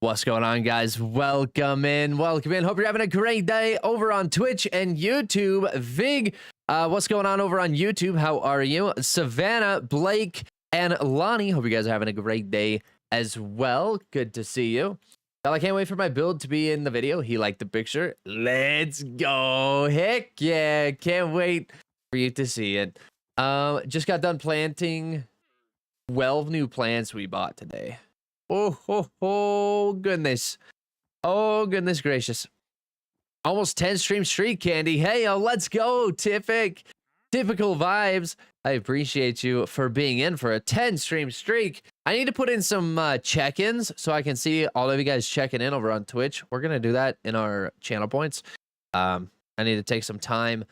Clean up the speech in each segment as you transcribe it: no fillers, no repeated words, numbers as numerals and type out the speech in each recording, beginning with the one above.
What's going on, guys? Welcome in. Welcome in. Hope you're having a great day over on Twitch and YouTube. Vig, what's going on over on YouTube? How are you? Savannah, Blake, and Lonnie. Hope you guys are having a great day as well. Good to see you. Well, I can't wait for my build to be in the video. He liked the picture. Let's go. Heck yeah. Can't wait for you to see it. Just got done planting 12 new plants we bought today. Oh, goodness. Oh, goodness gracious. Almost 10 stream streak, Candy. Hey, let's go, Typical vibes. I appreciate you for being in for a 10 stream streak. I need to put in some check-ins so I can see all of you guys checking in over on Twitch. We're going to do that in our channel points. I need to take some time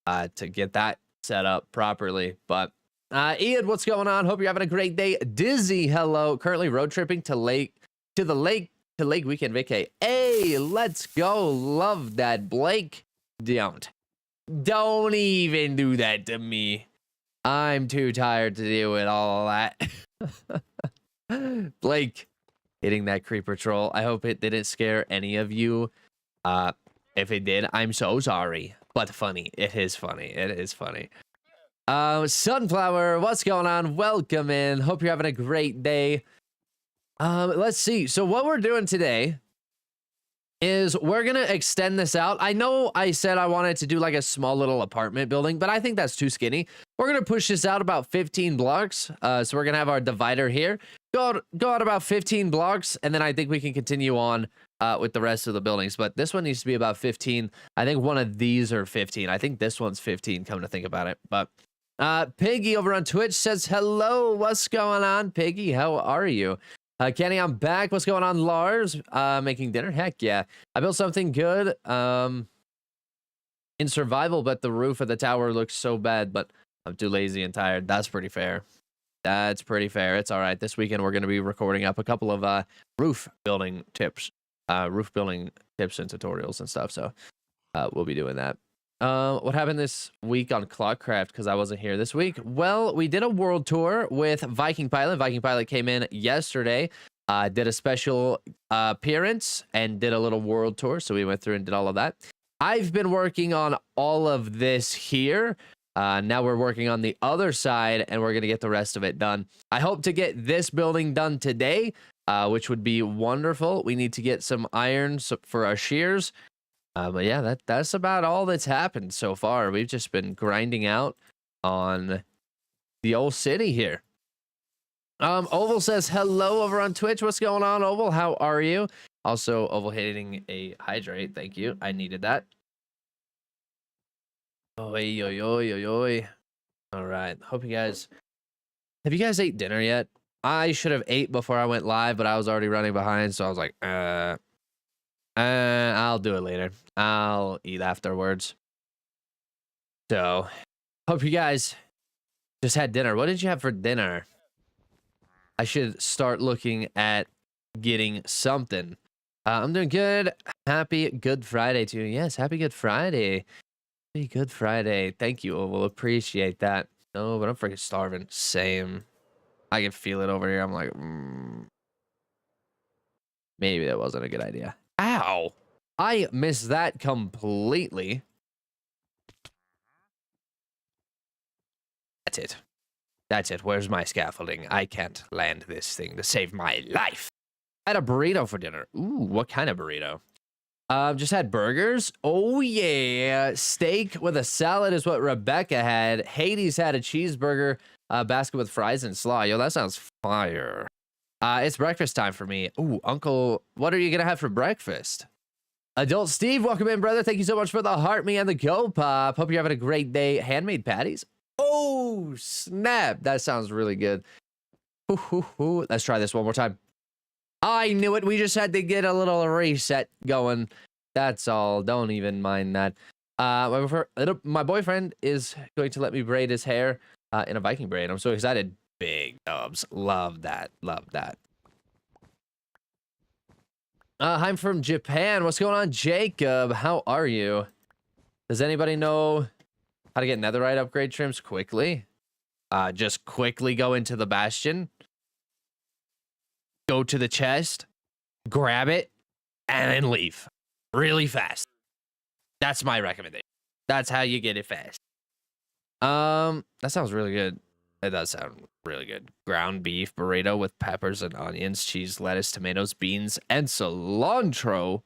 to get that set up properly, but Ian, what's going on? Hope you're having a great day. Dizzy, hello. Currently road tripping to Lake Weekend Vacay. Hey, let's go. Love that. Blake, don't even do that to me. I'm too tired to deal with all of that. Blake, hitting that creeper troll. I hope it didn't scare any of you. If it did, I'm so sorry. But funny. It is funny. It is funny. Sunflower, what's going on? Welcome in. Hope you're having a great day. Let's see. So what we're doing today is we're gonna extend this out. I know I said I wanted to do like a small little apartment building, but I think that's too skinny. We're gonna push this out about 15 blocks. So we're gonna have our divider here. Go out about 15 blocks, and then I think we can continue on with the rest of the buildings. But this one needs to be about 15. I think one of these are 15. I think this one's 15, come to think about it. But Piggy over on Twitch says hello. What's going on, Piggy? How are you? Kenny, I'm back. What's going on, Lars? Making dinner? Heck yeah. I built something good in survival, but the roof of the tower looks so bad, but I'm too lazy and tired. That's pretty fair. That's pretty fair. It's all right. This weekend we're going to be recording up a couple of roof building tips and tutorials and stuff. So we'll be doing that. What happened this week on ClockCraft, because I wasn't here this week? Well, we did a world tour with Viking Pilot. Viking Pilot came in yesterday, did a special appearance, and did a little world tour. So we went through and did all of that. I've been working on all of this here. Now we're working on the other side, and we're going to get the rest of it done. I hope to get this building done today, which would be wonderful. We need to get some iron for our shears. But yeah, that's about all that's happened so far. We've just been grinding out on the old city here. Oval says hello over on Twitch. What's going on, Oval? How are you? Also, Oval hitting a hydrate. Thank you. I needed that. Oi, oi, oi, oi, oi. All right. Hope you guys... Have you guys ate dinner yet? I should have ate before I went live, but I was already running behind, so I was like, I'll do it later. I'll eat afterwards. So, hope you guys just had dinner. What did you have for dinner? I should start looking at getting something. I'm doing good. Happy Good Friday to you. Yes, happy Good Friday. Happy Good Friday. Thank you. We'll appreciate that. No, but I'm freaking starving. Same. I can feel it over here. I'm like, maybe that wasn't a good idea. Ow! I missed that completely. That's it. That's it. Where's my scaffolding? I can't land this thing to save my life. I had a burrito for dinner. Ooh, what kind of burrito? Just had burgers. Oh, yeah. Steak with a salad is what Rebecca had. Hades had a cheeseburger basket with fries and slaw. Yo, that sounds fire. It's breakfast time for me. Ooh, Uncle, what are you going to have for breakfast? Adult Steve, welcome in, brother. Thank you so much for the heart me and the go pop. Hope you're having a great day. Handmade patties. Oh, snap. That sounds really good. Ooh. Let's try this one more time. I knew it. We just had to get a little reset going. That's all. Don't even mind that. My boyfriend is going to let me braid his hair in a Viking braid. I'm so excited. Big dubs. Love that. Love that. I'm from Japan. What's going on, Jacob? How are you? Does anybody know how to get netherite upgrade trims quickly? Just quickly go into the bastion. Go to the chest. grab it, and then leave really fast. That's my recommendation. That's how you get it fast. That sounds really good. It does sound really good. Ground beef burrito with peppers and onions, cheese, lettuce, tomatoes, beans, and cilantro.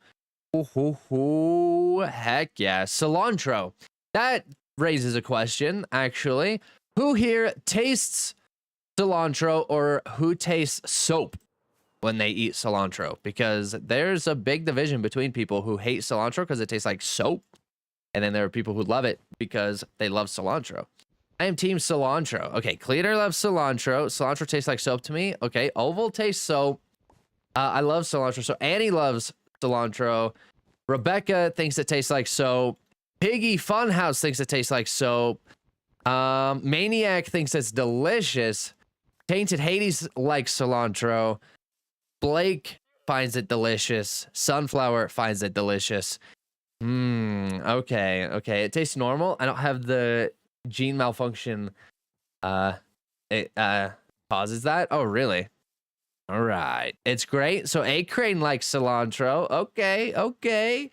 Ooh, heck yeah. Cilantro. That raises a question, actually. Who here tastes cilantro, or who tastes soap when they eat cilantro? Because there's a big division between people who hate cilantro because it tastes like soap, and then there are people who love it because they love cilantro. I am team cilantro. Okay, Cleaner loves cilantro. Cilantro tastes like soap to me. Okay, Oval tastes soap. I love cilantro. So Annie loves cilantro. Rebecca thinks it tastes like soap. Piggy Funhouse thinks it tastes like soap. Maniac thinks it's delicious. Tainted Hades likes cilantro. Blake finds it delicious. Sunflower finds it delicious. Okay. It tastes normal. I don't have the gene malfunction. It causes that. Oh, really? All right. It's great. So A Crane likes cilantro. Okay.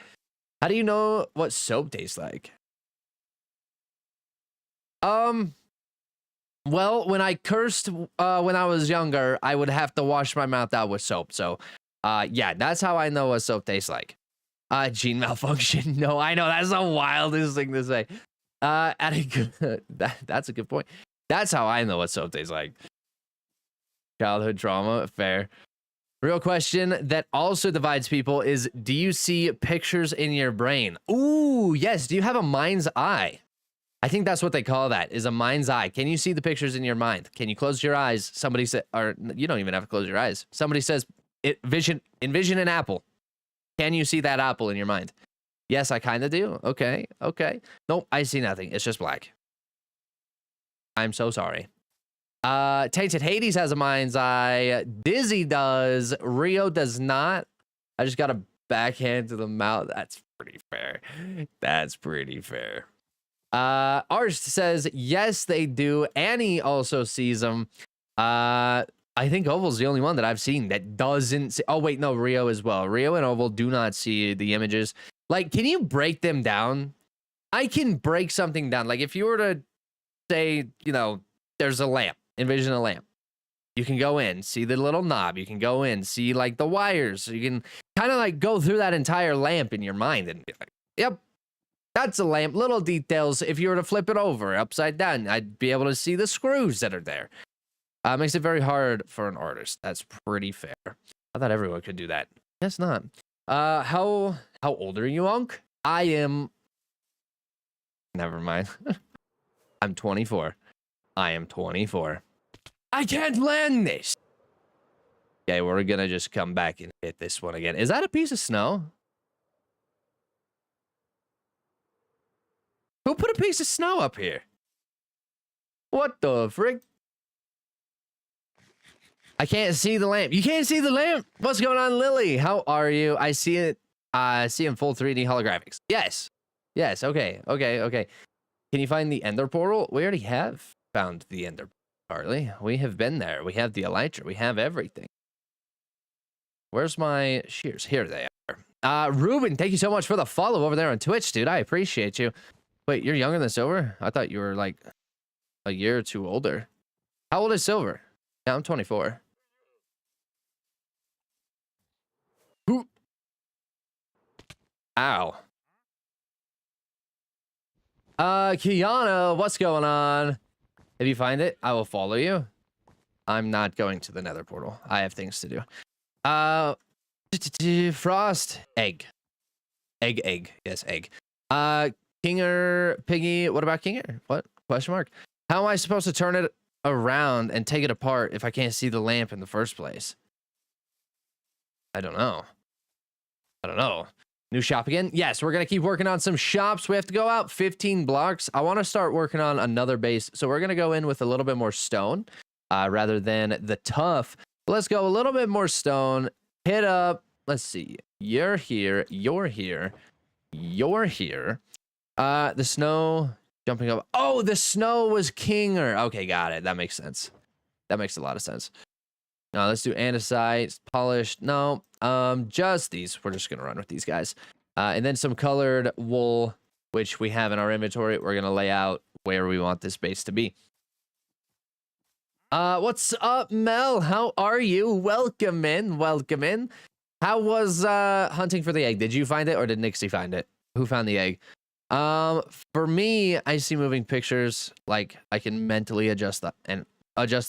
How do you know what soap tastes like? Well, when I cursed when I was younger, I would have to wash my mouth out with soap. So, yeah, that's how I know what soap tastes like. Gene malfunction. No, I know that's the wildest thing to say. That's a good point. That's how I know what soap tastes like. Childhood trauma, fair. Real question that also divides people is: do you see pictures in your brain? Ooh, yes. Do you have a mind's eye? I think that's what they call that, is a mind's eye. Can you see the pictures in your mind? Can you close your eyes? Somebody said, or you don't even have to close your eyes. Somebody says, envision an apple. Can you see that apple in your mind? Yes, I kind of do. Okay. Nope, I see nothing. It's just black. I'm so sorry. Tainted Hades has a mind's eye. Dizzy does. Rio does not. I just got a backhand to the mouth. That's pretty fair. Arst says, yes, they do. Annie also sees them. I think Oval's the only one that I've seen that doesn't see. Oh, wait, no, Rio as well. Rio and Oval do not see the images. Like, can you break them down? I can break something down. Like, if you were to say, there's a lamp, envision a lamp. You can go in, see the little knob. You can go in, see, like, the wires. You can kind of, like, go through that entire lamp in your mind and be like, yep. That's a lamp. Little details. If you were to flip it over upside down, I'd be able to see the screws that are there. Makes it very hard for an artist. That's pretty fair. I thought everyone could do that. Guess not. How old are you, Unc? I am. Never mind. I'm 24. I am 24. I can't land this. Okay, we're gonna just come back and hit this one again. Is that a piece of snow? Who put a piece of snow up here? What the frick? I can't see the lamp. You can't see the lamp? What's going on, Lily? How are you? I see it. I see in full 3D holographics. Yes. Okay. Can you find the Ender portal? We already have found the Ender, Carly. We have been there. We have the Elytra. We have everything. Where's my shears? Here they are. Ruben, thank you so much for the follow over there on Twitch, dude. I appreciate you. Wait, you're younger than Silver? I thought you were like a year or two older. How old is Silver? Yeah, I'm 24. Ooh. Ow. Kiana, what's going on? If you find it, I will follow you. I'm not going to the Nether portal. I have things to do. Frost, egg. Egg. Yes, egg. Kinger, Piggy, what about Kinger? What? Question mark. How am I supposed to turn it around and take it apart if I can't see the lamp in the first place? I don't know. New shop again? Yes, we're going to keep working on some shops. We have to go out 15 blocks. I want to start working on another base. So we're going to go in with a little bit more stone rather than the tough. Let's go a little bit more stone. Hit up. Let's see. You're here. The snow jumping up. Oh, the snow was Kinger. Okay, got it. That makes sense. That makes a lot of sense. No, let's do andesite, polished. No, just these. We're just gonna run with these guys. And then some colored wool, which we have in our inventory. We're gonna lay out where we want this base to be. What's up, Mel? How are you? Welcome in. Welcome in. How was hunting for the egg? Did you find it or did Nixie find it? Who found the egg? For me, I see moving pictures. Like I can mentally adjust the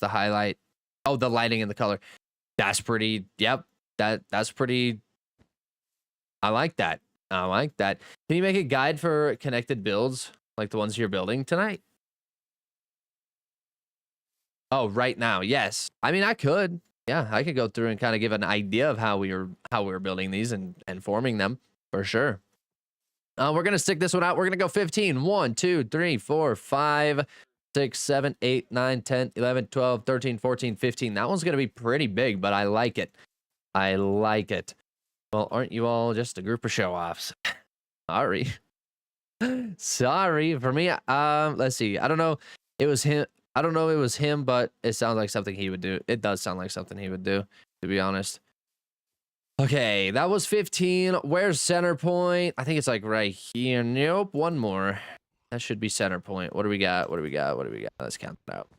highlight. Oh, the lighting and the color. That's pretty. Yep. That's pretty. I like that. I like that. Can you make a guide for connected builds like the ones you're building tonight? Oh, right now. Yes. I mean, I could. Yeah, I could go through and kind of give an idea of how we were building these and forming them for sure. We're gonna stick this one out. We're gonna go 15. 1, 2, 3, 4, 5, 6, 7, 8, 9, 10, 11, 12, 13, 14, 15. That one's gonna be pretty big, but I like it. I like it. Well, aren't you all just a group of show-offs? Sorry. Sorry. For me, let's see. I don't know. It was him. I don't know if it was him, but it sounds like something he would do. It does sound like something he would do, to be honest. Okay, that was 15. Where's center point? I think it's like right here. Nope, one more. That should be center point. What do we got? What do we got? What do we got? Let's count it out.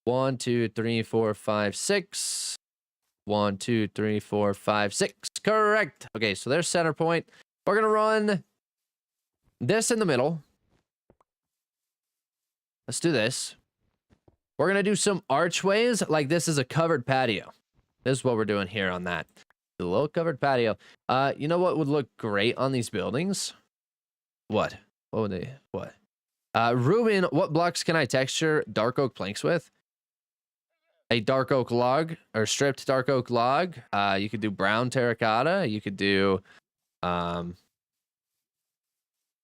1, 2, 3, 4, 5, 6. 1, 2, 3, 4, 5, 6. Correct. Okay, so there's center point. We're gonna run this in the middle. Let's do this. We're gonna do some archways like this is a covered patio. This is what we're doing here on that. A little covered patio. You know what would look great on these buildings? What? What would they? What? Ruben, what blocks can I texture dark oak planks with? A dark oak log or stripped dark oak log. You could do brown terracotta. You could do, I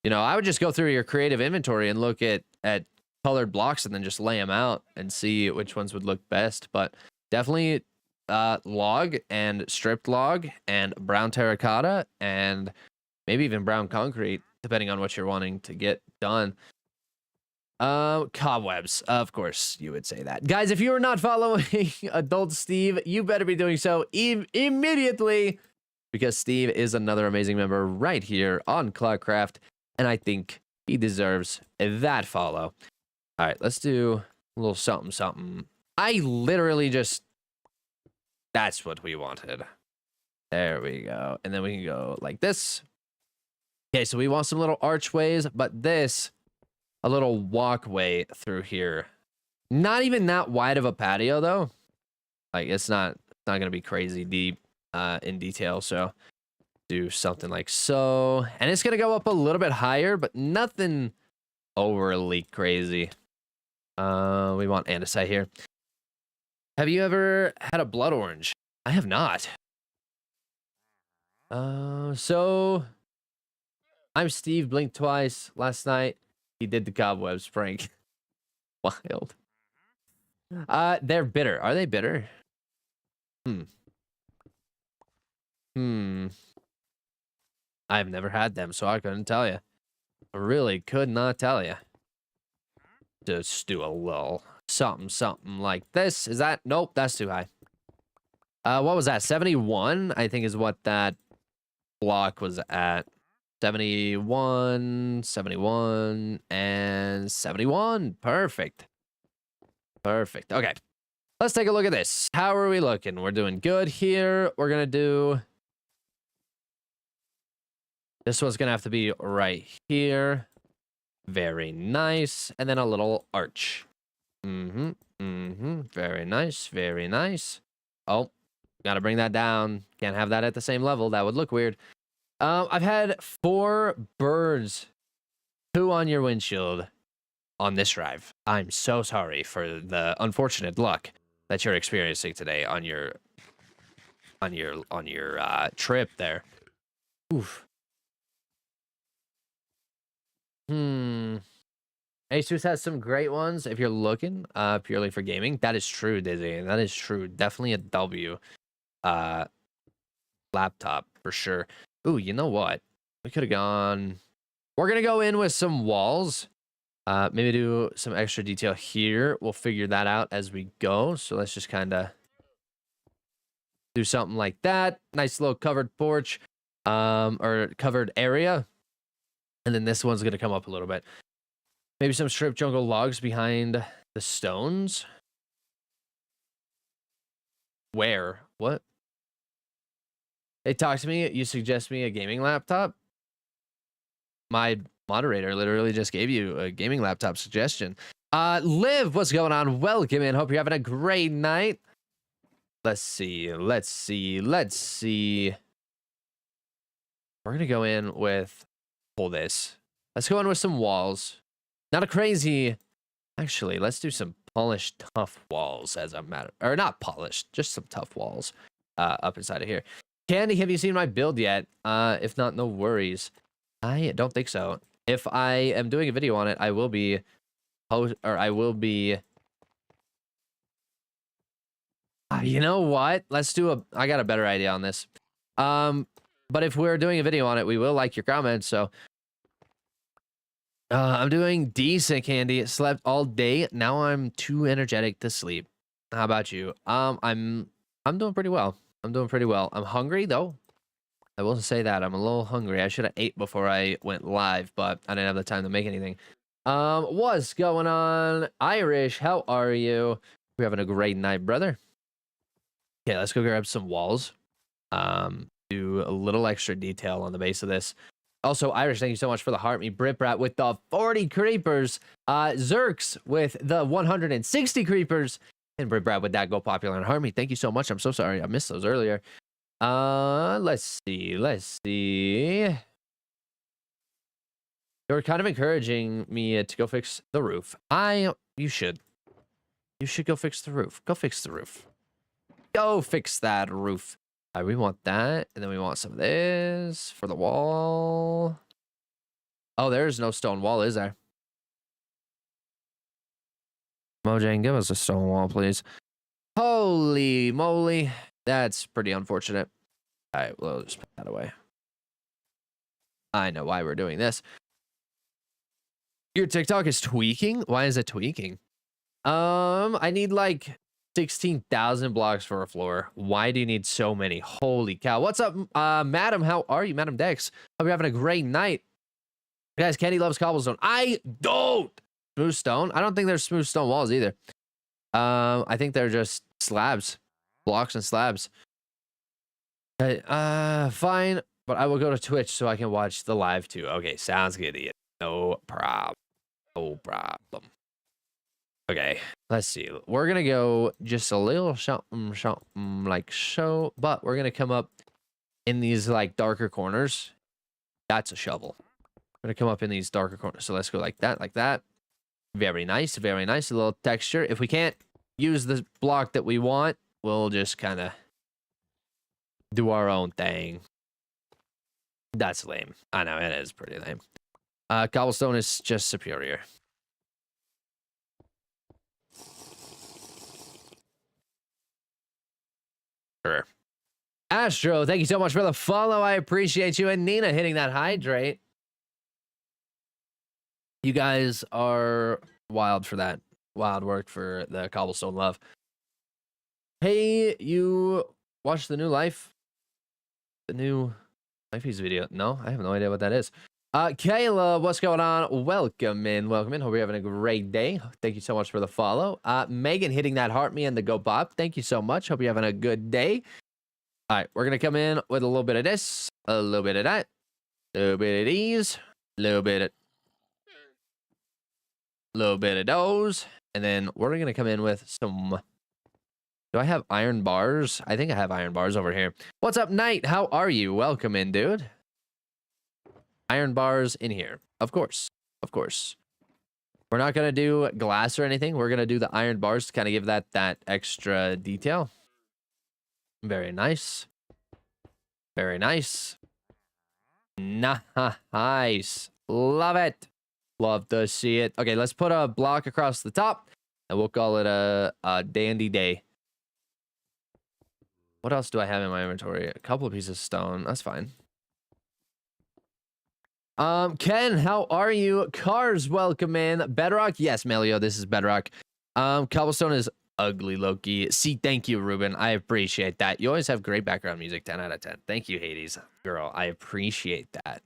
would just go through your creative inventory and look at colored blocks and then just lay them out and see which ones would look best. But definitely log and stripped log and brown terracotta and maybe even brown concrete, depending on what you're wanting to get done. Cobwebs, of course you would say that. Guys, if you are not following Adult Steve, you better be doing so immediately, because Steve is another amazing member right here on ClockCraft, and I think he deserves that follow. All right, let's do a little something something. I literally just, that's what we wanted. There we go. And then we can go like this. Okay, so we want some little archways, but this, a little walkway through here. Not even that wide of a patio though. Like it's not gonna be crazy deep in detail. So do something like so. And it's gonna go up a little bit higher, but nothing overly crazy. We want andesite here. Have you ever had a blood orange? I have not. So I'm Steve, blinked twice last night. He did the cobwebs prank. Wild. They're bitter. Are they bitter? I've never had them, so I couldn't tell you. I really could not tell you. Just do a little something like this. Is that? Nope, that's too high. What was that? 71, I think is what that block was at. 71, 71, and 71. Perfect. Perfect. Okay. Let's take a look at this. How are we looking? We're doing good here. We're going to do... This one's going to have to be right here. Very nice. And then a little arch. Very nice. Very nice. Oh, gotta bring that down. Can't have that at the same level. That would look weird. I've had 4 birds poo on your windshield on this drive. I'm so sorry for the unfortunate luck that you're experiencing today on your trip there. Oof. Asus has some great ones if you're looking purely for gaming. That is true, Dizzy. That is true. Definitely a W laptop for sure. Ooh, you know what? We could have gone... We're going to go in with some walls. Maybe do some extra detail here. We'll figure that out as we go. So let's just kind of do something like that. Nice little covered porch, or covered area. And then this one's gonna come up a little bit. Maybe some strip jungle logs behind the stones. Where? What? They talk to me. You suggest me a gaming laptop? My moderator literally just gave you a gaming laptop suggestion. Liv, what's going on? Welcome in. Hope you're having a great night. Let's see. Let's see. Let's see. We're going to go in with, pull this. Let's go in with some walls. Not a crazy, actually, let's do some polished, tough walls as a matter, or not polished, just some tough walls up inside of here. Candy, have you seen my build yet? If not, no worries. I don't think so. If I am doing a video on it, I will be you know what? Let's do I got a better idea on this. But if we're doing a video on it, we will like your comments. So I'm doing decent, Candy. Slept all day. Now I'm too energetic to sleep. How about you? I'm doing pretty well. I'm doing pretty well. I'm hungry though. I will say that I'm a little hungry. I should have ate before I went live, but I didn't have the time to make anything. What's going on? Irish, how are you? We're having a great night, brother. Okay, let's go grab some walls. Do a little extra detail on the base of this. Also, Irish, thank you so much for the heart me. Britbrat with the 40 creepers. Zerks with the 160 creepers. And Britbrat with that go popular and heart me. Thank you so much. I'm so sorry. I missed those earlier. Let's see. Let's see. You're kind of encouraging me to go fix the roof. You should. You should go fix the roof. Go fix the roof. Go fix that roof. We want that, and then we want some of this for the wall. Oh, there's no stone wall, is there? Mojang, give us a stone wall, please. Holy moly. That's pretty unfortunate. All right, we'll just put that away. I know why we're doing this. Your TikTok is tweaking? Why is it tweaking? I need like 16,000 blocks for a floor. Why do you need so many? Holy cow. What's up, madam? How are you, Madam Dex? Hope you're having a great night. Guys, Candy loves cobblestone. I don't. Smooth stone? I don't think there's smooth stone walls either. I think they're just slabs. Blocks and slabs. Okay, fine. But I will go to Twitch so I can watch the live too. Okay, sounds good. No problem. No problem. Okay, let's see. We're gonna go just a little like so, but we're gonna come up in these like darker corners. That's a shovel. We're gonna come up in these darker corners. So let's go like that, like that. Very nice, very nice. A little texture. If we can't use the block that we want, we'll just kind of do our own thing. That's lame. I know, it is pretty lame. Cobblestone is just superior. Sure. Astro, thank you so much for the follow. I appreciate you. And Nina hitting that hydrate. You guys are wild for that. Wild work for the cobblestone love. Hey, you watched the new Life? The new Lifeys video? No, I have no idea what that is. Kayla, what's going on? Welcome in, welcome in. Hope you're having a great day. Thank you so much for the follow. Megan hitting that heart me and the go pop. Thank you so much. Hope you're having a good day. All right, we're gonna come in with a little bit of this, a little bit of that, a little bit of these, a little bit of those, and then we're gonna come in with some. Do I have iron bars? I think I have iron bars over here. What's up, Knight? How are you? Welcome in, dude. Iron bars in here. Of course. Of course. We're not going to do glass or anything. We're going to do the iron bars to kind of give that extra detail. Very nice. Very nice. Nice. Love it. Love to see it. Okay, let's put a block across the top and we'll call it a dandy day. What else do I have in my inventory? A couple of pieces of stone. That's fine. Ken, how are you? Cars, welcome in. Bedrock, yes, Melio, this is Bedrock. Cobblestone is Ugly Loki. See, thank you, Ruben. I appreciate that. You always have great background music. 10 out of 10. Thank you, Hades. Girl, I appreciate that.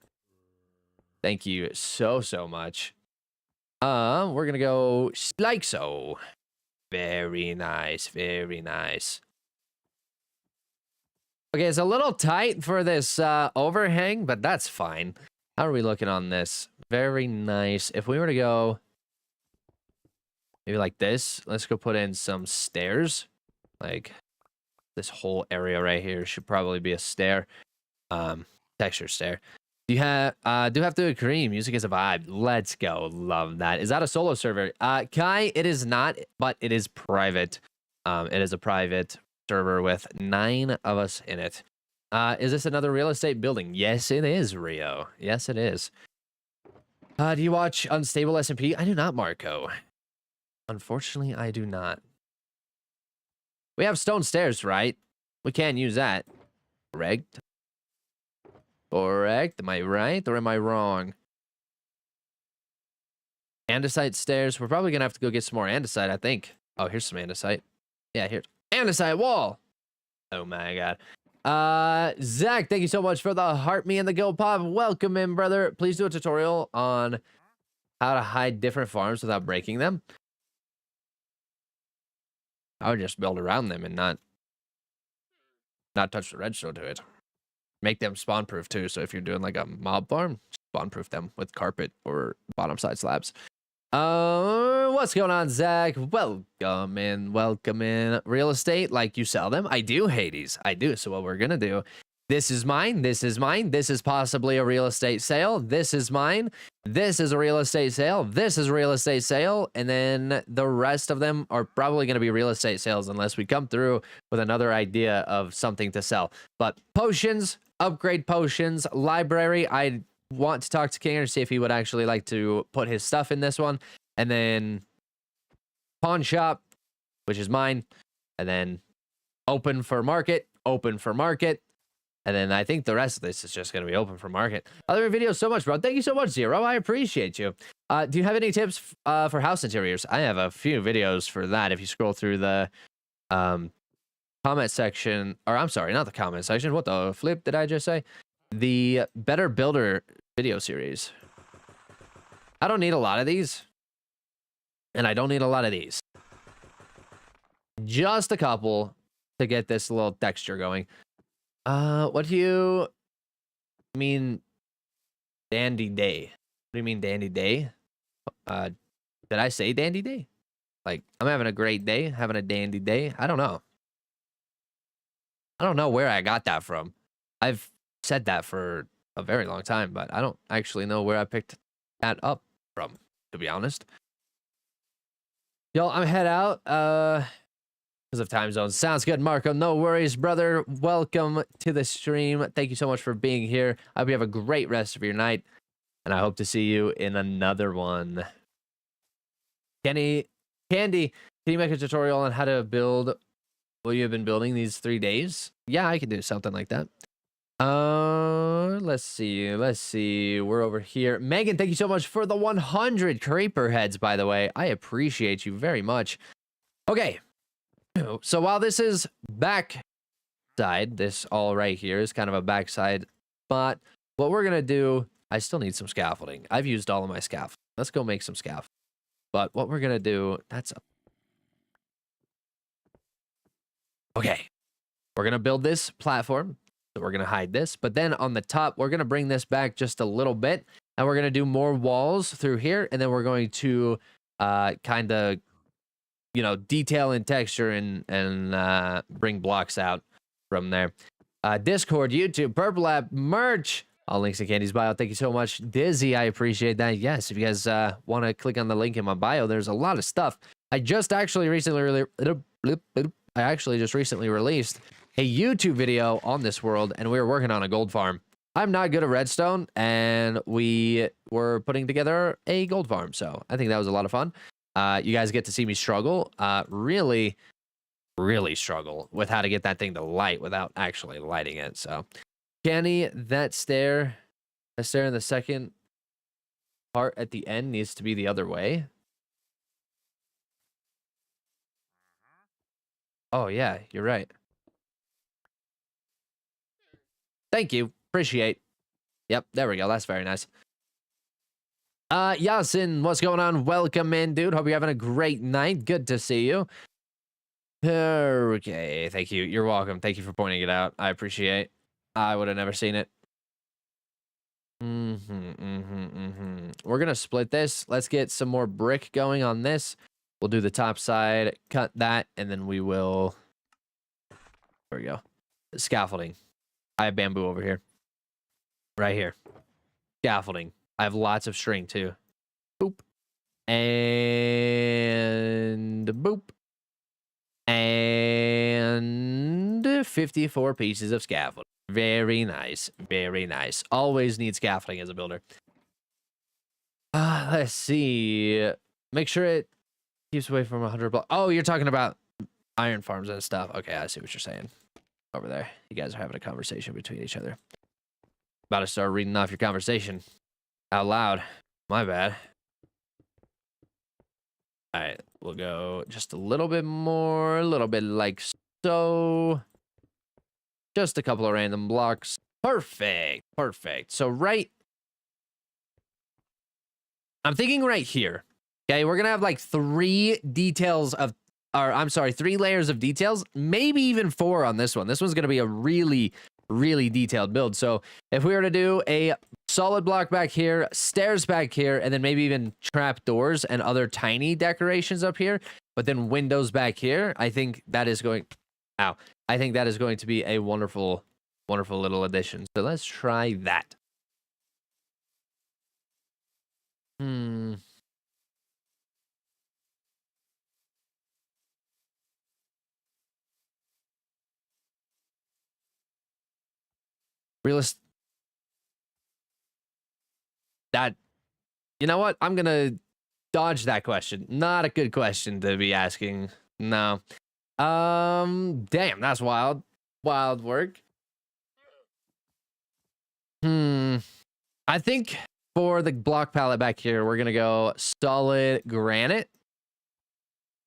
Thank you so, so much. We're gonna go like so. Very nice. Very nice. Okay, it's a little tight for this overhang, but that's fine. How are we looking on this? Very nice. If we were to go maybe like this, let's go put in some stairs. Like this whole area right here should probably be a stair. Texture stair. Do have to agree, music is a vibe. Let's go. Love that. Is that a solo server? Kai, it is not, but it is private. It is a private server with 9 of us in it. Is this another real estate building? Yes, it is, Rio. Yes, it is. Do you watch Unstable SMP? I do not, Marco. Unfortunately, I do not. We have stone stairs, right? We can use that. Correct? Correct. Am I right or am I wrong? Andesite stairs. We're probably going to have to go get some more andesite, I think. Oh, here's some andesite. Yeah, here's andesite wall. Oh, my God. Zach, thank you so much for the heart me and the go pop. Welcome in, brother. Please do a tutorial on how to hide different farms without breaking them. I would just build around them and not touch the redstone to it. Make them spawn proof too. So if you're doing like a mob farm, spawn proof them with carpet or bottom side slabs. What's going on, Zach? Welcome in. Welcome in. Real estate, like you sell them? I do, Hades. I do. So what we're gonna do? This is mine. This is mine. This is possibly a real estate sale. This is mine. This is a real estate sale. This is a real estate sale. And then the rest of them are probably going to be real estate sales unless we come through with another idea of something to sell. But potions, upgrade potions, library. I want to talk to King and see if he would actually like to put his stuff in this one. And then pawn shop, which is mine. And then open for market, open for market. And then I think the rest of this is just going to be open for market. I love your videos so much, bro. Thank you so much, Zero. I appreciate you. Do you have any tips for house interiors? I have a few videos for that. If you scroll through the comment section, or I'm sorry, not the comment section. What the flip did I just say? The Better Builder video series. I don't need a lot of these. And I don't need a lot of these. Just a couple to get this little texture going. What do you mean dandy day? What do you mean dandy day? Did I say dandy day? Like, I'm having a great day, having a dandy day. I don't know. I don't know where I got that from. I've said that for a very long time, but I don't actually know where I picked that up from, to be honest. Yo, I'm head out. Because of time zones. Sounds good, Marco. No worries, brother. Welcome to the stream. Thank you so much for being here. I hope you have a great rest of your night. And I hope to see you in another one. Candy, can you make a tutorial on how to build what you have been building these 3 days? Yeah, I can do something like that. Let's see. We're over here. Megan, thank you so much for the 100 creeper heads, by the way. I appreciate you very much. Okay. So while this is backside, this all right here is kind of a backside spot. What we're going to do, I still need some scaffolding. I've used all of my scaffolding. Let's go make some scaffolding. But what we're going to do, okay. We're going to build this platform. So we're going to hide this. But then on the top, we're going to bring this back just a little bit. And we're going to do more walls through here. And then we're going to kind of, you know, detail and texture and bring blocks out from there. Discord, YouTube, Purple App, merch. All links in Candy's bio. Thank you so much, Dizzy. I appreciate that. Yes, if you guys want to click on the link in my bio, there's a lot of stuff. I actually just recently released a YouTube video on this world, and we were working on a gold farm. I'm not good at redstone, and we were putting together a gold farm, so I think that was a lot of fun. You guys get to see me struggle, really struggle with how to get that thing to light without actually lighting it. So, Kenny, that stair in the second part at the end needs to be the other way. Oh, yeah, you're right. Thank you. Appreciate. Yep, there we go. That's very nice. Yasin, what's going on? Welcome in, dude. Hope you're having a great night. Good to see you. Okay, thank you. You're welcome. Thank you for pointing it out. I appreciate. I would have never seen it. We're gonna split this. Let's get some more brick going on this. We'll do the top side, cut that, and then we will. There we go. Scaffolding. I have bamboo over here. Right here. Scaffolding. I have lots of string too. Boop. And boop. And 54 pieces of scaffolding. Very nice. Very nice. Always need scaffolding as a builder. Let's see. Make sure it keeps away from 100 blocks. Oh, you're talking about iron farms and stuff. Okay, I see what you're saying. Over there. You guys are having a conversation between each other. About to start reading off your conversation out loud. My bad. All right, we'll go just a little bit more, a little bit like so. Just a couple of random blocks. Perfect. Perfect. So I'm thinking right here. Okay, we're going to have like 3 layers of details, maybe even 4 on this one. This one's going to be a really, really detailed build. So if we were to do a solid block back here, stairs back here, and then maybe even trap doors and other tiny decorations up here, but then windows back here, I think that is going to be a wonderful, wonderful little addition. So let's try that. Realist. That, you know what? I'm gonna dodge that question. Not a good question to be asking. No. Damn, that's wild. Wild work. I think for the block palette back here, we're gonna go solid granite.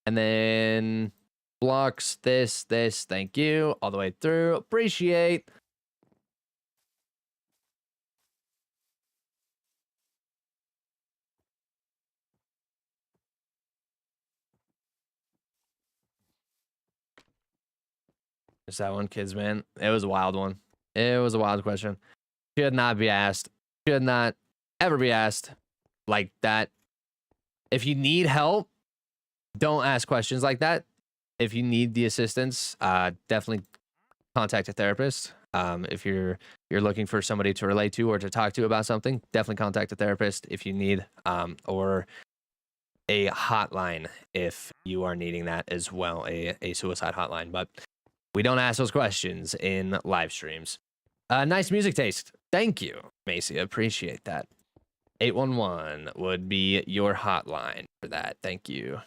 And then blocks, this, thank you. All the way through. Appreciate. Is that one, kids, man? It was a wild one. It was a wild question. Should not be asked. Should not ever be asked like that. If you need help, don't ask questions like that. If you need the assistance, definitely contact a therapist. If you're looking for somebody to relate to or to talk to about something, definitely contact a therapist if you need, or a hotline if you are needing that as well, a suicide hotline. But we don't ask those questions in live streams. Nice music taste. Thank you, Macy. Appreciate that. 811 would be your hotline for that. Thank you.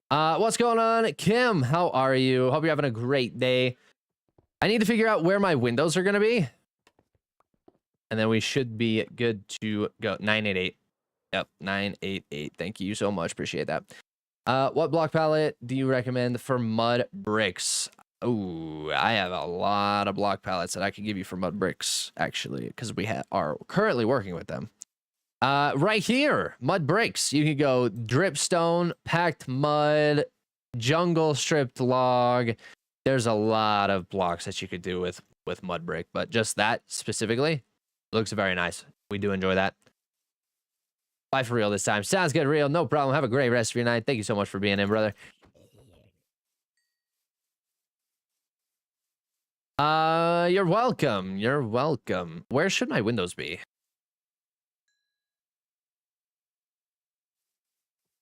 What's going on, Kim? How are you? Hope you're having a great day. I need to figure out where my windows are going to be. And then we should be good to go. 988. Yep, 988. Thank you so much. Appreciate that. What block palette do you recommend for mud bricks? Oh, I have a lot of block palettes that I could give you for mud bricks, actually, because we are currently working with them. Right here, mud bricks. You can go dripstone, packed mud, jungle stripped log. There's a lot of blocks that you could do with mud brick, but just that specifically looks very nice. We do enjoy that. Bye for real this time. Sounds good, real. No problem. Have a great rest of your night. Thank you so much for being in, brother. You're welcome. You're welcome. Where should my windows be?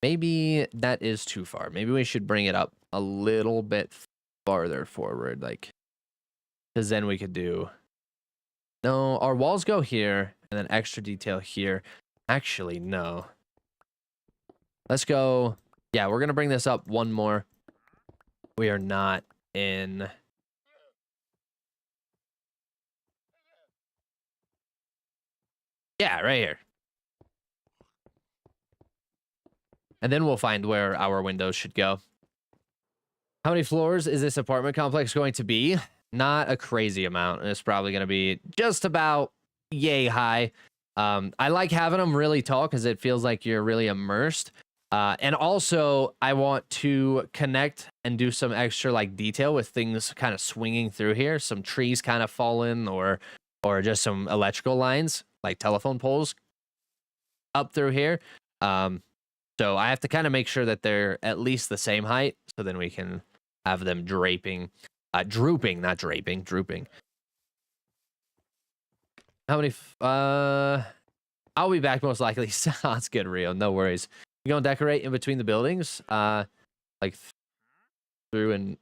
Maybe that is too far. Maybe we should bring it up a little bit farther forward, like, because then we could do. No, our walls go here, and then extra detail here. Actually, no. Let's go. Yeah, we're gonna bring this up one more. We are not in. Yeah, right here. And then we'll find where our windows should go. How many floors is this apartment complex going to be? Not a crazy amount. It's probably going to be just about yay high. I like having them really tall because it feels like you're really immersed. And also, I want to connect and do some extra like detail with things kind of swinging through here. Some trees kind of falling, or just some electrical lines like telephone poles up through here. So I have to kind of make sure that they're at least the same height, so then we can have them drooping, not draping, drooping. How many? I'll be back most likely. Sounds good, Rio. No worries. You gonna decorate in between the buildings, like through and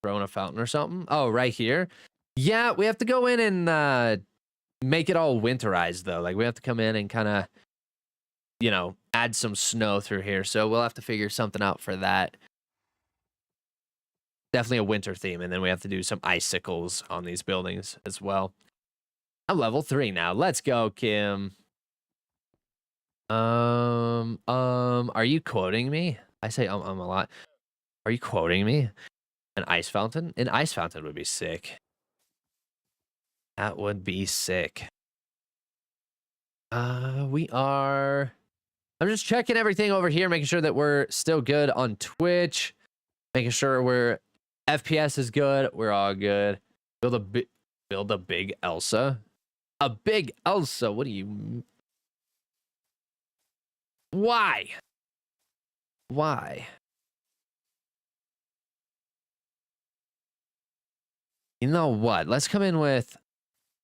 throw in a fountain or something? Oh, right here. Yeah, we have to go in and make it all winterized though. Like we have to come in and kind of, you know, add some snow through here. So we'll have to figure something out for that. Definitely a winter theme, and then we have to do some icicles on these buildings as well. I'm level 3 now. Let's go, Kim. Are you quoting me? I say a lot. Are you quoting me? An ice fountain? An ice fountain would be sick. That would be sick. We are. I'm just checking everything over here, making sure that we're still good on Twitch, making sure we're FPS is good. We're all good. Build a big Elsa. A big Elsa. What do you? Why? Why? You know what? Let's come in with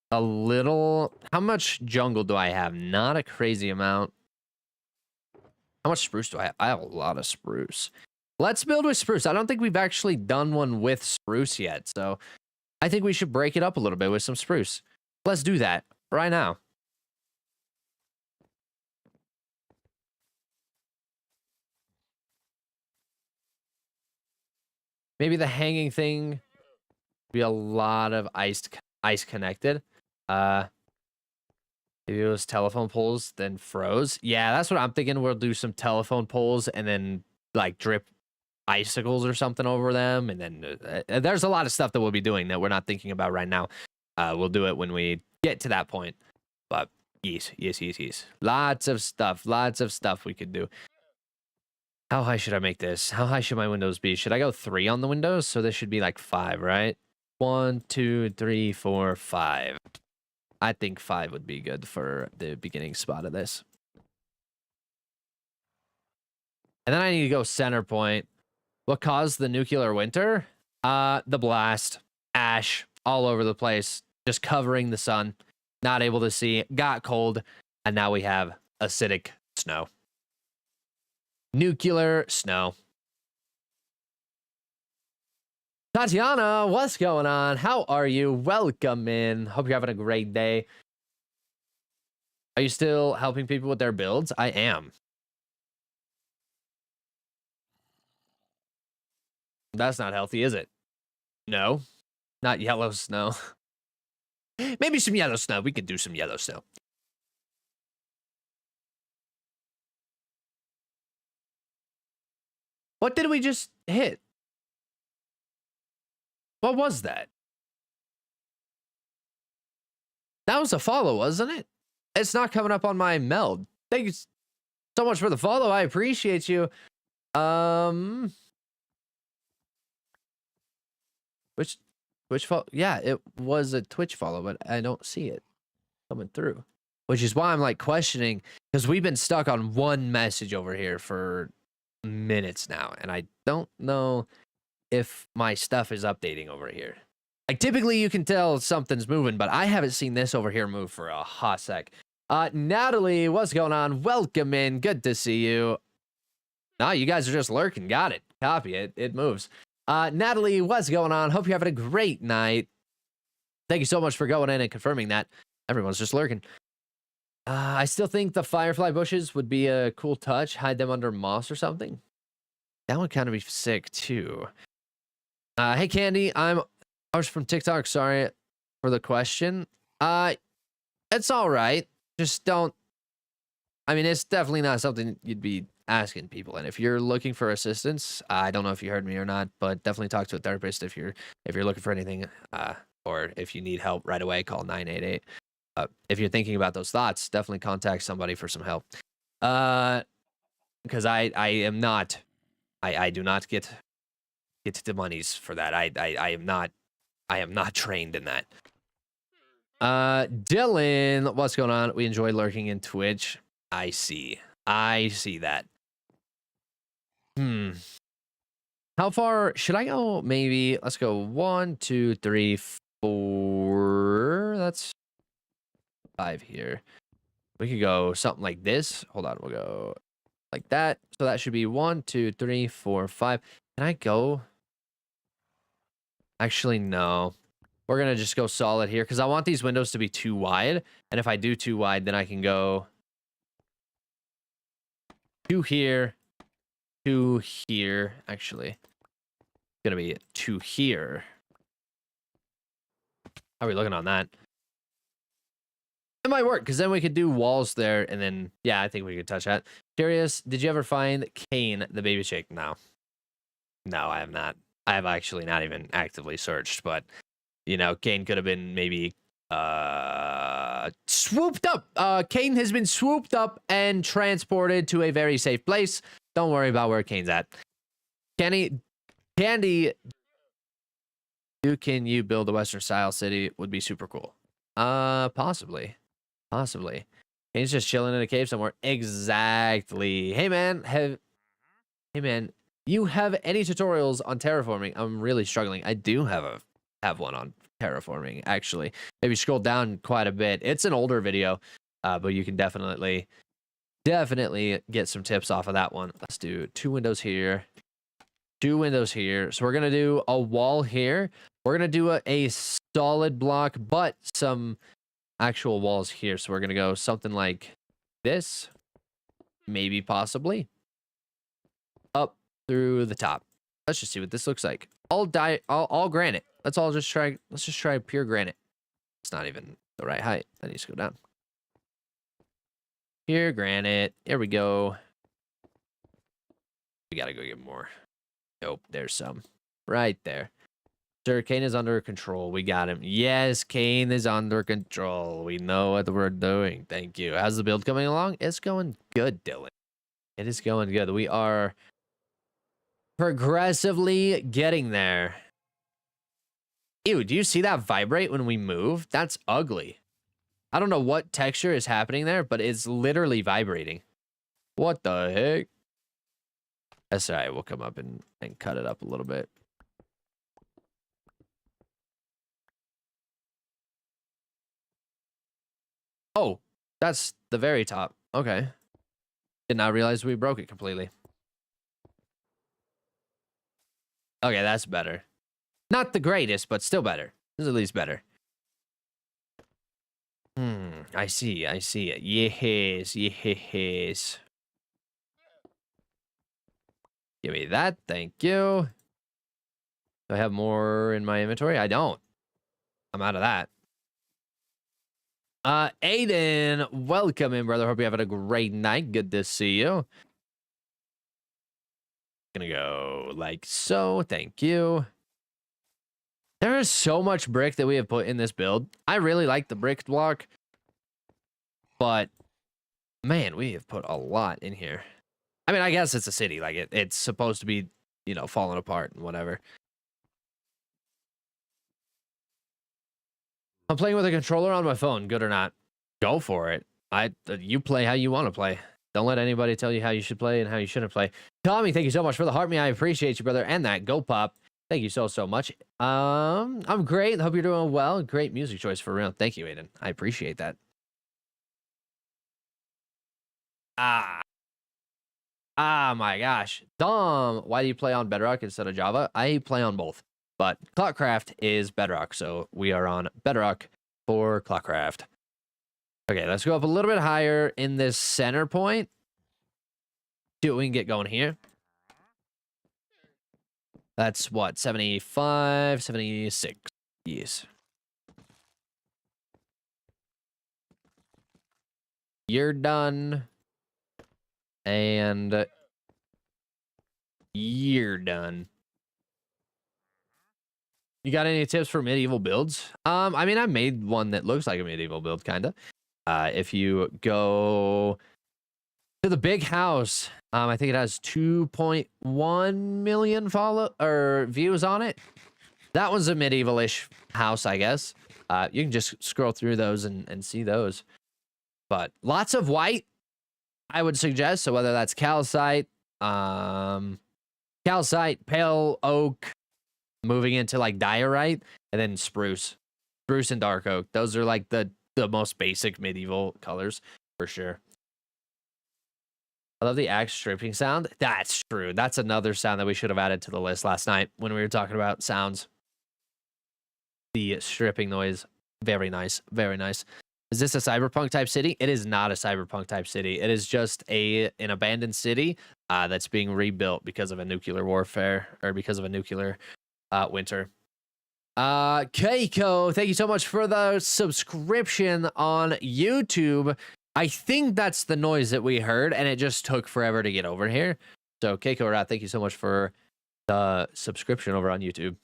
a little. How much jungle do I have? Not a crazy amount. How much spruce do I have? I have a lot of spruce. Let's build with spruce. I don't think we've actually done one with spruce yet, so I think we should break it up a little bit with some spruce. Let's do that right now. Maybe the hanging thing be a lot of ice connected. Maybe it was telephone poles, then froze. Yeah, that's what I'm thinking. We'll do some telephone poles and then like drip icicles or something over them. And then there's a lot of stuff that we'll be doing that we're not thinking about right now. We'll do it when we get to that point. But yes. Lots of stuff we could do. How high should I make this? How high should my windows be? Should I go 3 on the windows? So this should be like 5, right? 1, 2, 3, 4, 5. I think 5 would be good for the beginning spot of this. And then I need to go center point. What caused the nuclear winter? The blast. Ash all over the place. Just covering the sun. Not able to see. Got cold. And now we have acidic snow. Nuclear snow. Tatiana, what's going on? How are you? Welcome in. Hope you're having a great day. Are you still helping people with their builds? I am. That's not healthy, is it? No. Not yellow snow. Maybe some yellow snow. We could do some yellow snow. What did we just hit? What was that? That was a follow, wasn't it? It's not coming up on my meld. Thank you so much for the follow. I appreciate you. Which follow? Yeah, it was a Twitch follow, but I don't see it coming through. Which is why I'm like questioning, because we've been stuck on one message over here for minutes now, and I don't know if my stuff is updating over here. Like typically you can tell something's moving, but I haven't seen this over here move for a hot sec. Natalie, what's going on? Welcome in. Good to see you. No, you guys are just lurking. Got it. Copy it. It moves. Natalie, what's going on? Hope you're having a great night. Thank you so much for going in and confirming that. Everyone's just lurking. I still think the firefly bushes would be a cool touch. Hide them under moss or something. That would kind of be sick too. Hey Candy, I was from TikTok. Sorry for the question. It's all right. Just don't. I mean, it's definitely not something you'd be asking people. And if you're looking for assistance, I don't know if you heard me or not, but definitely talk to a therapist if you're looking for anything, or if you need help right away, call 988. If you're thinking about those thoughts, definitely contact somebody for some help. Because I am not, I do not get the monies for that. I am not trained in that. Dylan, what's going on? We enjoy lurking in Twitch. I see that. How far should I go? Maybe let's go 1, 2, 3, 4. That's 5 here. We could go something like this. Hold on, we'll go like that. So that should be 1, 2, 3, 4, 5. Can I go? Actually, no. We're gonna just go solid here because I want these windows to be too wide. And if I do too wide, then I can go 2 here, 2 here. Actually, gonna be 2 here. How are we looking on that? It might work because then we could do walls there, and then yeah, I think we could touch that. Curious, did you ever find Kane the baby chick? No, I have not. I have actually not even actively searched, but you know, Kane could have been maybe swooped up. Kane has been swooped up and transported to a very safe place. Don't worry about where Kane's at. Candy, can you build a Western style city? Would be super cool. Possibly. Kane's just chilling in a cave somewhere. Exactly. Hey man, you have any tutorials on terraforming? I'm really struggling. I do have one on terraforming, actually. Maybe scroll down quite a bit. It's an older video, but you can definitely get some tips off of that one. Let's do 2 windows here, 2 windows here. So we're gonna do a wall here. We're gonna do a solid block, but some actual walls here. So we're gonna go something like this, maybe possibly up through the top. Let's just see what this looks like. All granite. Let's just try pure granite. It's not even the right height. That needs to go down. Pure granite. Here we go. We gotta go get more. Nope, there's some right there. Sir, Kane is under control. We got him. Yes, Kane is under control. We know what we're doing. Thank you. How's the build coming along? It's going good, Dylan. It is going good. We are progressively getting there. Ew, do you see that vibrate when we move? That's ugly. I don't know what texture is happening there, but it's literally vibrating. What the heck? That's all right. We'll come up and cut it up a little bit. Oh, that's the very top. Okay. Did not realize we broke it completely. Okay, that's better. Not the greatest, but still better. This is at least better. I see. Yes. Give me that. Thank you. Do I have more in my inventory? I don't. I'm out of that. Aiden, welcome in, brother. Hope you're having a great night. Good to see you. Gonna go like so. Thank you. There is so much brick that we have put in this build. I really like the brick block, but man, we have put a lot in here. I mean, I guess it's a city. Like it's supposed to be, you know, falling apart and whatever. I'm playing with a controller on my phone. Good or not? Go for it. You play how you want to play. Don't let anybody tell you how you should play and how you shouldn't play. Tommy, thank you so much for the heart me. I appreciate you, brother. And that Go Pop. Thank you so much. I'm great. Hope you're doing well. Great music choice for real. Thank you, Aiden. I appreciate that. My gosh. Dom, why do you play on Bedrock instead of Java? I play on both, but ClockCraft is Bedrock, so we are on Bedrock for ClockCraft. Okay, let's go up a little bit higher in this center point. See what we can get going here. That's what, 75, 76. Yes. You're done. And You're done. You got any tips for medieval builds? I mean, I made one that looks like a medieval build, kind of. If you go to the big house, I think it has 2.1 million follow or views on it. That one's a medieval-ish house, I guess. You can just scroll through those and see those. But lots of white, I would suggest. So whether that's calcite, pale oak, moving into like diorite, and then spruce and dark oak. Those are like the most basic medieval colors for sure. I love the axe stripping sound. That's true. That's another sound that we should have added to the list last night when we were talking about sounds. The stripping noise. Very nice. Very nice. Is this a cyberpunk type city? It is not a cyberpunk type city. It is just an abandoned city that's being rebuilt because of a nuclear warfare or because of a nuclear winter. Keiko, thank you so much for the subscription on YouTube. I think that's the noise that we heard, and it just took forever to get over here. So, Keiko Rat, thank you so much for the subscription over on YouTube.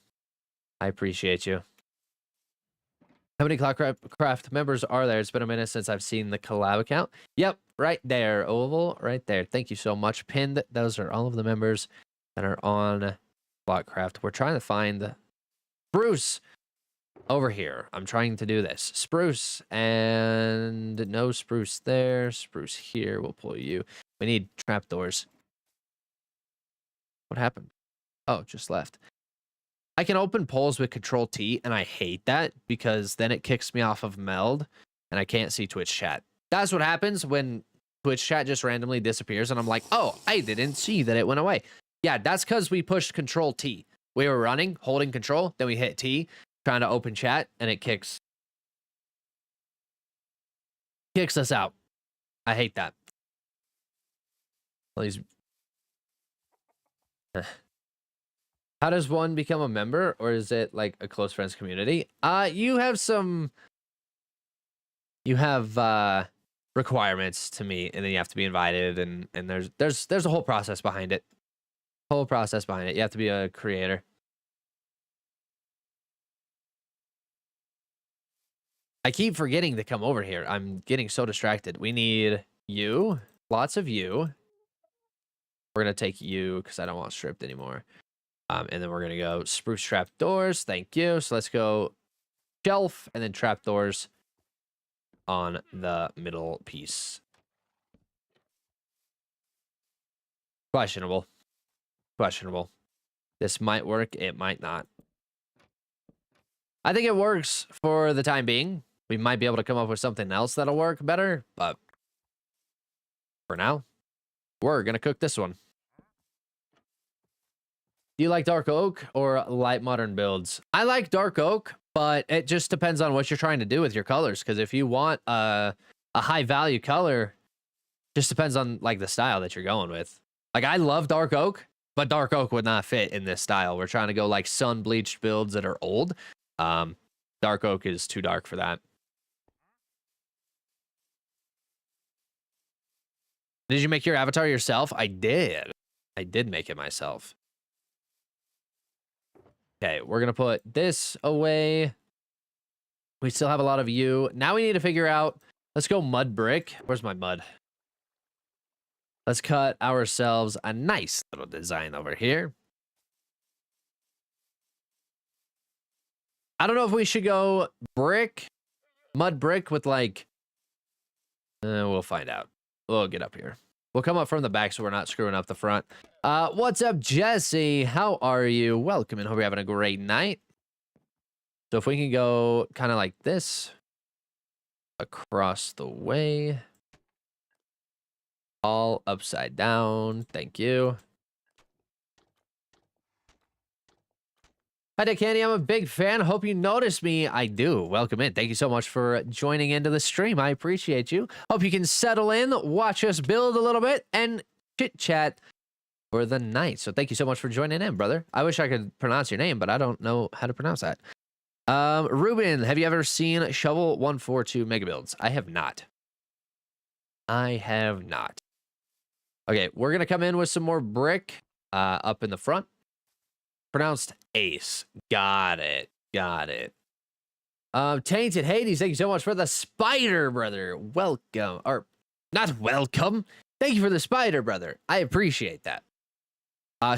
I appreciate you. How many ClockCraft members are there? It's been a minute since I've seen the collab account. Yep, right there, Oval, right there. Thank you so much. Pinned, those are all of the members that are on ClockCraft. We're trying to find Spruce over here. I'm trying to do this. Spruce, and no spruce there. Spruce here. We'll pull you. We need trapdoors. What happened? Oh, just left. I can open polls with Control T, and I hate that because then it kicks me off of Meld, and I can't see Twitch chat. That's what happens when Twitch chat just randomly disappears, and I'm like, oh, I didn't see that it went away. Yeah, that's because we pushed Control T. We were running, holding Control, then we hit T, trying to open chat, and it kicks us out. I hate that. Please. How does one become a member, or is it like a close friends community? You have requirements to meet, and then you have to be invited, and there's a whole process behind it. You have to be a creator. I keep forgetting to come over here. I'm getting so distracted. We need you, lots of you. We're gonna take you because I don't want stripped anymore. And then we're going to go spruce trap doors. Thank you. So let's go shelf and then trap doors on the middle piece. Questionable. This might work. It might not. I think it works for the time being. We might be able to come up with something else that'll work better. But for now, we're going to cook this one. Do you like dark oak or light modern builds? I like dark oak, but it just depends on what you're trying to do with your colors. Because if you want a high value color, just depends on like the style that you're going with. Like I love dark oak, but dark oak would not fit in this style. We're trying to go like sun bleached builds that are old. Dark oak is too dark for that. Did you make your avatar yourself? I did. I did make it myself. Okay, we're going to put this away. We still have a lot of you. Now we need to figure out, let's go mud brick. Where's my mud? Let's cut ourselves a nice little design over here. I don't know if we should go brick, mud brick with like, we'll find out. We'll get up here. We'll come up from the back so we're not screwing up the front. What's up, Jesse? How are you? Welcome and hope you're having a great night. So if we can go kind of like this across the way, all upside down. Thank you. Hi, Dick Candy. I'm a big fan. Hope you noticed me. I do. Welcome in. Thank you so much for joining into the stream. I appreciate you. Hope you can settle in, watch us build a little bit, and chit-chat for the night. So thank you so much for joining in, brother. I wish I could pronounce your name, but I don't know how to pronounce that. Ruben, have you ever seen Shovel 142 Mega Builds? I have not. Okay, we're going to come in with some more brick. up in the front. Pronounced Ace. Got it. Got it. Tainted Hades, thank you so much for the spider, brother. Welcome. Or, not welcome. Thank you for the spider, brother. I appreciate that.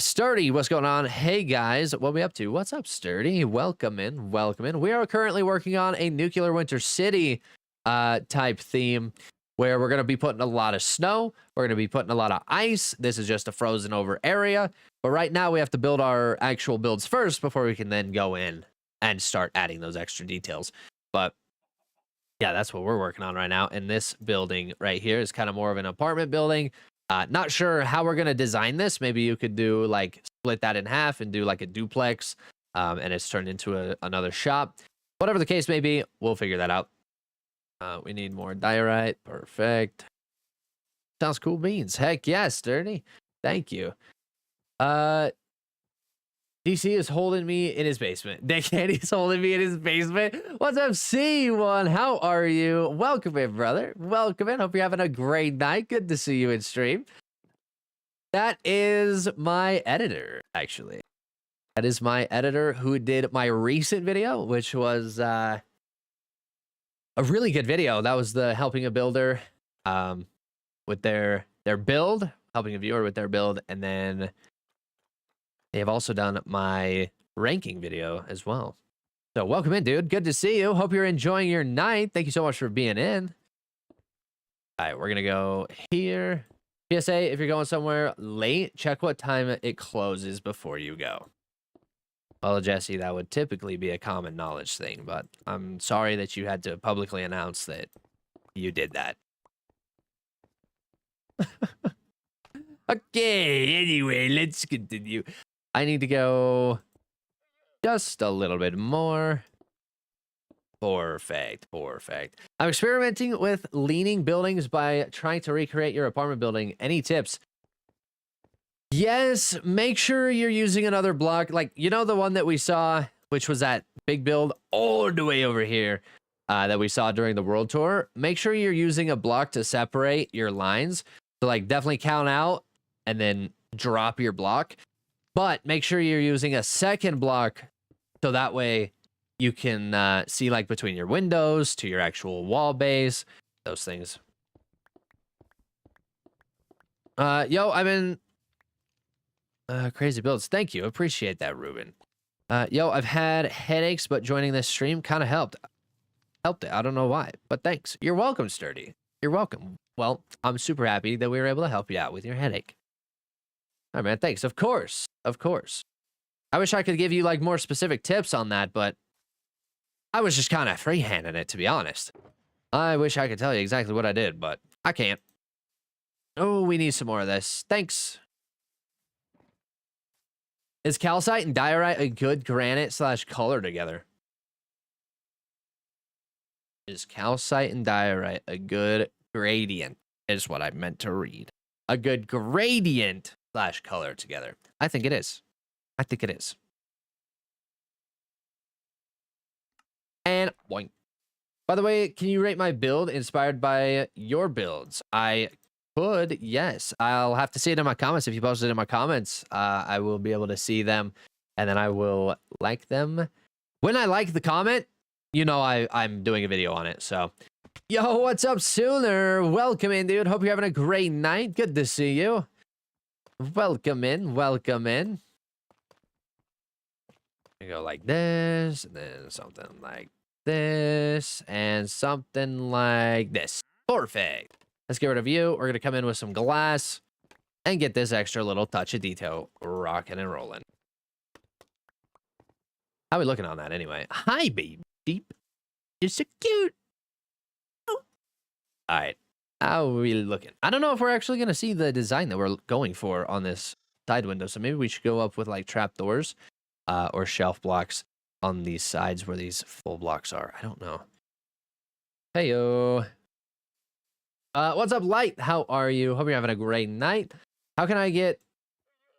Sturdy, what's going on? Hey, guys. What are we up to? What's up, Sturdy? Welcome in. Welcome in. We are currently working on a Nuclear Winter City type theme where we're going to be putting a lot of snow. We're going to be putting a lot of ice. This is just a frozen over area. But right now, we have to build our actual builds first before we can then go in and start adding those extra details. But yeah, that's what we're working on right now. And this building right here is kind of more of an apartment building. Not sure how we're going to design this. Maybe you could do like split that in half and do like a duplex. And it's turned into another shop. Whatever the case may be, we'll figure that out. We need more diorite. Perfect. Sounds cool beans. Heck yes, Sturdy. Thank you. DC is holding me in his basement. Dick Candy's holding me in his basement. What's up, C1? How are you? Welcome in, brother. Welcome in. Hope you're having a great night. Good to see you in stream. That is my editor, actually. That is my editor who did my recent video, which was a really good video. That was the helping a builder with their build, helping a viewer with their build, and then they have also done my ranking video as well. So welcome in, dude. Good to see you. Hope you're enjoying your night. Thank you so much for being in. All right, we're going to go here. PSA, if you're going somewhere late, check what time it closes before you go. Well, Jesse, that would typically be a common knowledge thing, but I'm sorry that you had to publicly announce that you did that. Okay, anyway, let's continue. I need to go just a little bit more. Perfect, perfect. I'm experimenting with leaning buildings by trying to recreate your apartment building. Any tips? Yes, make sure you're using another block. Like, you know the one that we saw, which was that big build all the way over here that we saw during the world tour? Make sure you're using a block to separate your lines. So, like, definitely count out and then drop your block. But make sure you're using a second block so that way you can see like between your windows to your actual wall base, those things. Yo, I'm in crazy builds. Thank you. Appreciate that, Ruben. Yo, I've had headaches, but joining this stream kind of helped. Helped it. I don't know why, but thanks. You're welcome, Sturdy. You're welcome. Well, I'm super happy that we were able to help you out with your headache. All right, man. Thanks. Of course. Of course. I wish I could give you like more specific tips on that, but I was just kind of freehanding it, to be honest. I wish I could tell you exactly what I did, but I can't. Oh, we need some more of this. Thanks. Is calcite and diorite a good granite / color together? Is calcite and diorite a good gradient? Is what I meant to read. A good gradient / color together. I think it is. I think it is. And boing. By the way, can you rate my build inspired by your builds? I could, yes. I'll have to see it in my comments. If you post it in my comments, I will be able to see them, and then I will like them. When I like the comment, you know I'm doing a video on it. So, yo, what's up, Sooner? Welcome in, dude. Hope you're having a great night. Good to see you. Welcome in. Welcome in. You go like this, and then something like this, and something like this. Perfect. Let's get rid of you. We're going to come in with some glass and get this extra little touch of detail rocking and rolling. How are we looking on that anyway? Hi, baby. Deep. You're so cute. Oh. All right. How are we looking? I don't know if we're actually going to see the design that we're going for on this side window. So maybe we should go up with like trapdoors or shelf blocks on these sides where these full blocks are. I don't know. Heyo. What's up, Light? How are you? Hope you're having a great night. How can I get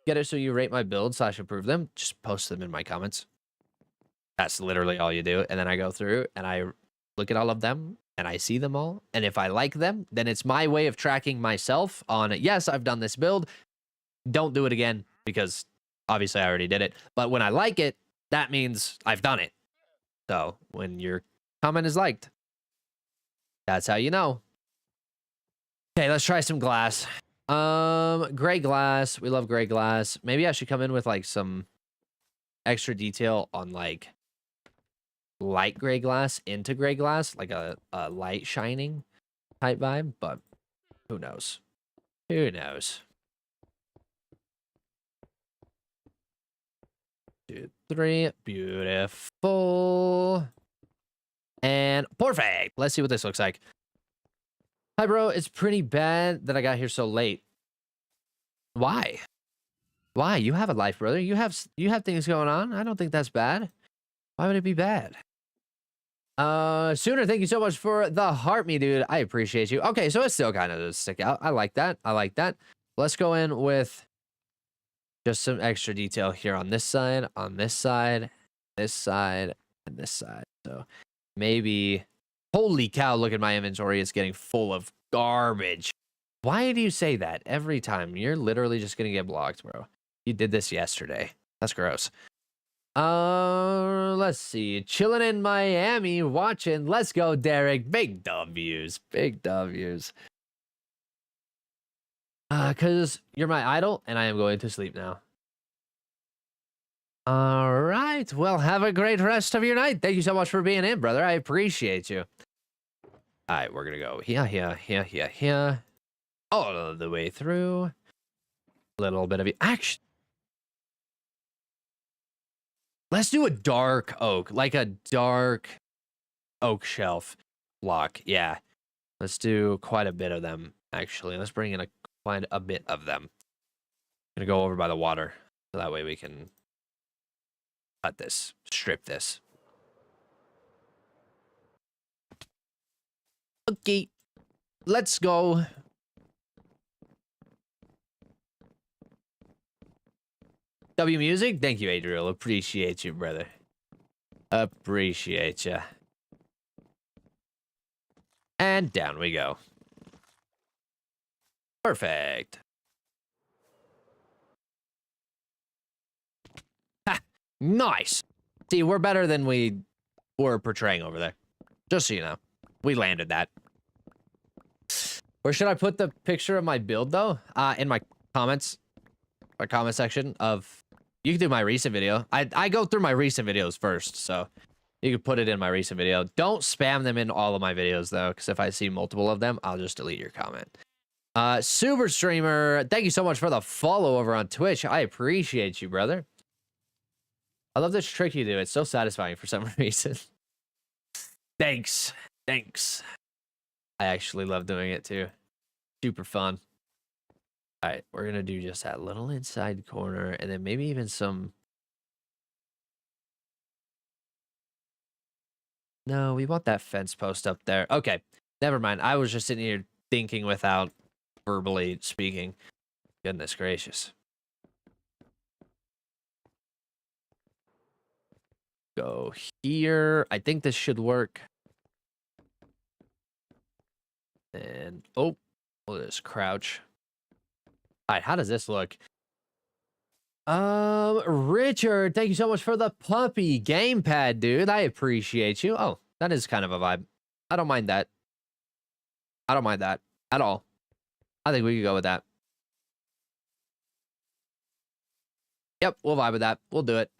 it so you rate my build / approve them? Just post them in my comments. That's literally all you do. And then I go through and I look at all of them and I see them all. And if I like them, then it's my way of tracking myself on, yes, I've done this build. Don't do it again. because obviously I already did it. But when I like it, that means I've done it. So when your comment is liked, that's how you know. Okay, let's try some glass. Gray glass. We love gray glass. Maybe I should come in with like some extra detail on like light gray glass into gray glass, like a light shining type vibe, but who knows? Who knows? 2, 3, beautiful. And perfect. Let's see what this looks like. Hi, bro. It's pretty bad that I got here so late. Why? Why? You have a life, brother. You have things going on. I don't think that's bad. Why would it be bad? Sooner, thank you so much for the heart, me dude. I appreciate you. Okay, so it's still kind of does stick out. I like that. I like that. Let's go in with just some extra detail here on this side, this side, and this side. So maybe, holy cow, look at my inventory. It's getting full of garbage. Why do you say that every time? You're literally just gonna get blocked, bro. You did this yesterday. That's gross. Let's see. Chilling in Miami, watching. Let's go, Derek. Big W's. Big W's. Because you're my idol, and I am going to sleep now. All right. Well, have a great rest of your night. Thank you so much for being in, brother. I appreciate you. All right, we're going to go here. All the way through. A little bit of action. Let's do a dark oak, like a dark oak shelf block. Yeah. Let's do quite a bit of them, actually. Let's bring in quite a bit of them. I'm going to go over by the water, so that way we can cut this, strip this. Okay. Let's go. W Music, thank you, Adriel. Appreciate you, brother. Appreciate you. And down we go. Perfect. Ha! Nice. See, we're better than we were portraying over there. Just so you know. We landed that. Where should I put the picture of my build, though? In my comments. My comment section of... You can do my recent video. I go through my recent videos first, so you can put it in my recent video. Don't spam them in all of my videos, though, because if I see multiple of them, I'll just delete your comment. Super Streamer, thank you so much for the follow over on Twitch. I appreciate you, brother. I love this trick you do. It's so satisfying for some reason. Thanks. Thanks. I actually love doing it, too. Super fun. All right, we're going to do just that little inside corner and then maybe even some... No, we want that fence post up there. Okay, never mind. I was just sitting here thinking without verbally speaking. Goodness gracious. Go here. I think this should work. And, oh, we'll just crouch. All right, how does this look? Richard, thank you so much for the puppy gamepad, dude. I appreciate you. Oh, that is kind of a vibe. I don't mind that. I don't mind that at all. I think we could go with that. Yep, we'll vibe with that. We'll do it.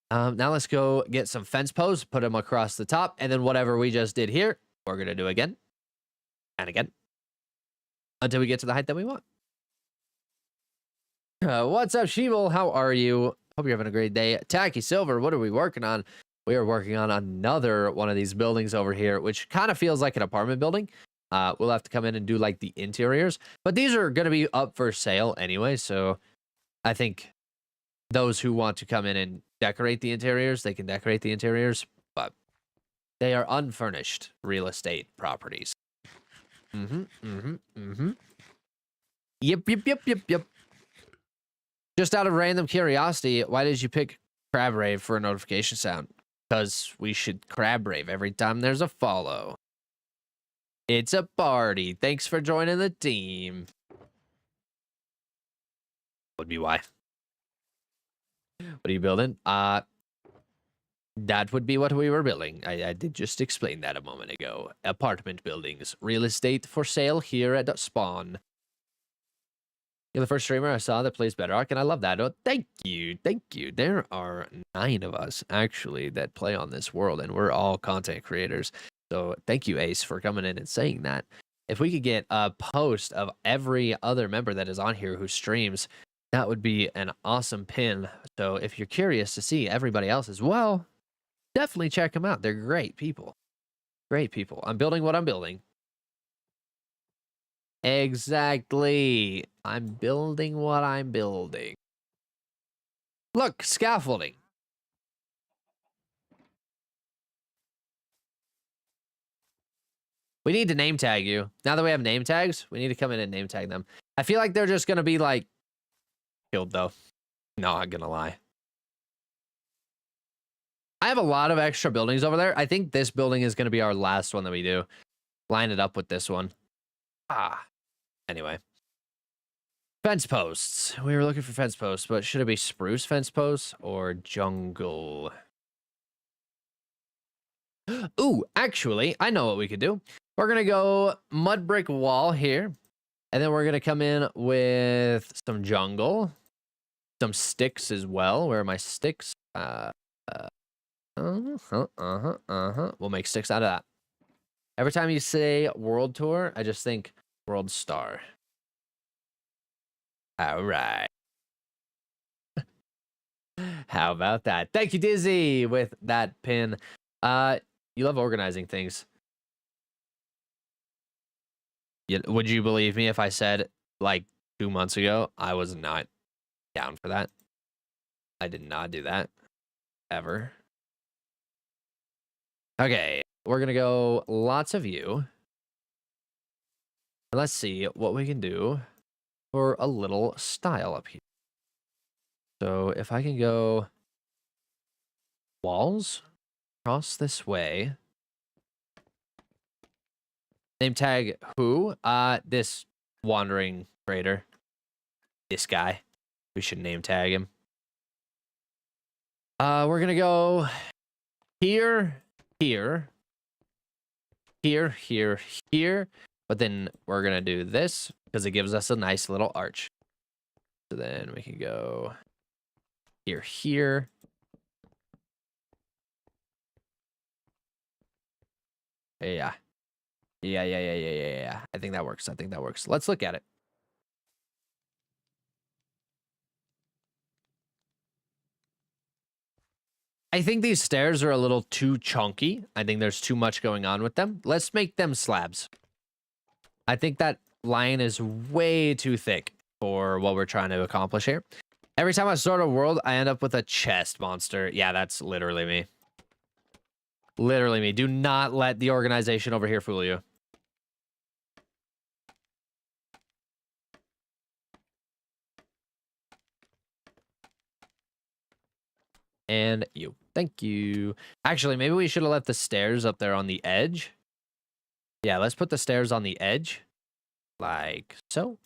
Now let's go get some fence posts, put them across the top, and then whatever we just did here, we're gonna do again and again until we get to the height that we want. What's up, Sheeble? How are you? Hope you're having a great day. Tacky Silver, what are we working on? We are working on another one of these buildings over here, which kind of feels like an apartment building. We'll have to come in and do like the interiors, but these are going to be up for sale anyway. So I think those who want to come in and decorate the interiors, they can decorate the interiors, but they are unfurnished real estate properties. Yep. Just out of random curiosity, why did you pick crab rave for a notification sound? Because we should crab rave every time there's a follow. It's a party. Thanks for joining the team. Would be why. What are you building? That would be what we were building. I did just explain that a moment ago. Apartment buildings. Real estate for sale here at Spawn. You're the first streamer I saw that plays Bedrock, and I love that. Oh, thank you. Thank you. There are 9 of us, actually, that play on this world, and we're all content creators. So thank you, Ace, for coming in and saying that. If we could get a post of every other member that is on here who streams, that would be an awesome pin. So if you're curious to see everybody else as well, definitely check them out. They're great people. Great people. I'm building what I'm building. Exactly. I'm building what I'm building. Look, scaffolding. We need to name tag you. Now that we have name tags, we need to come in and name tag them. I feel like they're just going to be like killed though. No, I'm going to lie. I have a lot of extra buildings over there. I think this building is going to be our last one that we do. Line it up with this one. Anyway. Fence posts. We were looking for fence posts, but should it be spruce fence posts or jungle? Ooh, actually, I know what we could do. We're going to go mud brick wall here. And then we're going to come in with some jungle. Some sticks as well. Where are my sticks? We'll make sticks out of that. Every time you say world tour, I just think world star. All right. How about that? Thank you, Dizzy, with that pin. You love organizing things. Would you believe me if I said like 2 months ago I was not down for that? I did not do that ever. Okay, we're gonna go lots of you. Let's see what we can do for a little style up here. So if I can go walls across this way. Name tag who? This wandering trader. This guy. We should name tag him. We're gonna go here, here, here, here, here. But then we're gonna do this because it gives us a nice little arch. So then we can go here, here. Yeah. Yeah. I think that works. Let's look at it. I think these stairs are a little too chunky. I think there's too much going on with them. Let's make them slabs. I think that line is way too thick for what we're trying to accomplish here. Every time I start a world, I end up with a chest monster. Yeah, that's literally me. Literally me. Do not let the organization over here fool you. And you. Thank you. Actually, maybe we should have left the stairs up there on the edge. Yeah, let's put the stairs on the edge. Like so.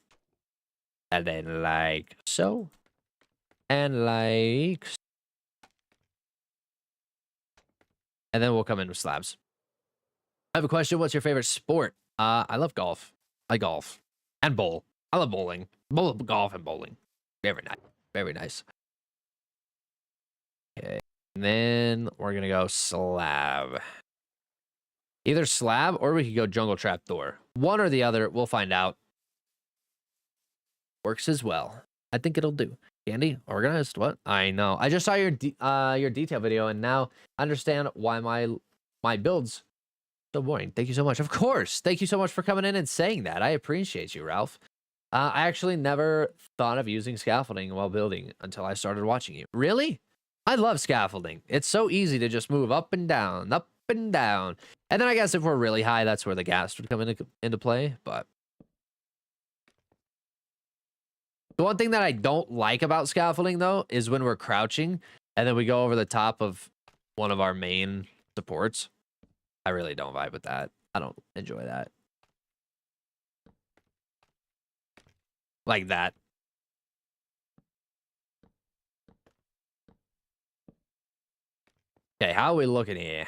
And then like so. And like so. And then we'll come in with slabs. I have a question. What's your favorite sport? I love golf. I golf. And bowl. I love bowling. Golf and bowling. Very nice. Very nice. Okay. And then we're going to go slab. Either slab or we could go jungle trap door. One or the other. We'll find out. Works as well. I think it'll do. Candy, organized. What? I know. I just saw your detail video, and now I understand why my builds so boring. Thank you so much. Of course. Thank you so much for coming in and saying that. I appreciate you, Ralph. I actually never thought of using scaffolding while building until I started watching you. Really? I love scaffolding. It's so easy to just move up and down, up and down. And then I guess if we're really high, that's where the gas would come into play. But the one thing that I don't like about scaffolding, though, is when we're crouching and then we go over the top of one of our main supports. I really don't vibe with that. I don't enjoy that. Like that. Okay, how are we looking here?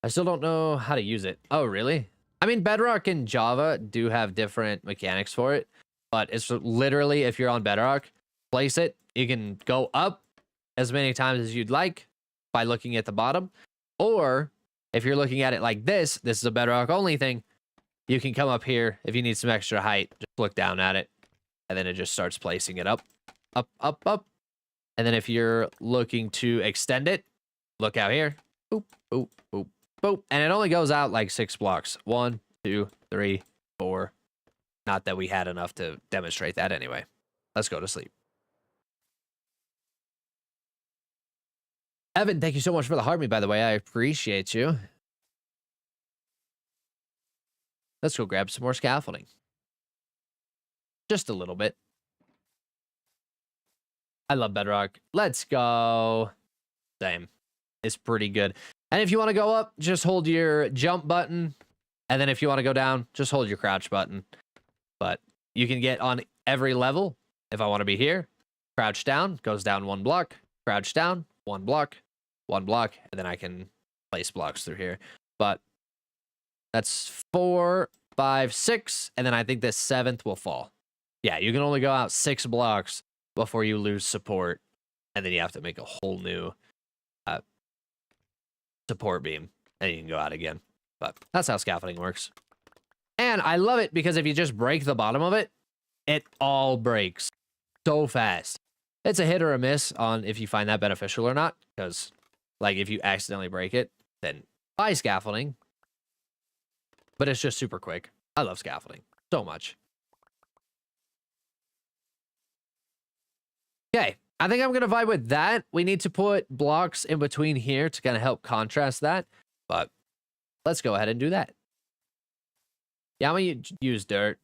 I still don't know how to use it. Oh, really? I mean, Bedrock and Java do have different mechanics for it, but it's literally, if you're on Bedrock, place it. You can go up as many times as you'd like by looking at the bottom. Or if you're looking at it like this is a Bedrock only thing. You can come up here if you need some extra height. Just look down at it, and then it just starts placing it up, up, up, up. And then if you're looking to extend it, look out here. Boop, boop, boop, boop. And it only goes out like 6 blocks. 1, 2, 3, 4. Not that we had enough to demonstrate that anyway. Let's go to sleep. Evan, thank you so much for the heart, by the way. I appreciate you. Let's go grab some more scaffolding. Just a little bit. I love Bedrock. Let's go. Same. It's pretty good. And if you want to go up, just hold your jump button. And then if you want to go down, just hold your crouch button. But you can get on every level. If I want to be here, crouch down, goes down 1 block. Crouch down, 1 block, 1 block. And then I can place blocks through here. But that's 4, 5, 6. And then I think the 7th will fall. Yeah, you can only go out 6 blocks before you lose support. And then you have to make a whole new support beam. And you can go out again. But that's how scaffolding works. And I love it because if you just break the bottom of it, it all breaks so fast. It's a hit or a miss on if you find that beneficial or not. Because, like, if you accidentally break it, then buy scaffolding. But it's just super quick. I love scaffolding so much. Okay, I think I'm going to vibe with that. We need to put blocks in between here to kind of help contrast that. But let's go ahead and do that. Yeah, I'm going to use dirt.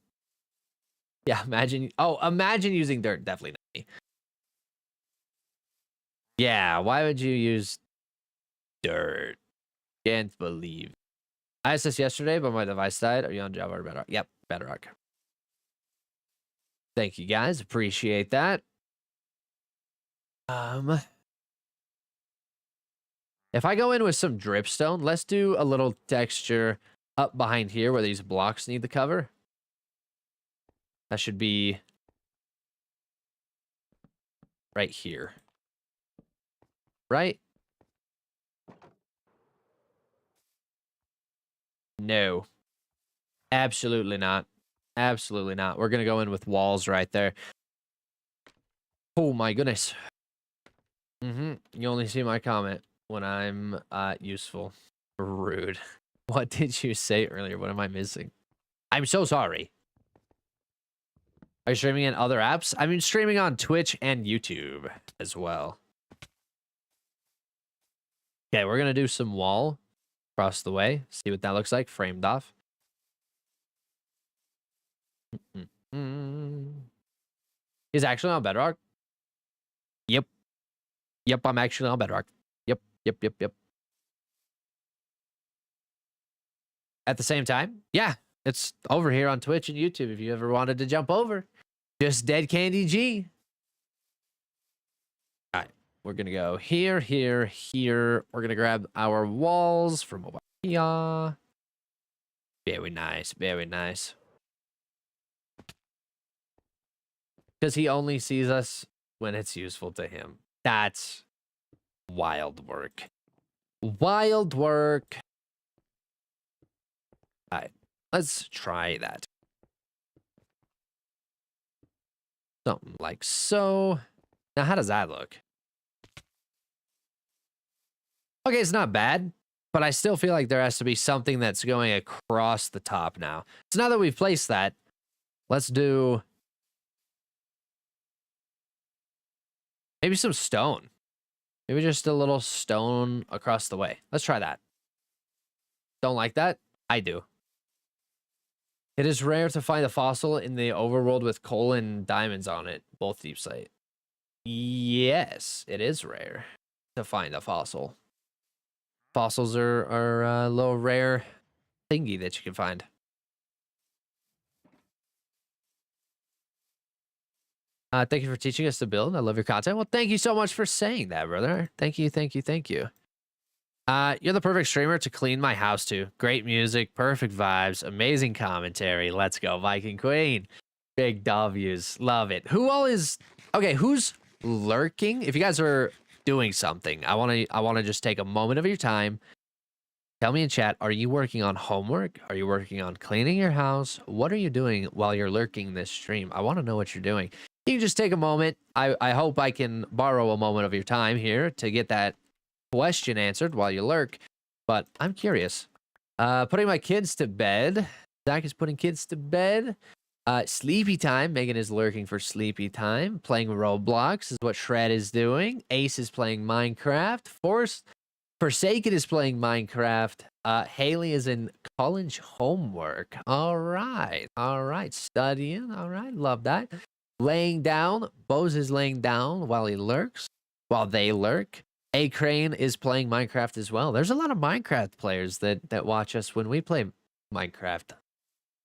Yeah, imagine. Oh, imagine using dirt. Definitely not me. Yeah, why would you use dirt? Can't believe. I asked this yesterday, but my device died. Are you on Java or Bedrock? Yep, Bedrock. Thank you, guys. Appreciate that. If I go in with some dripstone, let's do a little texture up behind here where these blocks need the cover. That should be right here. Right? No. Absolutely not. Absolutely not. We're going to go in with walls right there. Oh my goodness. You only see my comment when I'm useful. Rude. What did you say earlier? What am I missing? I'm so sorry. Are you streaming in other apps? I mean, streaming on Twitch and YouTube as well. Okay, we're going to do some wall across the way. See what that looks like. Framed off. He's actually on Bedrock? Yep. Yep, I'm actually on Bedrock. Yep. At the same time? Yeah, it's over here on Twitch and YouTube if you ever wanted to jump over. Just Dead Candy G. All right, we're going to go here, here, here. We're going to grab our walls from over here. Very nice, very nice. Because he only sees us when it's useful to him. That's wild work. Wild work. All right, let's try that. Something like so. Now, how does that look? Okay, it's not bad, but I still feel like there has to be something that's going across the top now. So now that we've placed that, let's do maybe some stone. Maybe just a little stone across the way. Let's try that. Don't like that? I do. It is rare to find a fossil in the overworld with coal and diamonds on it, both deep site. Yes, it is rare to find a fossil. Fossils are a little rare thingy that you can find. Thank you for teaching us to build. I love your content. Well, thank you so much for saying that, brother. Thank you, thank you, thank you. You're the perfect streamer to clean my house to. Great music, perfect vibes, amazing commentary. Let's go, Viking Queen. Big W's. Love it. Who all is okay, who's lurking? If you guys are doing something, I wanna just take a moment of your time. Tell me in chat, are you working on homework? Are you working on cleaning your house? What are you doing while you're lurking this stream? I want to know what you're doing. You can just take a moment. I hope I can borrow a moment of your time here to get that question answered while you lurk. But I'm curious. Putting my kids to bed. Zach is putting kids to bed. Sleepy time. Megan is lurking for sleepy time. Playing Roblox is what Shred is doing. Ace is playing Minecraft. Forsaken is playing Minecraft. Haley is in college homework. All right. Studying. All right. Love that. Laying down. Bose is laying down while he lurks. While they lurk. A Crane is playing Minecraft as well. There's a lot of Minecraft players that watch us when we play Minecraft.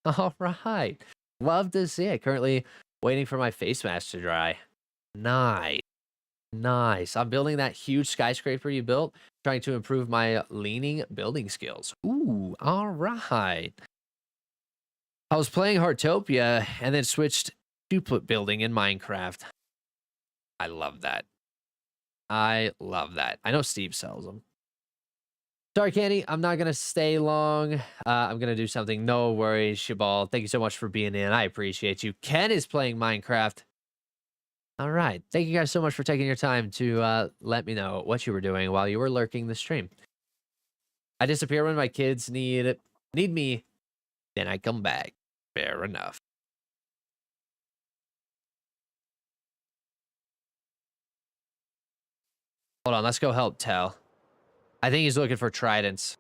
All right. Love to see it. Currently waiting for my face mask to dry. Nice. I'm building that huge skyscraper you built, trying to improve my leaning building skills. Ooh, all right. I was playing Heartopia and then switched to building in Minecraft. I love that. I know Steve sells them. Sorry, Candy. I'm not going to stay long. I'm going to do something. No worries, Shabal. Thank you so much for being in. I appreciate you. Ken is playing Minecraft. All right. Thank you guys so much for taking your time to let me know what you were doing while you were lurking the stream. I disappear when my kids need me, then I come back. Fair enough. Hold on, let's go help Tell. I think he's looking for tridents.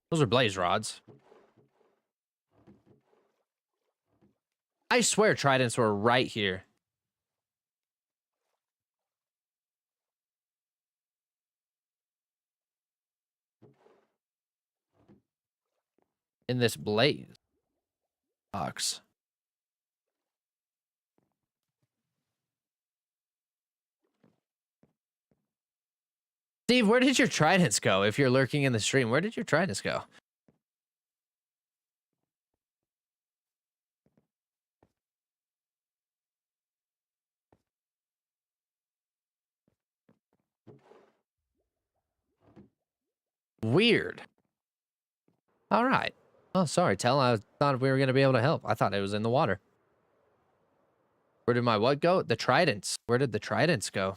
Those are blaze rods. I swear tridents were right here. In this blaze box. Steve, where did your tridents go? If you're lurking in the stream, where did your tridents go? Weird. All right. Oh, sorry, Tell. I thought we were going to be able to help. I thought it was in the water. Where did my what go? The tridents. Where did the tridents go?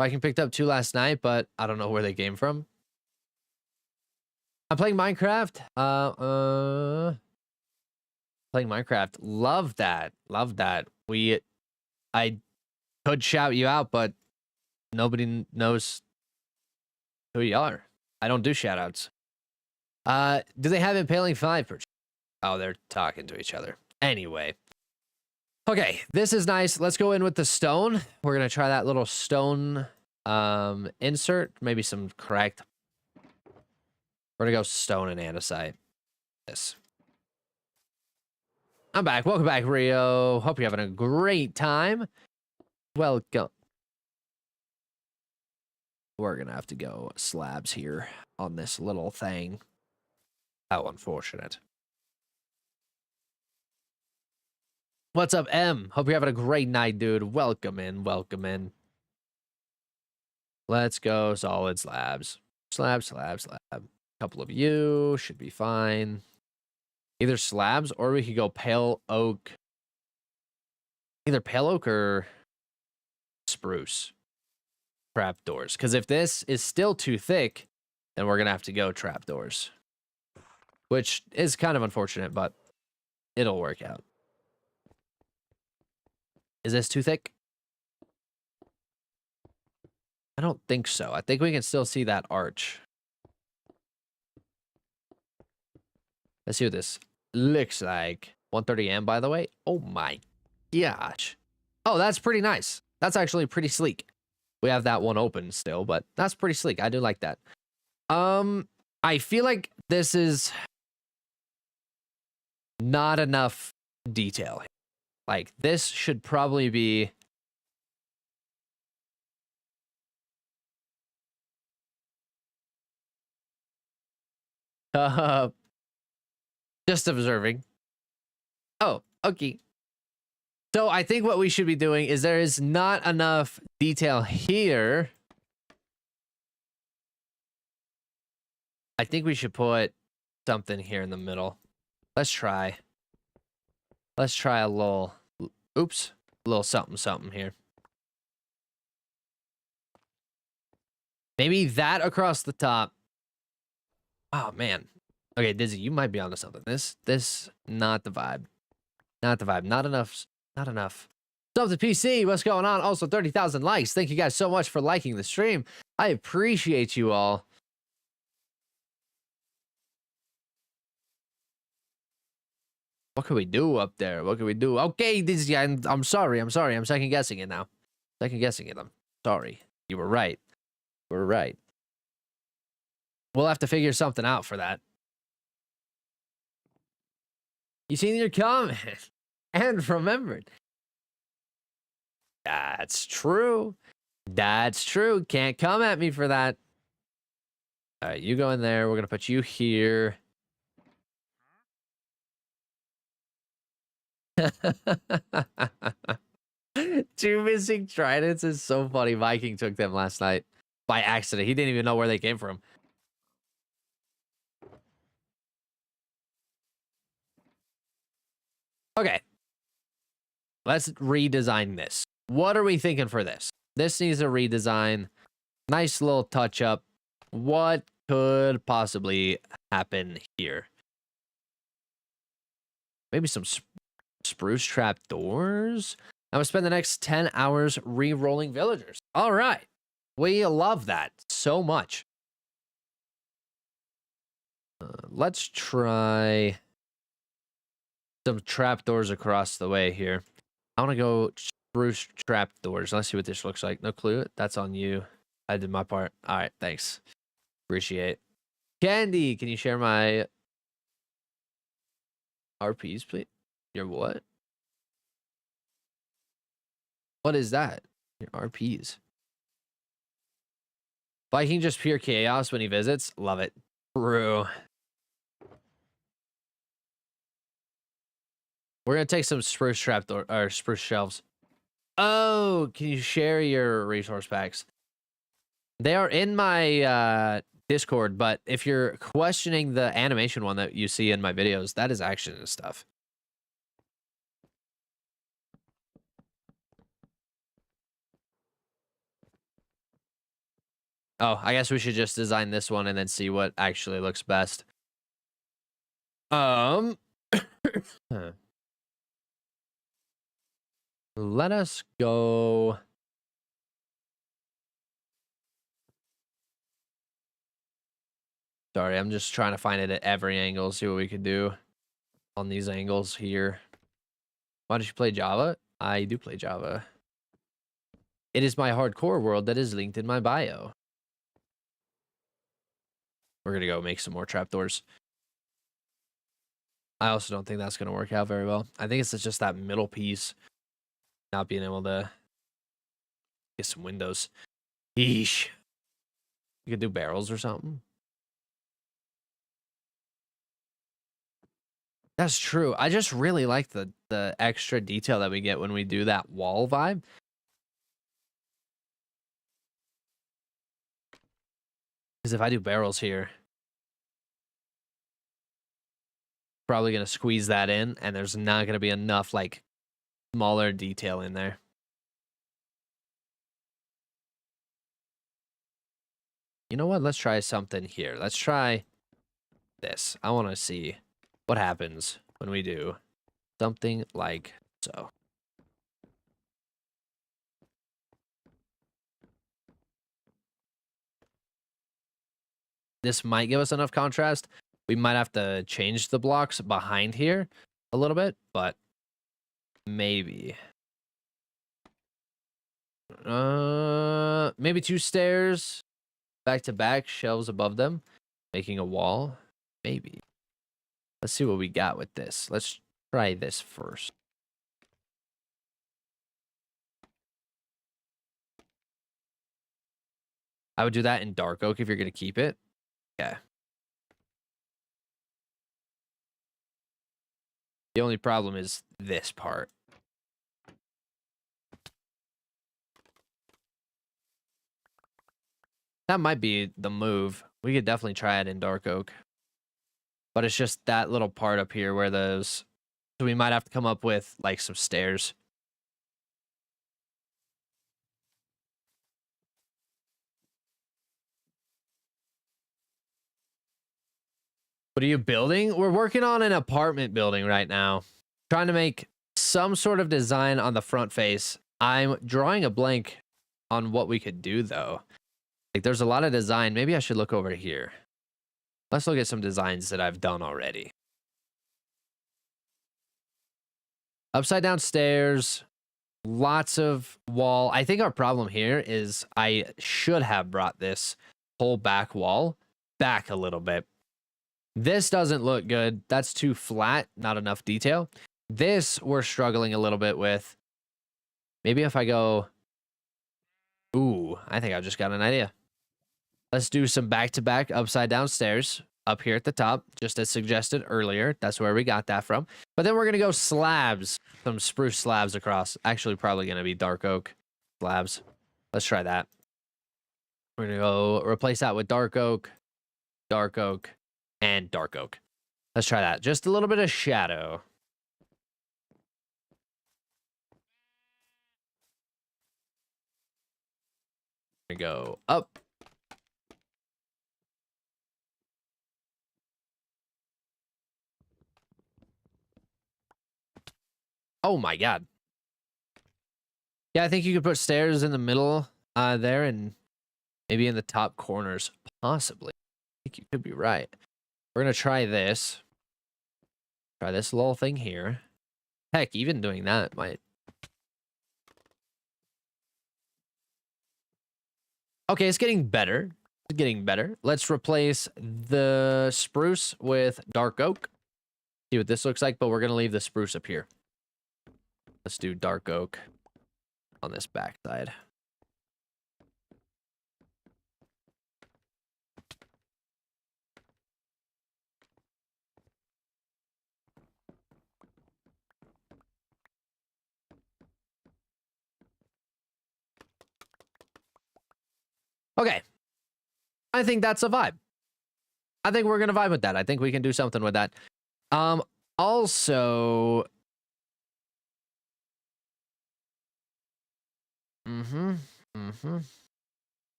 Viking picked up 2 last night, but I don't know where they came from. I'm playing Minecraft. Playing Minecraft. Love that. I could shout you out, but nobody knows who you are. I don't do shout outs. Do they have Impaling 5? Oh, they're talking to each other. Anyway. Okay, this is nice. Let's go in with the stone. We're going to try that little stone insert. Maybe some cracked. We're going to go stone and andesite. This. I'm back. Welcome back, Rio. Hope you're having a great time. Welcome. We're going to have to go slabs here on this little thing. How unfortunate. What's up, M? Hope you're having a great night, dude. Welcome in. Let's go solid slabs. Slab. Couple of you should be fine. Either slabs or we could go pale oak. Either pale oak or spruce. Trapdoors. Because if this is still too thick, then we're going to have to go trapdoors. Which is kind of unfortunate, but it'll work out. Is this too thick? I don't think so. I think we can still see that arch. Let's see what this looks like. 130 AM, by the way. Oh my gosh. Oh, that's pretty nice. That's actually pretty sleek. we have that one open still, but that's pretty sleek. I do like that. I feel like this is not enough detail. Like, this should probably be just observing. Oh, okay. So I think what we should be doing is there is not enough detail here. I think we should put something here in the middle. Let's try. Let's try a little, oops, a little something here. Maybe that across the top. Oh, man. Okay, Dizzy, you might be onto something. This, not the vibe. Not the vibe. Not enough. Not enough. What's up to PC? What's going on? Also, 30,000 likes. Thank you guys so much for liking the stream. I appreciate you all. What can we do up there? What can we do? Okay, Dizzy, I'm sorry. I'm sorry. I'm second guessing it now. Second guessing it. I'm sorry. You were right. You were right. We'll have to figure something out for that. You seen your comment and remembered. That's true. That's true. Can't come at me for that. All right, you go in there. We're going to put you here. Two missing tridents is so funny. Viking took them last night by accident. He didn't even know where they came from. Okay. Let's redesign this. What are we thinking for this? This needs a redesign. Nice little touch up. What could possibly happen here? Maybe some spruce trap doors? I'm going to spend the next 10 hours re-rolling villagers. All right. We love that so much. Let's try some trapdoors across the way here. I want to go spruce trapdoors. Let's see what this looks like. No clue. That's on you. I did my part. All right. Thanks. Appreciate. Candy, can you share my RPs, please? Your what? What is that? Your RPs. Viking just pure chaos when he visits. Love it. True. We're gonna take some spruce trapdoor or spruce shelves. Oh, can you share your resource packs? They are in my Discord, but if you're questioning the animation one that you see in my videos, that is action and stuff. Oh, I guess we should just design this one and then see what actually looks best. Let us go. Sorry, I'm just trying to find it at every angle, see what we could do on these angles here. Why don't you play Java? I do play Java. It is my hardcore world that is linked in my bio. We're going to go make some more trapdoors. I also don't think that's going to work out very well. I think it's just that middle piece not being able to get some windows. Yeesh. You could do barrels or something. That's true. I just really like the extra detail that we get when we do that wall vibe. Because if I do barrels here, probably going to squeeze that in, and there's not going to be enough, like, smaller detail in there. You know what? Let's try something here. Let's try this. I want to see what happens when we do something like so. This might give us enough contrast. We might have to change the blocks behind here a little bit, but maybe. Maybe 2 stairs back to back, shelves above them, making a wall. Maybe. Let's see what we got with this. Let's try this first. I would do that in dark oak if you're going to keep it. Okay. The only problem is this part. That might be the move. We could definitely try it in dark oak. But it's just that little part up here where those... So we might have to come up with, like, some stairs. What are you building? We're working on an apartment building right now. Trying to make some sort of design on the front face. I'm drawing a blank on what we could do, though. Like, there's a lot of design. Maybe I should look over here. Let's look at some designs that I've done already. Upside down stairs. Lots of wall. I think our problem here is I should have brought this whole back wall back a little bit. This doesn't look good. That's too flat, not enough detail. This we're struggling a little bit with. Maybe if I go... Ooh, I think I just got an idea. Let's do some back-to-back upside down stairs up here at the top, just as suggested earlier. That's where we got that from. But then we're going to go slabs, some spruce slabs across. Actually, probably going to be dark oak slabs. Let's try that. We're going to go replace that with dark oak, and dark oak. Let's try that. Just a little bit of shadow. We go up. Oh my god. Yeah, I think you could put stairs in the middle there and maybe in the top corners, possibly. I think you could be right. We're going to try this. Try this little thing here. Heck, even doing that might... Okay, it's getting better. It's getting better. Let's replace the spruce with dark oak. See what this looks like, but we're going to leave the spruce up here. Let's do dark oak on this back side. Okay. I think that's a vibe. I think we're going to vibe with that. I think we can do something with that. Also...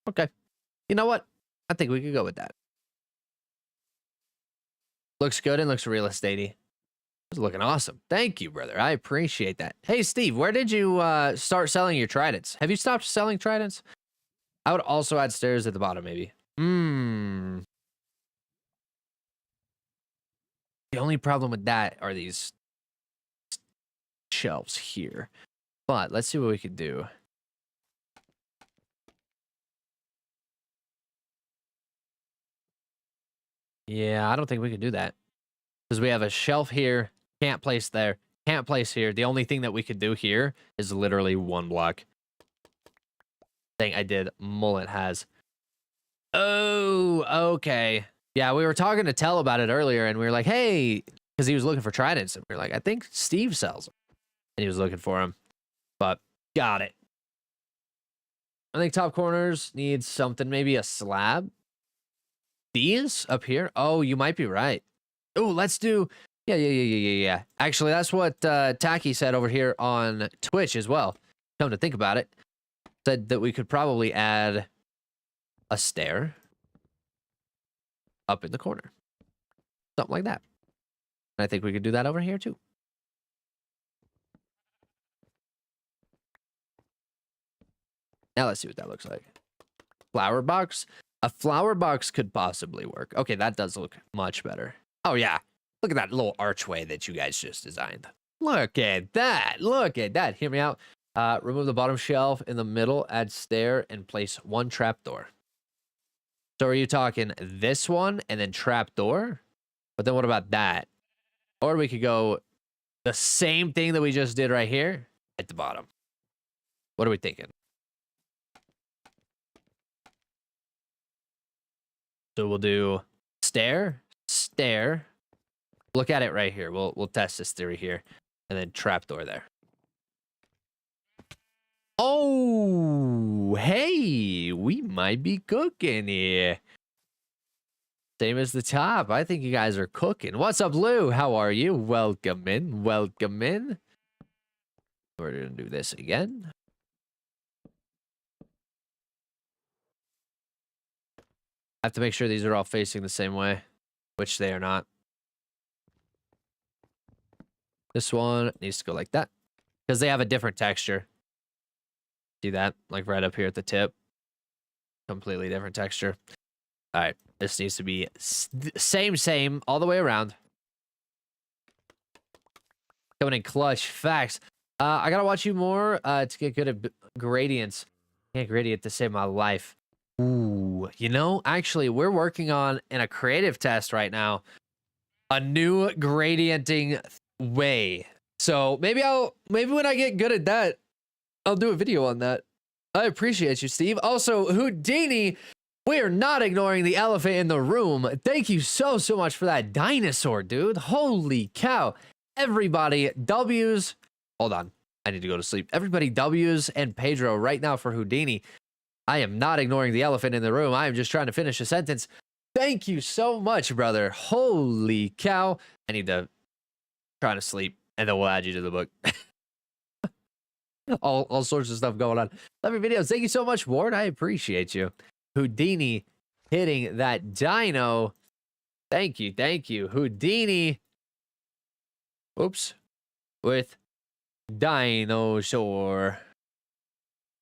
Okay. You know what? I think we could go with that. Looks good and looks real estate-y. It's looking awesome. Thank you, brother. I appreciate that. Hey, Steve, where did you start selling your tridents? Have you stopped selling tridents? I would also add stairs at the bottom, maybe. The only problem with that are these shelves here. But let's see what we could do. Yeah, I don't think we can do that. Because we have a shelf here. Can't place there. Can't place here. The only thing that we could do here is literally one block. Thing I did. Mullet has. Oh, okay. Yeah, we were talking to Tell about it earlier, and we were like, hey, because he was looking for tridents. And we were like, I think Steve sells them. And he was looking for them. But got it. I think top corners needs something, maybe a slab. These up here? Oh, you might be right. Oh, let's do... Yeah. Actually, that's what Tacky said over here on Twitch as well. Come to think about it. Said that we could probably add a stair up in the corner. Something like that. And I think we could do that over here too. Now let's see what that looks like. Flower box. A flower box could possibly work. Okay, that does look much better. Oh, yeah. Look at that little archway that you guys just designed. Look at that. Look at that. Hear me out. Remove the bottom shelf in the middle, add stair, and place one trapdoor. So are you talking this one and then trapdoor? But then what about that? Or we could go the same thing that we just did right here at the bottom. What are we thinking? So we'll do stair, stair. Look at it right here. We'll test this theory here. And then trapdoor there. Oh, hey, we might be cooking here. Same as the top. I think you guys are cooking. What's up, Lou? How are you? Welcome in. Welcome in. We're going to do this again. I have to make sure these are all facing the same way, which they are not. This one needs to go like that because they have a different texture. See that? Like right up here at the tip. Completely different texture. All right. This needs to be same all the way around. Coming in clutch. Facts. I got to watch you more to get good at gradients. Can't gradient to save my life. Ooh. You know, actually, we're working on, in a creative test right now, a new gradienting way. So maybe when I get good at that, I'll do a video on that. I appreciate you, Steve. Also, Houdini, we are not ignoring the elephant in the room. Thank you so much for that dinosaur, dude. Holy cow. Everybody W's. Hold on. I need to go to sleep. Everybody W's and Pedro right now for Houdini. I am not ignoring the elephant in the room. I am just trying to finish a sentence. Thank you so much, brother. Holy cow. I need to try to sleep, and then we'll add you to the book. all sorts of stuff going on. Love your videos. Thank you so much, Ward. I appreciate you. Houdini hitting that dino. Thank you. Thank you. Houdini. Oops. With dinosaur.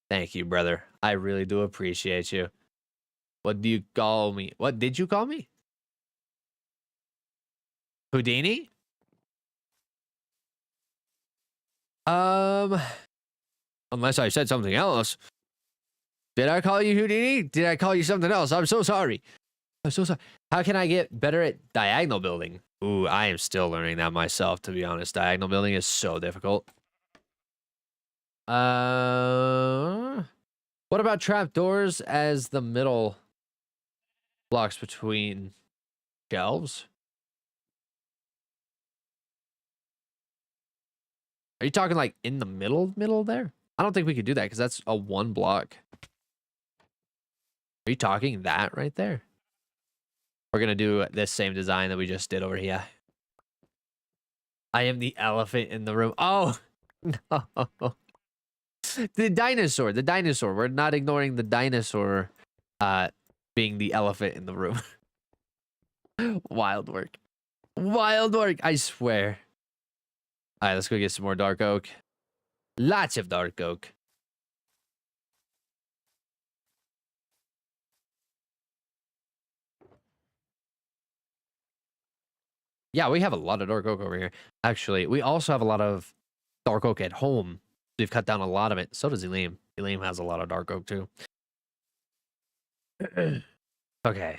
Thank you, brother. I really do appreciate you. What do you call me? What did you call me? Houdini? Unless I said something else. Did I call you Houdini? Did I call you something else? I'm so sorry. I'm so sorry. How can I get better at diagonal building? Ooh, I am still learning that myself, to be honest. Diagonal building is so difficult. What about trapdoors as the middle blocks between shelves? Are you talking like in the middle there? I don't think we could do that because that's a one block. Are you talking that right there? We're going to do this same design that we just did over here. I am the elephant in the room. Oh, no. The dinosaur. We're not ignoring the dinosaur being the elephant in the room. Wild work. Wild work, I swear. All right, let's go get some more dark oak. Lots of dark oak. Yeah, we have a lot of dark oak over here. Actually, we also have a lot of dark oak at home. We've cut down a lot of it. So does Elaine. Elaine has a lot of dark oak too. Okay.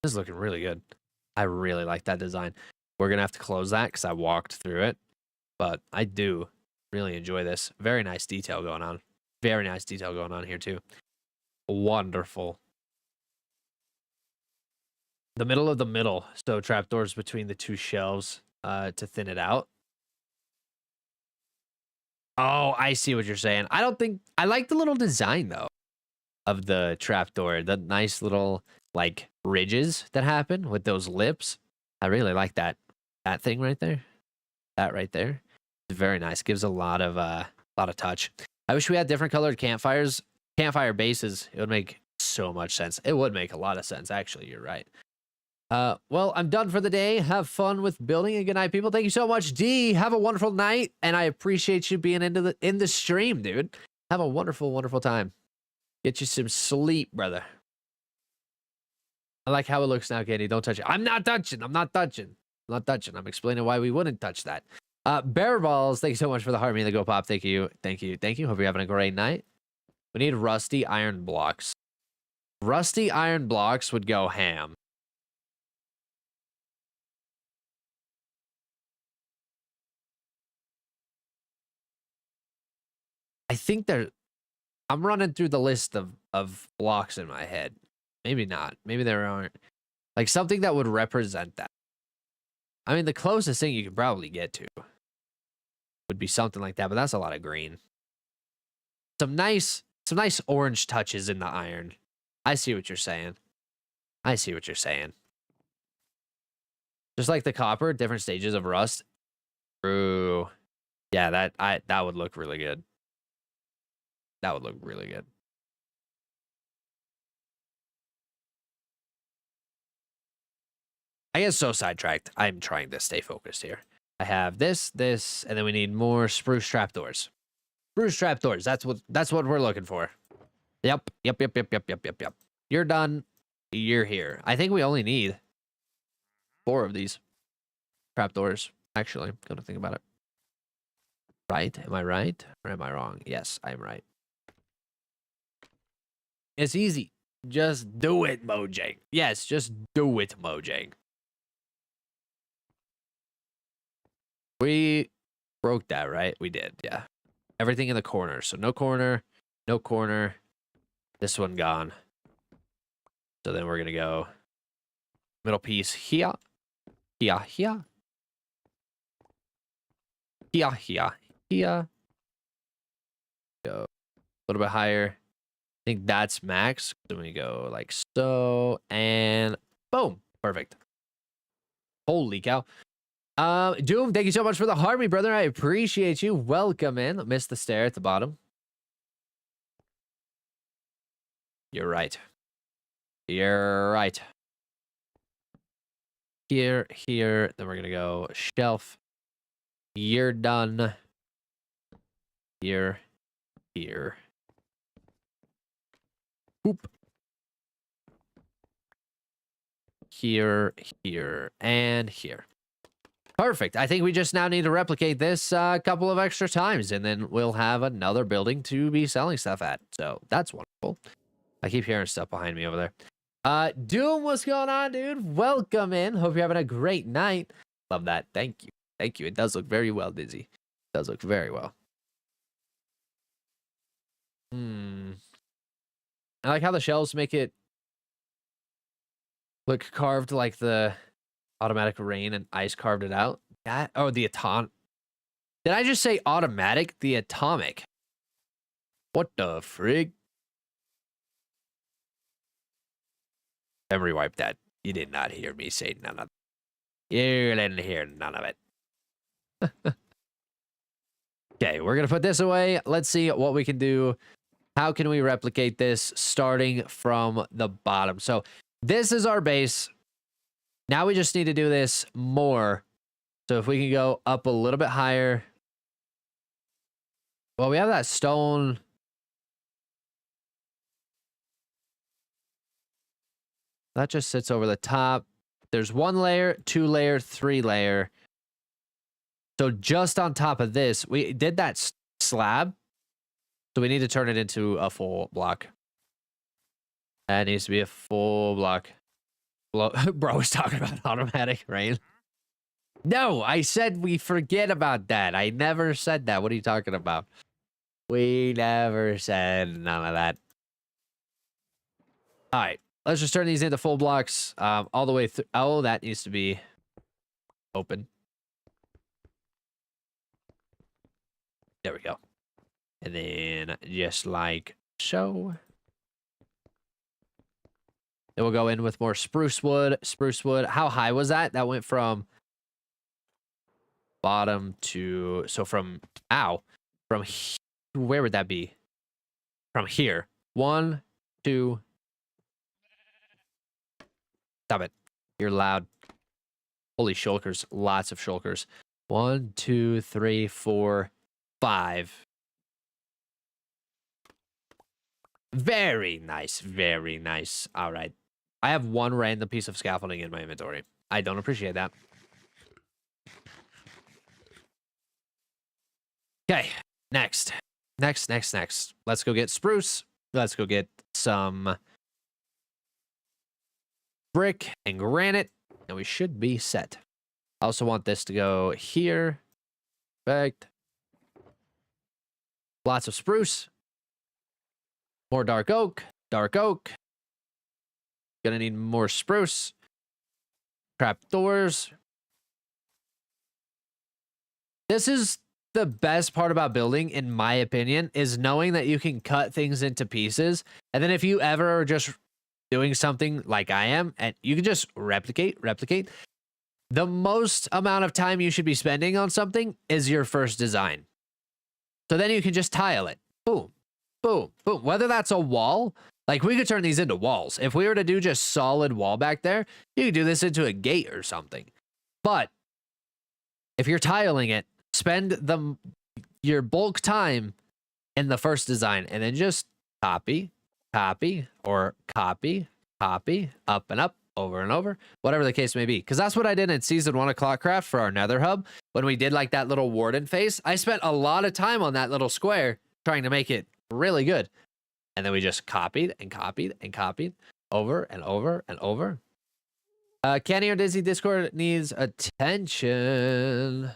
This is looking really good. I really like that design. We're going to have to close that because I walked through it. But I do really enjoy this. Very nice detail going on. Very nice detail going on here too. Wonderful. The middle of the middle. So trapdoors between the two shelves to thin it out. Oh, I see what you're saying. I like the little design though of the trapdoor. The nice little like ridges that happen with those lips. I really like that. That thing right there. That right there. It's very nice. Gives a lot of touch. I wish we had different colored campfires. Campfire bases. It would make so much sense. It would make a lot of sense, actually. You're right. Well, I'm done for the day. Have fun with building, and good night, people. Thank you so much, D. Have a wonderful night, and I appreciate you being in the stream, dude. Have a wonderful, wonderful time. Get you some sleep, brother. I like how it looks now, Katie. Don't touch it. I'm not touching. I'm not touching. I'm not touching. I'm explaining why we wouldn't touch that. Bear Balls, thank you so much for the heart. Me the Go Pop. Thank you. Thank you. Thank you. Hope you're having a great night. We need rusty iron blocks. Rusty iron blocks would go ham. I think I'm running through the list of blocks in my head. Maybe not. Maybe there aren't. Like something that would represent that. I mean, the closest thing you could probably get to would be something like that, but that's a lot of green. Some nice orange touches in the iron. I see what you're saying. I see what you're saying. Just like the copper, different stages of rust. True. Yeah, that would look really good. That would look really good. I get so sidetracked. I'm trying to stay focused here. I have this, and then we need more spruce trapdoors. Spruce trapdoors. That's what we're looking for. Yep. You're done. You're here. I think we only need 4 of these trapdoors. Actually, gonna think about it. Right? Am I right or am I wrong? Yes, I'm right. It's easy. Just do it, Mojang. Yes, just do it, Mojang. We broke that, right? We did, yeah. Everything in the corner. So no corner, no corner. This one gone. So then we're going to go middle piece here. Here. Here. Go a little bit higher. I think that's max. Then we go like so. And boom. Perfect. Holy cow. Doom, thank you so much for the Harmony, brother. I appreciate you. Welcome in. Missed the stair at the bottom. You're right. You're right. Here. Then we're going to go shelf. You're done. Here. Oop. Here, and here. Perfect. I think we just now need to replicate this a couple of extra times, and then we'll have another building to be selling stuff at. So that's wonderful. I keep hearing stuff behind me over there. Doom, what's going on, dude? Welcome in. Hope you're having a great night. Love that. Thank you. It does look very well, Dizzy. It does look very well. I like how the shelves make it look carved like the automatic rain and ice carved it out. The atomic. Did I just say automatic? The atomic. What the frig? Memory wipe that. You did not hear me say none of it. You didn't hear none of it. Okay, we're going to put this away. Let's see what we can do. How can we replicate this starting from the bottom? So this is our base. Now we just need to do this more. So if we can go up a little bit higher. Well, we have that stone. That just sits over the top. There's 1 layer, 2 layer, 3 layer. So just on top of this, we did that slab. So we need to turn it into a full block. That needs to be a full block. Bro was talking about automatic rain. No, I said we forget about that. I never said that. What are you talking about? We never said none of that. All right. Let's just turn these into full blocks all the way through. Oh, that needs to be open. There we go. And then just like so. Then we'll go in with more spruce wood. How high was that? That went from bottom to, so from, where would that be? From here. 1, 2. Stop it. You're loud. Holy shulkers. Lots of shulkers. 1, 2, 3, 4, 5. Very nice. Very nice. All right. I have 1 random piece of scaffolding in my inventory. I don't appreciate that. Okay, next. Let's go get spruce. Let's go get some brick and granite, and we should be set. I also want this to go here. Perfect. Lots of spruce. More dark oak. Dark oak. Gonna need more spruce. Trap doors. This is the best part about building, in my opinion, is knowing that you can cut things into pieces. And then if you ever are just doing something like I am, and you can just replicate. The most amount of time you should be spending on something is your first design. So then you can just tile it. Boom, boom, boom. Whether that's a wall, like we could turn these into walls. If we were to do just solid wall back there, you could do this into a gate or something. But if you're tiling it, spend your bulk time in the first design and then just copy, or copy, up and up, over and over, whatever the case may be. Because that's what I did in season 1 of ClockCraft for our nether hub. When we did like that little warden face, I spent a lot of time on that little square trying to make it really good. And then we just copied over and over and over. Kenny or Dizzy Discord needs attention.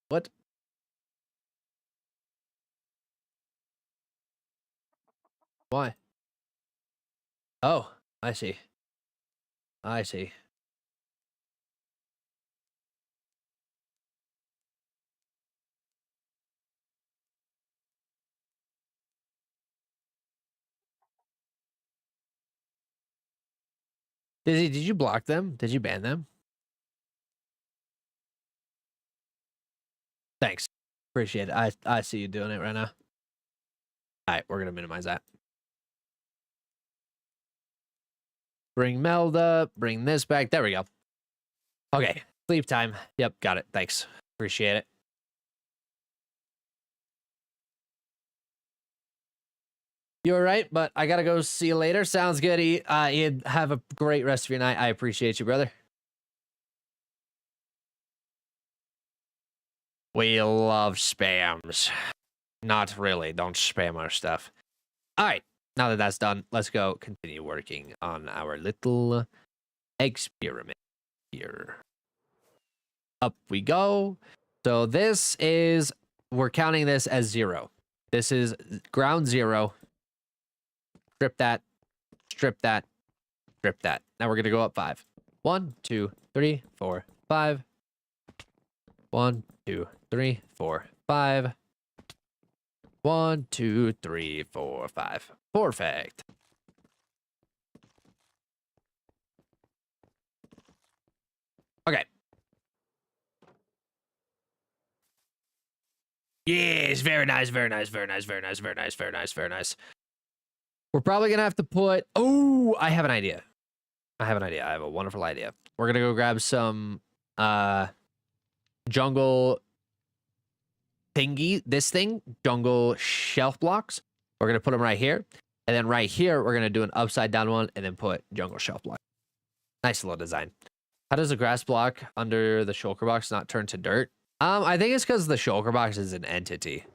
What? Why? Oh, I see. I see. Did you block them? Did you ban them? Thanks. Appreciate it. I see you doing it right now. All right, we're going to minimize that. Bring Meld up. Bring this back. There we go. Okay. Sleep time. Yep. Got it. Thanks. Appreciate it. You're right, but I got to go see you later. Sounds good. Ian, have a great rest of your night. I appreciate you, brother. We love spams. Not really. Don't spam our stuff. All right. Now that that's done, let's go continue working on our little experiment here. Up we go. So this is, we're counting this as 0. This is ground 0. Strip that, strip that, strip that. Now we're going to go up 5. 1, 2, 3, 4, 5. 1, 2, 3, 4, 5. 1, 2, 3, 4, 5. Perfect. Okay. Yes, very nice, very nice, very nice, very nice, very nice, very nice, very nice. We're probably gonna have to put. Oh, I have an idea. I have a wonderful idea. We're gonna go grab some jungle thingy. This thing, jungle shelf blocks. We're gonna put them right here, and then right here we're gonna do an upside down one, and then put jungle shelf block. Nice little design. How does a grass block under the shulker box not turn to dirt? I think it's because the shulker box is an entity.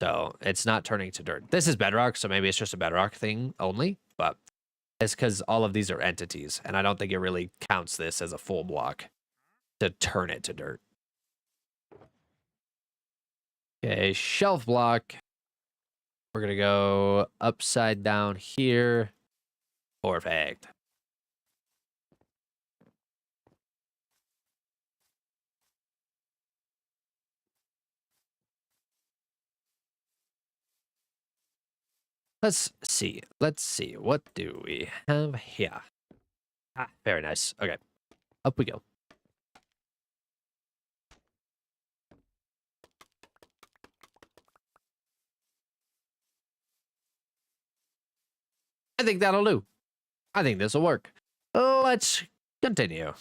So it's not turning to dirt. This is Bedrock, so maybe it's just a Bedrock thing only, but it's because all of these are entities, and I don't think it really counts this as a full block to turn it to dirt. Okay, shelf block. We're going to go upside down here. Perfect. Let's see. Let's see. What do we have here? Ah, very nice. Okay. Up we go. I think that'll do. I think this will work. Let's continue.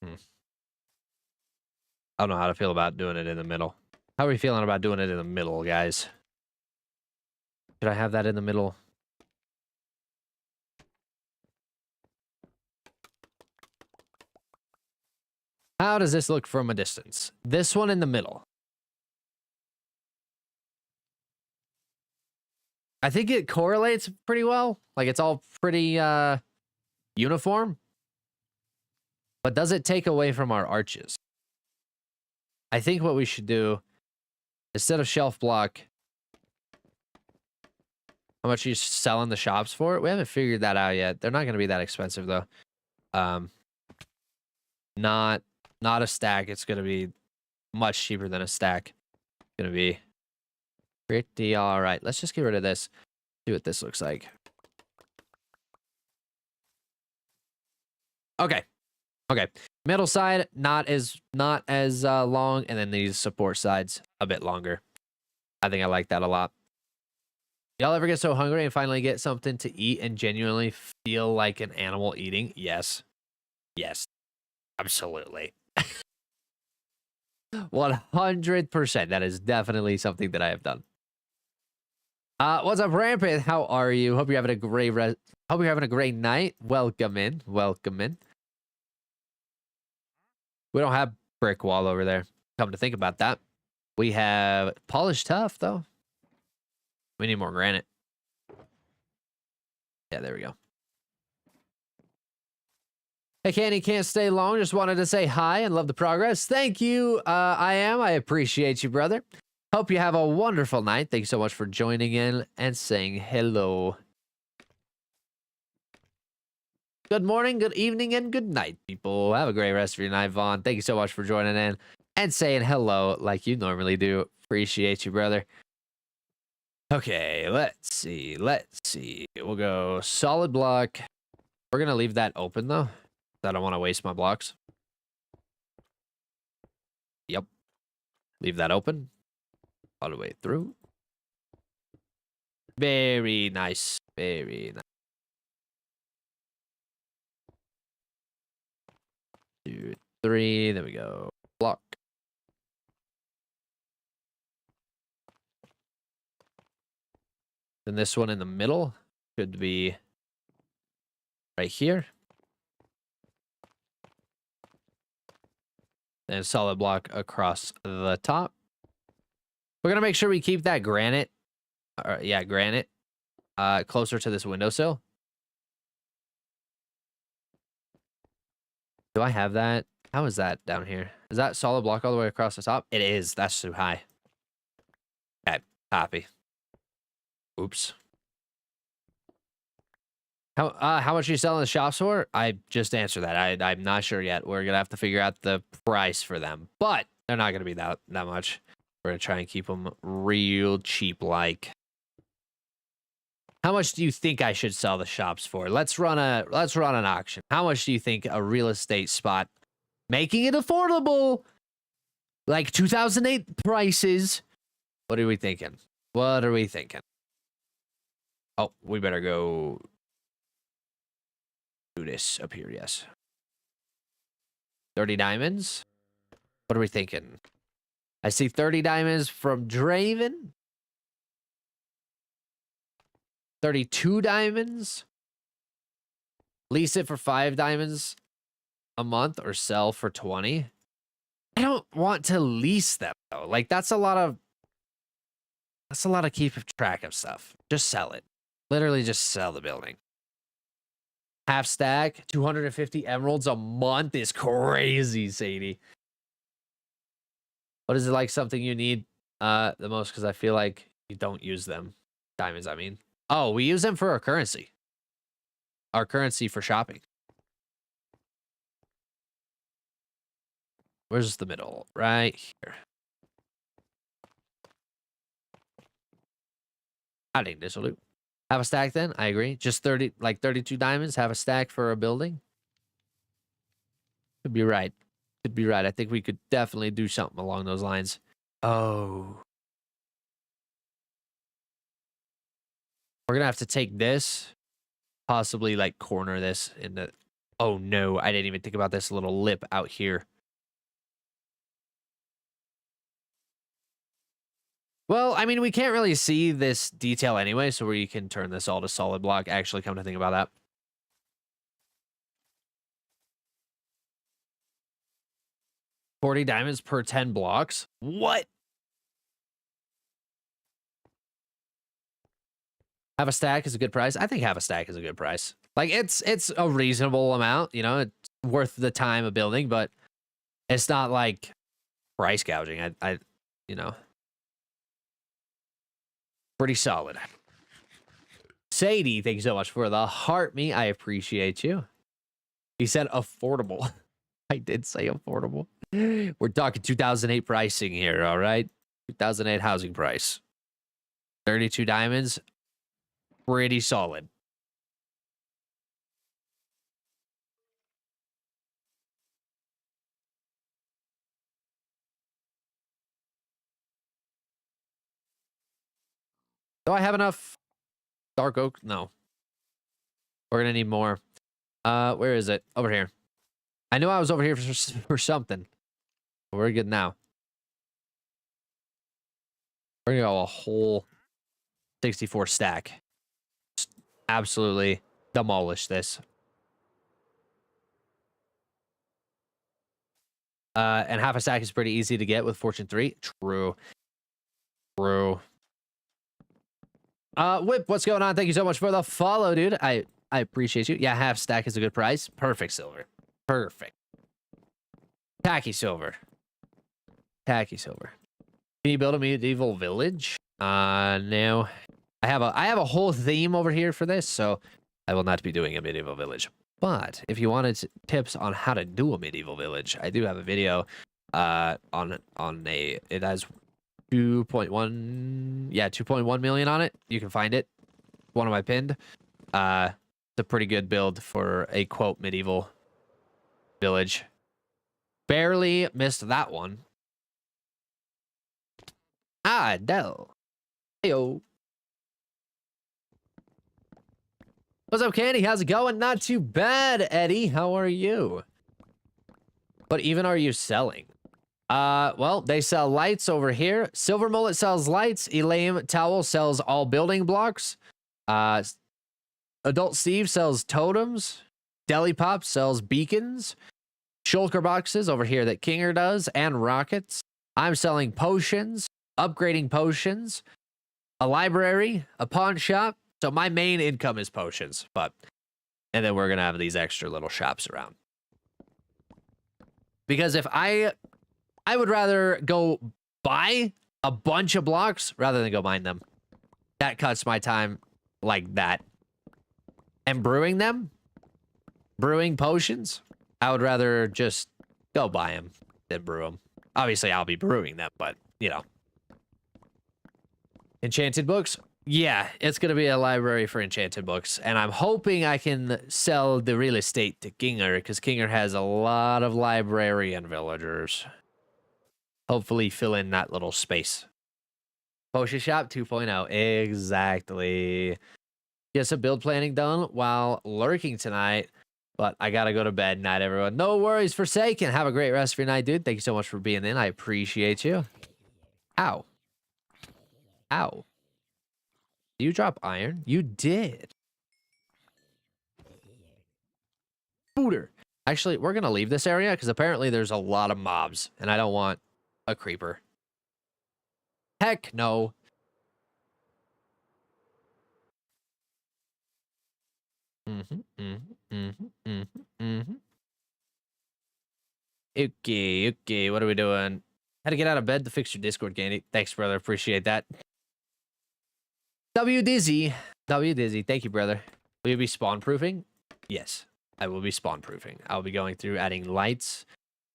I don't know how to feel about doing it in the middle. How are we feeling about doing it in the middle, guys? Should I have that in the middle? How does this look from a distance? This one in the middle. I think it correlates pretty well. Like it's all pretty uniform. But does it take away from our arches? I think what we should do, instead of shelf block, how much are you selling the shops for? We haven't figured that out yet. They're not going to be that expensive though. Not a stack. It's going to be much cheaper than a stack. It's going to be pretty all right. Let's just get rid of this. See what this looks like. Okay. Okay. Middle side, not as long, and then these support sides a bit longer. I think I like that a lot. Y'all ever get so hungry and finally get something to eat and genuinely feel like an animal eating? Yes. Yes. Absolutely. 100%. That is definitely something that I have done. What's up, Rampant? How are you? Hope you're having a great night. Welcome in. Welcome in. We don't have brick wall over there. Come to think about that. We have polished tough, though. We need more granite. Yeah, there we go. Hey, Candy, can't stay long. Just wanted to say hi and love the progress. Thank you. I appreciate you, brother. Hope you have a wonderful night. Thank you so much for joining in and saying hello. Good morning, good evening, and good night, people. Have a great rest of your night, Vaughn. Thank you so much for joining in and saying hello like you normally do. Appreciate you, brother. Okay, let's see. We'll go solid block. We're going to leave that open, though. I don't want to waste my blocks. Yep. Leave that open all the way through. Very nice. Very nice. 2, 3. There we go. Block. Then this one in the middle should be right here. And solid block across the top. We're going to make sure we keep that granite. Granite. Closer to this windowsill. Do I have that? How is that down here? Is that solid block all the way across the top? It is. That's too high. Okay. Copy. Oops. How much are you selling the shops for? I just answered that. I'm not sure yet. We're gonna have to figure out the price for them, but they're not gonna be that much. We're gonna try and keep them real cheap. Like, how much do you think I should sell the shops for? Let's run an auction. How much do you think a real estate spot, making it affordable, like 2008 prices? What are we thinking? What are we thinking? Oh, we better go do this up here, yes. 30 diamonds? What are we thinking? I see 30 diamonds from Draven. 32 diamonds. Lease it for 5 diamonds a month or sell for 20. I don't want to lease them though. Like that's a lot of keep track of stuff. Just sell it. Literally just sell the building. Half stack, 250 emeralds a month is crazy, Sadie. What is it like something you need the most? Because I feel like you don't use them. Diamonds, I mean. Oh, we use them for our currency. Our currency for shopping. Where's the middle? Right here. I think this will do. Have a stack then? I agree. Just 32 diamonds, have a stack for a building. Could be right. Could be right. I think we could definitely do something along those lines. Oh. We're going to have to take this, possibly like corner this into Oh no, I didn't even think about this little lip out here. Well, I mean, we can't really see this detail anyway, so we can turn this all to solid block. Actually, come to think about that. 40 diamonds per 10 blocks? What? Half a stack is a good price. I think half a stack is a good price. Like it's a reasonable amount, you know, it's worth the time of building, but it's not like price gouging. I you know, pretty solid. Sadie, thank you so much for the heart me. I appreciate you. He said affordable. I did say affordable. We're talking 2008 pricing here, all right? 2008 housing price. 32 diamonds. Pretty solid. Do I have enough dark oak? No. We're gonna need more. Where is it? Over here. I knew I was over here for something. We're good now. We're gonna go a whole 64 stack. Just absolutely demolish this. And half a stack is pretty easy to get with Fortune 3. True. True. Whip, what's going on? Thank you so much for the follow, dude. I appreciate you. Yeah, half stack is a good price. Perfect silver. Perfect. Tacky silver. Tacky silver. Can you build a medieval village? No. I have a whole theme over here for this, so I will not be doing a medieval village. But if you wanted tips on how to do a medieval village, I do have a video on a it has 2.1 million on it. You can find it. One of my pinned. It's a pretty good build for a quote medieval village. Barely missed that one. Ah, no. Heyo. What's up, Candy? How's it going? Not too bad, Eddie. How are you? But even are you selling? Well, they sell lights over here. Silver Mullet sells lights. Elaine Towel sells all building blocks. Adult Steve sells totems. Deli Pop sells beacons. Shulker boxes over here that Kinger does, and rockets. I'm selling potions, upgrading potions, a library, a pawn shop. So my main income is potions, and then we're gonna have these extra little shops around. Because if I would rather go buy a bunch of blocks rather than go mine them. That cuts my time like that. And brewing them, brewing potions, I would rather just go buy them than brew them. Obviously, I'll be brewing them, but, you know. Enchanted books? Yeah, it's going to be a library for enchanted books. And I'm hoping I can sell the real estate to Kinger, because Kinger has a lot of librarian villagers. Hopefully fill in that little space. Potion Shop 2.0. Exactly. Get some build planning done while lurking tonight. But I gotta go to bed. Night, everyone. No worries, Forsaken. Have a great rest of your night, dude. Thank you so much for being in. I appreciate you. Ow. Ow. Did you drop iron? You did. Booter. Actually, we're gonna leave this area because apparently there's a lot of mobs, and I don't want a creeper. Heck no. Okay, what are we doing? How to get out of bed to fix your Discord, Candy. Thanks, brother. Appreciate that. W Dizzy. Thank you, brother. Will you be spawn proofing? Yes, I will be spawn proofing. I'll be going through adding lights,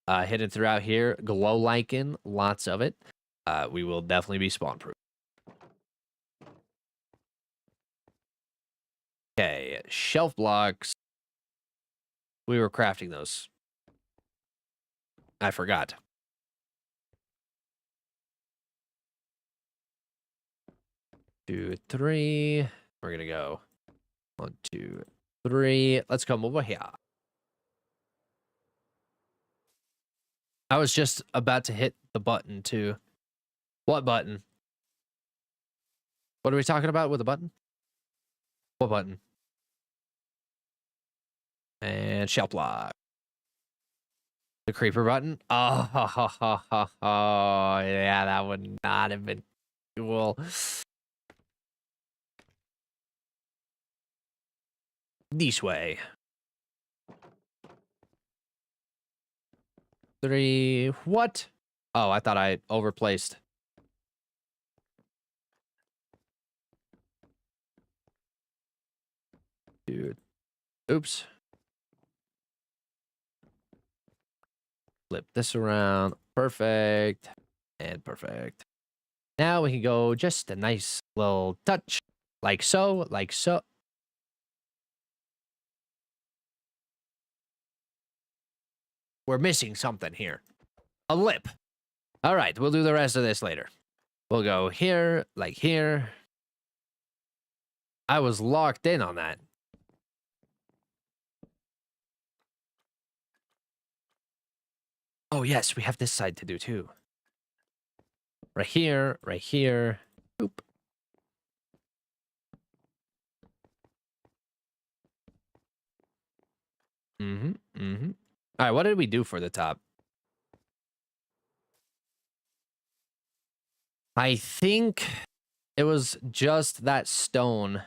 hidden throughout here. Glow lichen, lots of it. We will definitely be spawn proof. Okay, shelf blocks. We were crafting those. I forgot. Two, three. We're gonna go 1, 2, 3. Let's come over here. I was just about to hit the button too. What button? What are we talking about with the button? What button? And shelf block. The creeper button? Oh, yeah, that would not have been cool. This way. 3. What? Oh, I thought I overplaced. Dude. Oops. Flip this around. Perfect. And perfect. Now we can go just a nice little touch. Like so, like so. We're missing something here. A lip. All right, we'll do the rest of this later. We'll go here, like here. I was locked in on that. Oh, yes, we have this side to do too. Right here, right here. Boop. Mm-hmm, mm-hmm. All right, what did we do for the top? I think it was just that stone.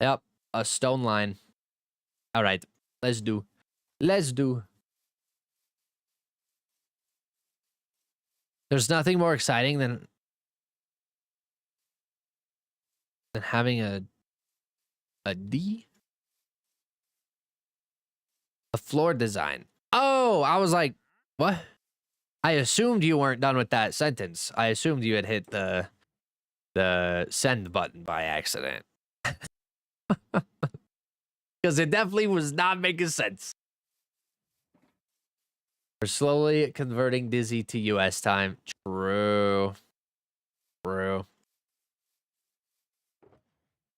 Yep, a stone line. All right, let's do. Let's do. There's nothing more exciting than having a D. A floor design. Oh, I was like, what? I assumed you weren't done with that sentence. I assumed you had hit the send button by accident. Because it definitely was not making sense. We're slowly converting Dizzy to US time. True. True.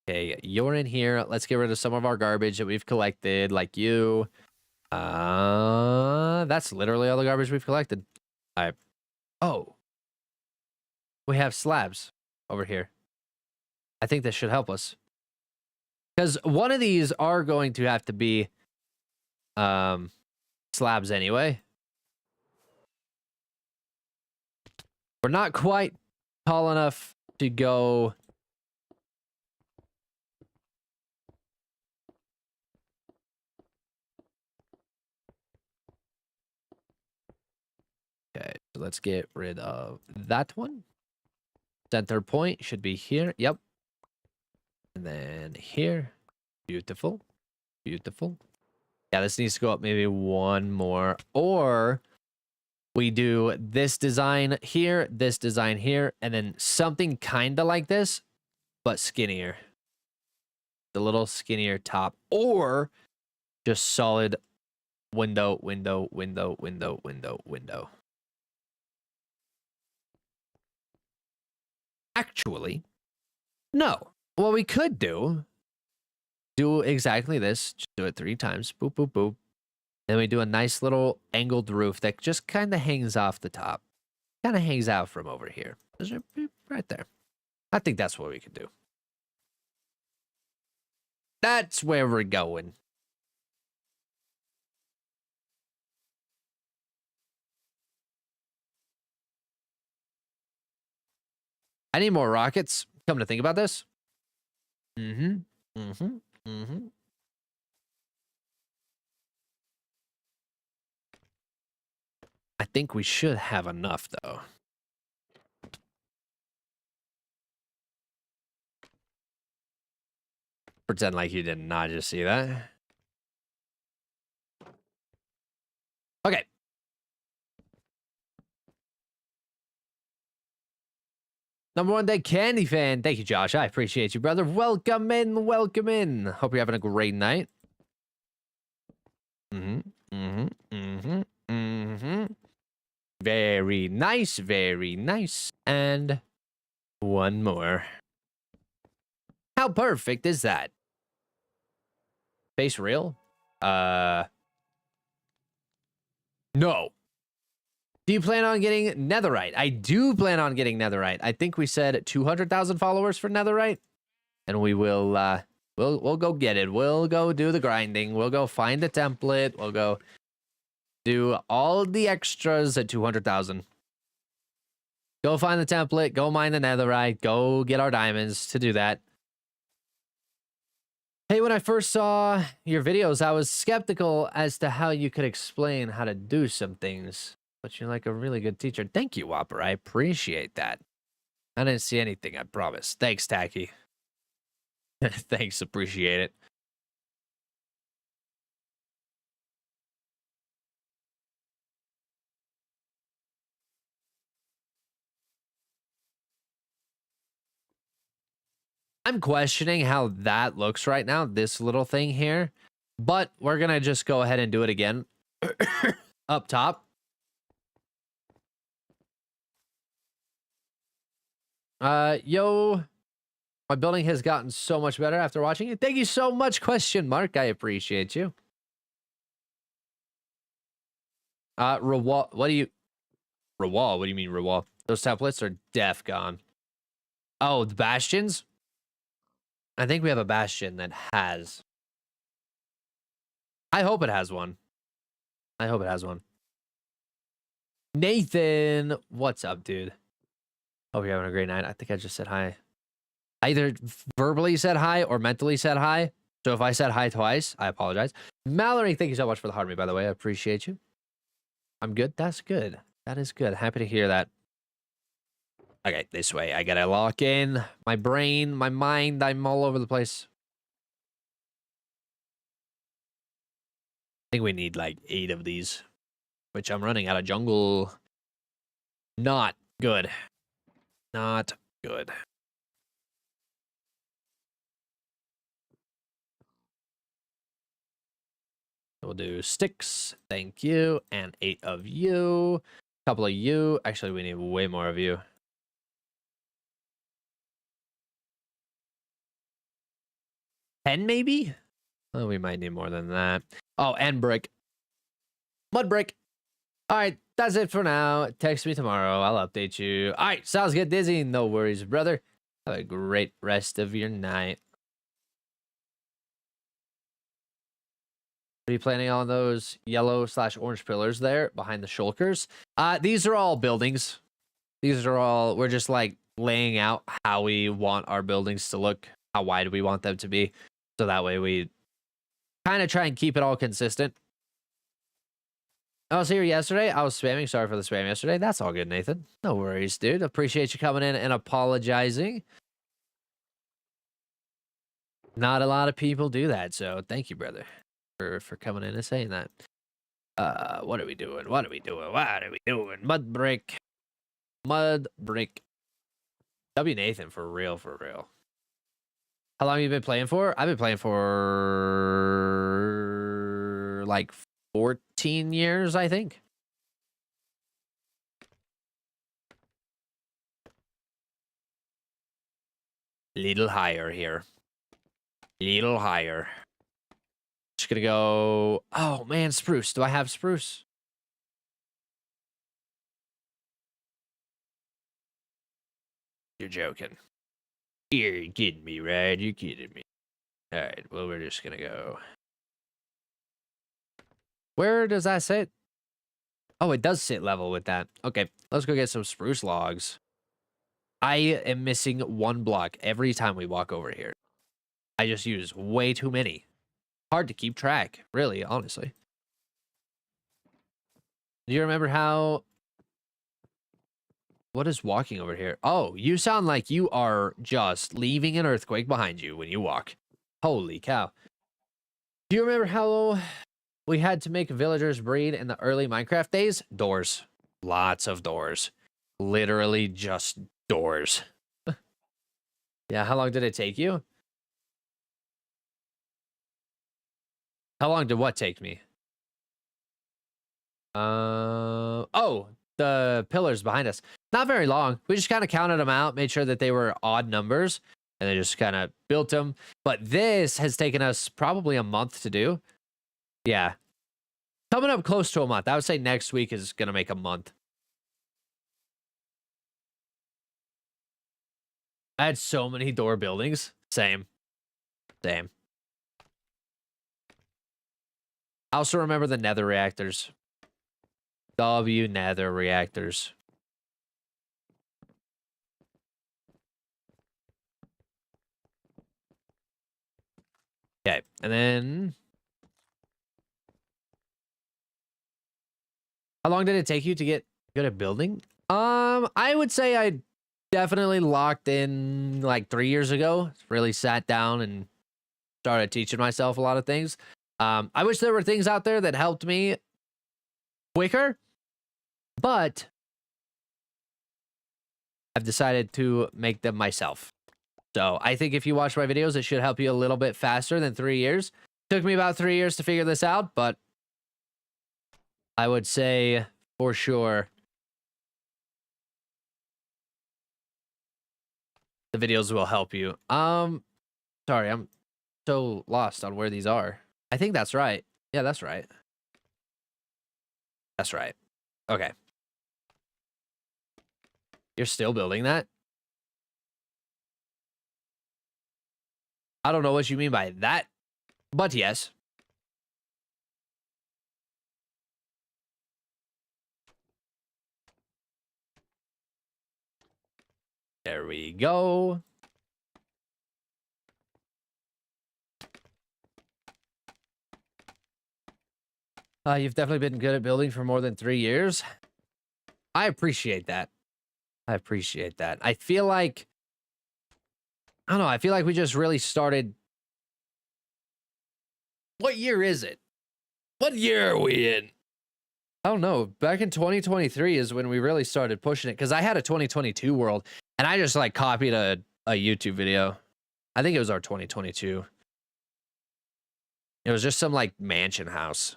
Okay, you're in here. Let's get rid of some of our garbage that we've collected, like you. That's literally all the garbage we've collected. Oh. We have slabs over here. I think this should help us. Because one of these are going to have to be slabs anyway. We're not quite tall enough to go. Okay, so let's get rid of that one. Center point should be here. Yep. And then here. Beautiful. Beautiful. Yeah, this needs to go up maybe one more. Or we do this design here, and then something kind of like this, but skinnier. The little skinnier top. Or just solid window, window, window, window, window, window. Actually, no. What we could do exactly this. Just do it 3 times. Boop, boop, boop. Then we do a nice little angled roof that just kind of hangs off the top. Kind of hangs out from over here. Right there. I think that's what we could do. That's where we're going. I need more rockets. Come to think about this. Mm-hmm. Mm-hmm. Mm-hmm. I think we should have enough, though. Pretend like you did not just see that. Okay. Number 1 day candy fan. Thank you, Josh. I appreciate you, brother. Welcome in. Welcome in. Hope you're having a great night. Mm-hmm. Mm-hmm. Mm-hmm. Mm-hmm. Very nice. Very nice. And one more. How perfect is that? Face real? No. Do you plan on getting netherite? I do plan on getting netherite. I think we said 200,000 followers for netherite, and we will we'll go get it. We'll go do the grinding. We'll go find the template. We'll go do all the extras at 200,000. Go find the template. Go mine the netherite. Go get our diamonds to do that. Hey, when I first saw your videos, I was skeptical as to how you could explain how to do some things. But you're like a really good teacher. Thank you, Whopper. I appreciate that. I didn't see anything, I promise. Thanks, Tacky. Thanks, appreciate it. I'm questioning how that looks right now, this little thing here. But we're going to just go ahead and do it again. Up top. Yo, my building has gotten so much better after watching it. Thank you so much, question mark. I appreciate you. Rawal, what do you mean Rawal? Those templates are def gone. Oh, the bastions? I think we have a bastion that has. I hope it has one. I hope it has one. Nathan, what's up, dude? Hope you're having a great night. I think I just said hi. I either verbally said hi or mentally said hi. So if I said hi twice, I apologize. Mallory, thank you so much for the heart me, by the way. I appreciate you. I'm good. That's good. That is good. Happy to hear that. Okay, this way. I gotta lock in my brain, my mind. I'm all over the place. I think we need like 8 of these, which I'm running out of jungle. Not good. Not good. We'll do sticks. Thank you. And 8 of you. A couple of you. Actually, we need way more of you. 10 maybe? Oh, we might need more than that. Oh, and brick. Mud brick. All right, that's it for now. Text me tomorrow. I'll update you. All right, sounds good, Dizzy. No worries, brother. Have a great rest of your night. Are you planning on those yellow/orange pillars there behind the shulkers? These are all buildings. These are all, we're just like laying out how we want our buildings to look, how wide we want them to be. So that way we kind of try and keep it all consistent. I was here yesterday. I was spamming. Sorry for the spam yesterday. That's all good, Nathan. No worries, dude. Appreciate you coming in and apologizing. Not a lot of people do that, so thank you, brother, for coming in and saying that. What are we doing? What are we doing? What are we doing? Mud brick. Mud brick. W Nathan, for real, for real. How long have you been playing for? I've been playing for like 14 years, I think. Little higher here. Little higher. Just gonna go. Oh man, spruce. Do I have spruce? You're joking. You're kidding me, right? You're kidding me. All right. Well, we're just gonna go. Where does that sit? Oh, it does sit level with that. Okay, let's go get some spruce logs. I am missing 1 block every time we walk over here. I just use way too many. Hard to keep track, really, honestly. Do you remember how... What is walking over here? Oh, you sound like you are just leaving an earthquake behind you when you walk. Holy cow. Do you remember how we had to make villagers breed in the early Minecraft days? Doors. Lots of doors. Literally just doors. Yeah, how long did it take you? How long did what take me? Oh, the pillars behind us. Not very long. We just kind of counted them out, made sure that they were odd numbers, and then just kind of built them. But this has taken us probably a month to do. Yeah. Coming up close to a month. I would say next week is going to make a month. I had so many door buildings. Same. Same. I also remember the nether reactors. Nether reactors. Okay, and then how long did it take you to get good at building? I would say I definitely locked in like 3 years ago. Really sat down and started teaching myself a lot of things. I wish there were things out there that helped me quicker, but I've decided to make them myself. So I think if you watch my videos, it should help you a little bit faster than 3 years. Took me about 3 years to figure this out, but I would say for sure the videos will help you. Sorry, I'm so lost on where these are. I think that's right. Yeah, that's right. That's right. Okay. You're still building that? I don't know what you mean by that, but yes. There we go. You've definitely been good at building for more than 3 years. I appreciate that. I appreciate that. I feel like, I don't know, I feel like we just really started. What year is it? What year are we in? I don't know. Back in 2023 is when we really started pushing it, because I had a 2022 world and I just like copied a YouTube video. I think it was our 2022. It was just some like mansion house.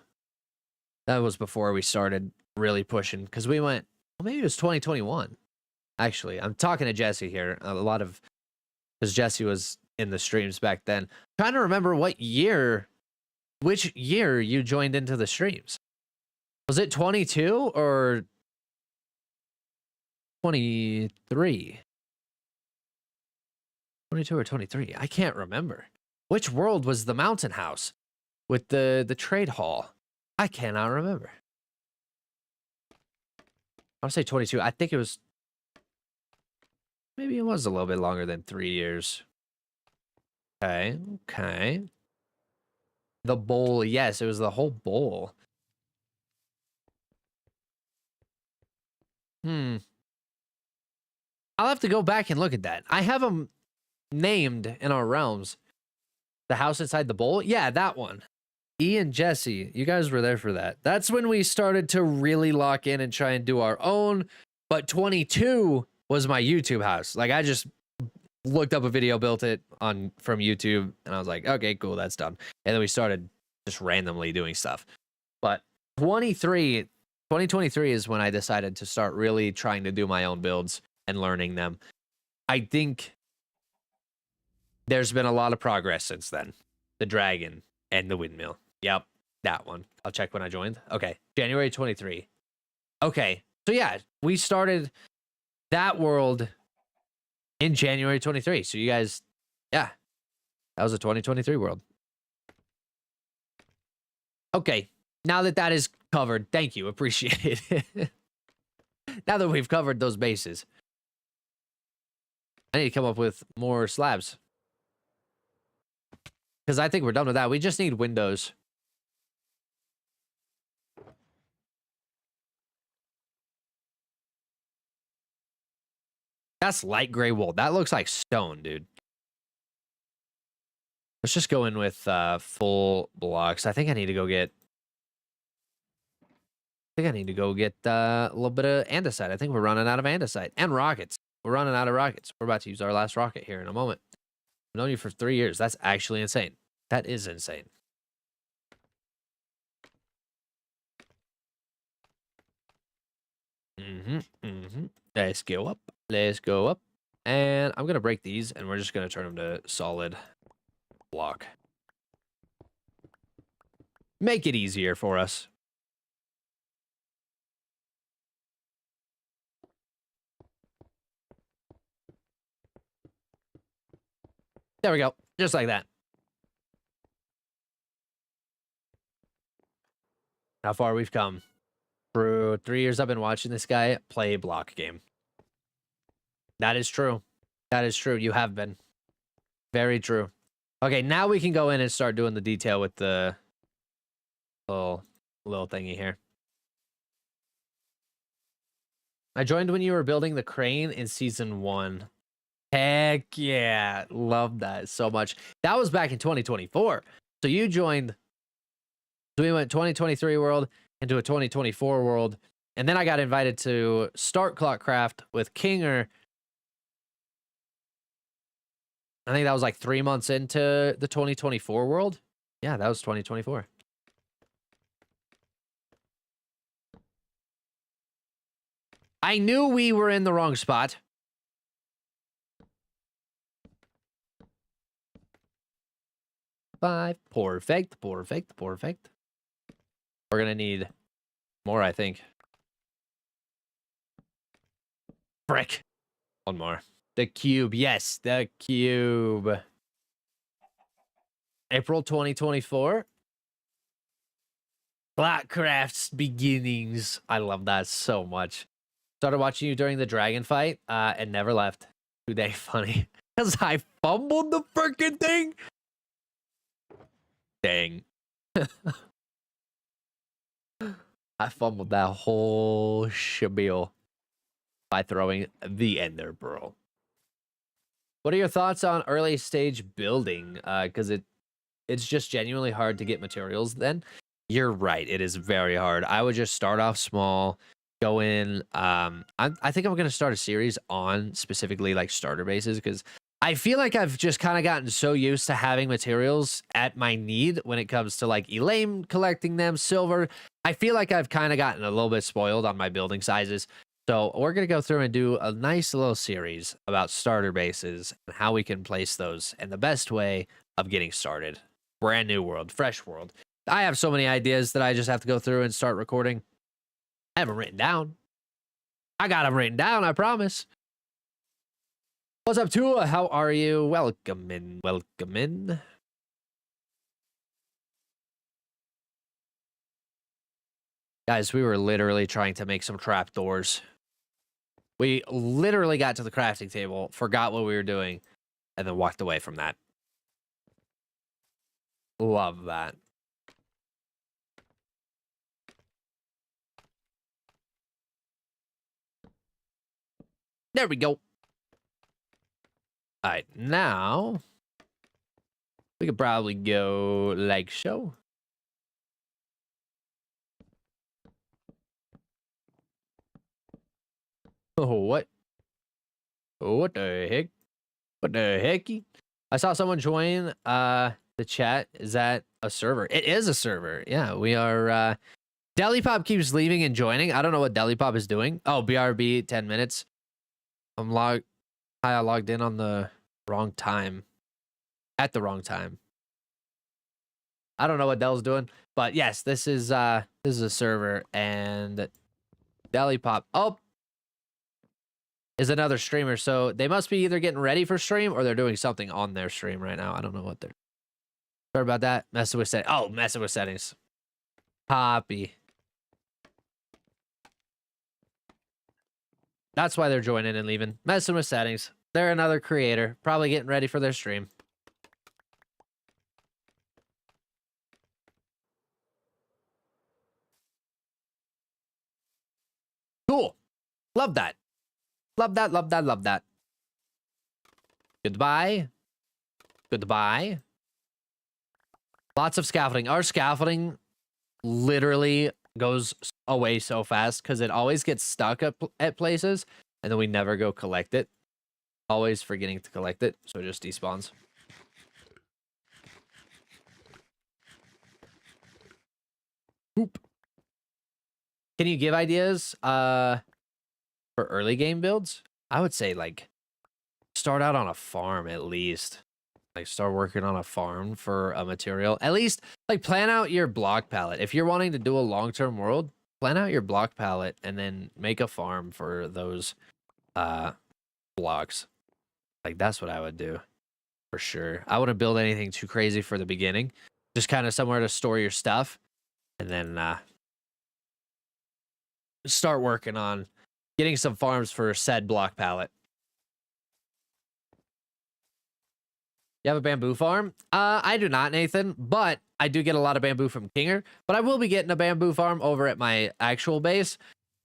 That was before we started really pushing, because we went, well, maybe it was 2021. Actually, I'm talking to Jesse here. A lot of, because Jesse was in the streams back then. Trying to remember what year, which year you joined into the streams. Was it 22 or 23? 22 or 23? I can't remember. Which world was the mountain house with the trade hall? I cannot remember. I'll say 22. I think it was, maybe it was a little bit longer than 3 years. Okay, okay. The bowl, yes, it was the whole bowl. I'll have to go back and look at that. I have them named in our realms. The house inside the bowl? Yeah, that one. E and Jesse, you guys were there for that. That's when we started to really lock in and try and do our own. But 22 was my YouTube house. Like, I just looked up a video, built it on from YouTube, and I was like, okay, cool, that's done. And then we started just randomly doing stuff. But 2023 is when I decided to start really trying to do my own builds and learning them. I think there's been a lot of progress since then. The dragon and the windmill. Yep, that one. I'll check when I joined. Okay, January 23. Okay, so yeah, we started that world in January 23. So you guys, yeah, that was a 2023 world. Okay, now that that is covered, thank you, appreciate it. Now that we've covered those bases, I need to come up with more slabs, because I think we're done with that. We just need windows. That's light gray wool. That looks like stone, dude. Let's just go in with full blocks. I think I need to go get a little bit of andesite. I think we're running out of andesite and rockets. We're running out of rockets. We're about to use our last rocket here in a moment. I've known you for 3 years. That's actually insane. That is insane. Let's go up. Let's go up. And I'm going to break these, and we're just going to turn them to solid block. Make it easier for us. There we go. Just like that. How far we've come. For 3 years I've been watching this guy play a block game. That is true. That is true. You have been. Very true. Okay, now we can go in and start doing the detail with the little thingy here. I joined when you were building the crane in season 1. Heck yeah. Love that so much. That was back in 2024. So you joined. So we went 2023 world into a 2024 world. And then I got invited to start ClockCraft with Kinger. I think that was like 3 months into the 2024 world. Yeah, that was 2024. I knew we were in the wrong spot. Five. Perfect. Perfect. Perfect. We're going to need more, I think. Frick. One more. The cube. Yes, the cube. April 2024. ClockCraft's beginnings. I love that so much. Started watching you during the dragon fight and never left. Too dang funny. Because I fumbled the freaking thing. Dang. I fumbled that whole shabil by throwing the Ender Pearl. What are your thoughts on early stage building? Because it's just genuinely hard to get materials then. You're right. It is very hard. I would just start off small, go in. I think I'm going to start a series on specifically like starter bases because I feel like I've just kind of gotten so used to having materials at my need when it comes to like Elaine collecting them, silver. I feel like I've kind of gotten a little bit spoiled on my building sizes. So we're going to go through and do a nice little series about starter bases and how we can place those and the best way of getting started. Brand new world, fresh world. I have so many ideas that I just have to go through and start recording. I have them written down. I got them written down, I promise. What's up, Tua? How are you? Welcome in. Welcome in. Guys, we were literally trying to make some trapdoors. We literally got to the crafting table, forgot what we were doing, and then walked away from that. Love that. There we go. All right, now we could probably go like so. Oh, what? What the heck? What the hecky? I saw someone join the chat. Is that a server? It is a server. Yeah, we are. Delipop keeps leaving and joining. I don't know what Delipop is doing. Oh, BRB 10 minutes. I logged in on the wrong time. At the wrong time. I don't know what Dell's doing, but yes, this is a server and Delipop is another streamer. So they must be either getting ready for stream or they're doing something on their stream right now. I don't know what they're. Sorry about that. Messing with settings. Oh, messing with settings. Poppy. That's why they're joining and leaving. Messing with settings. They're another creator. Probably getting ready for their stream. Cool. Love that. Love that, love that, love that. Goodbye. Goodbye. Lots of scaffolding. Our scaffolding literally goes away so fast because it always gets stuck at places and then we never go collect it. Always forgetting to collect it, so it just despawns. Boop. Can you give ideas for early game builds? I would say like start out on a farm at least. Like start working on a farm for a material. At least like plan out your block palette. If you're wanting to do a long-term world, plan out your block palette and then make a farm for those blocks. Like that's what I would do. for sure. I wouldn't build anything too crazy for the beginning. Just kind of somewhere to store your stuff, and then start working on getting some farms for said block pallet. You have a bamboo farm? I do not, Nathan, but I do get a lot of bamboo from Kinger. But I will be getting a bamboo farm over at my actual base.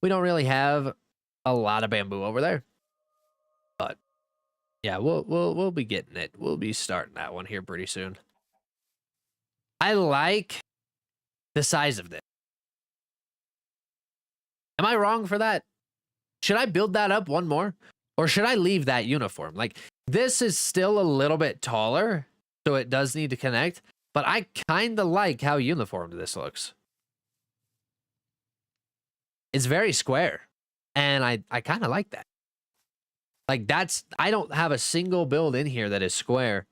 We don't really have a lot of bamboo over there, but yeah, we'll be getting it. We'll be starting that one here pretty soon. I like the size of this. Am I wrong for that? Should I build that up one more? Or should I leave that uniform? Like, this is still a little bit taller, so it does need to connect. But I kind of like how uniformed this looks. It's very square. And I kind of like that. Like, I don't have a single build in here that is square.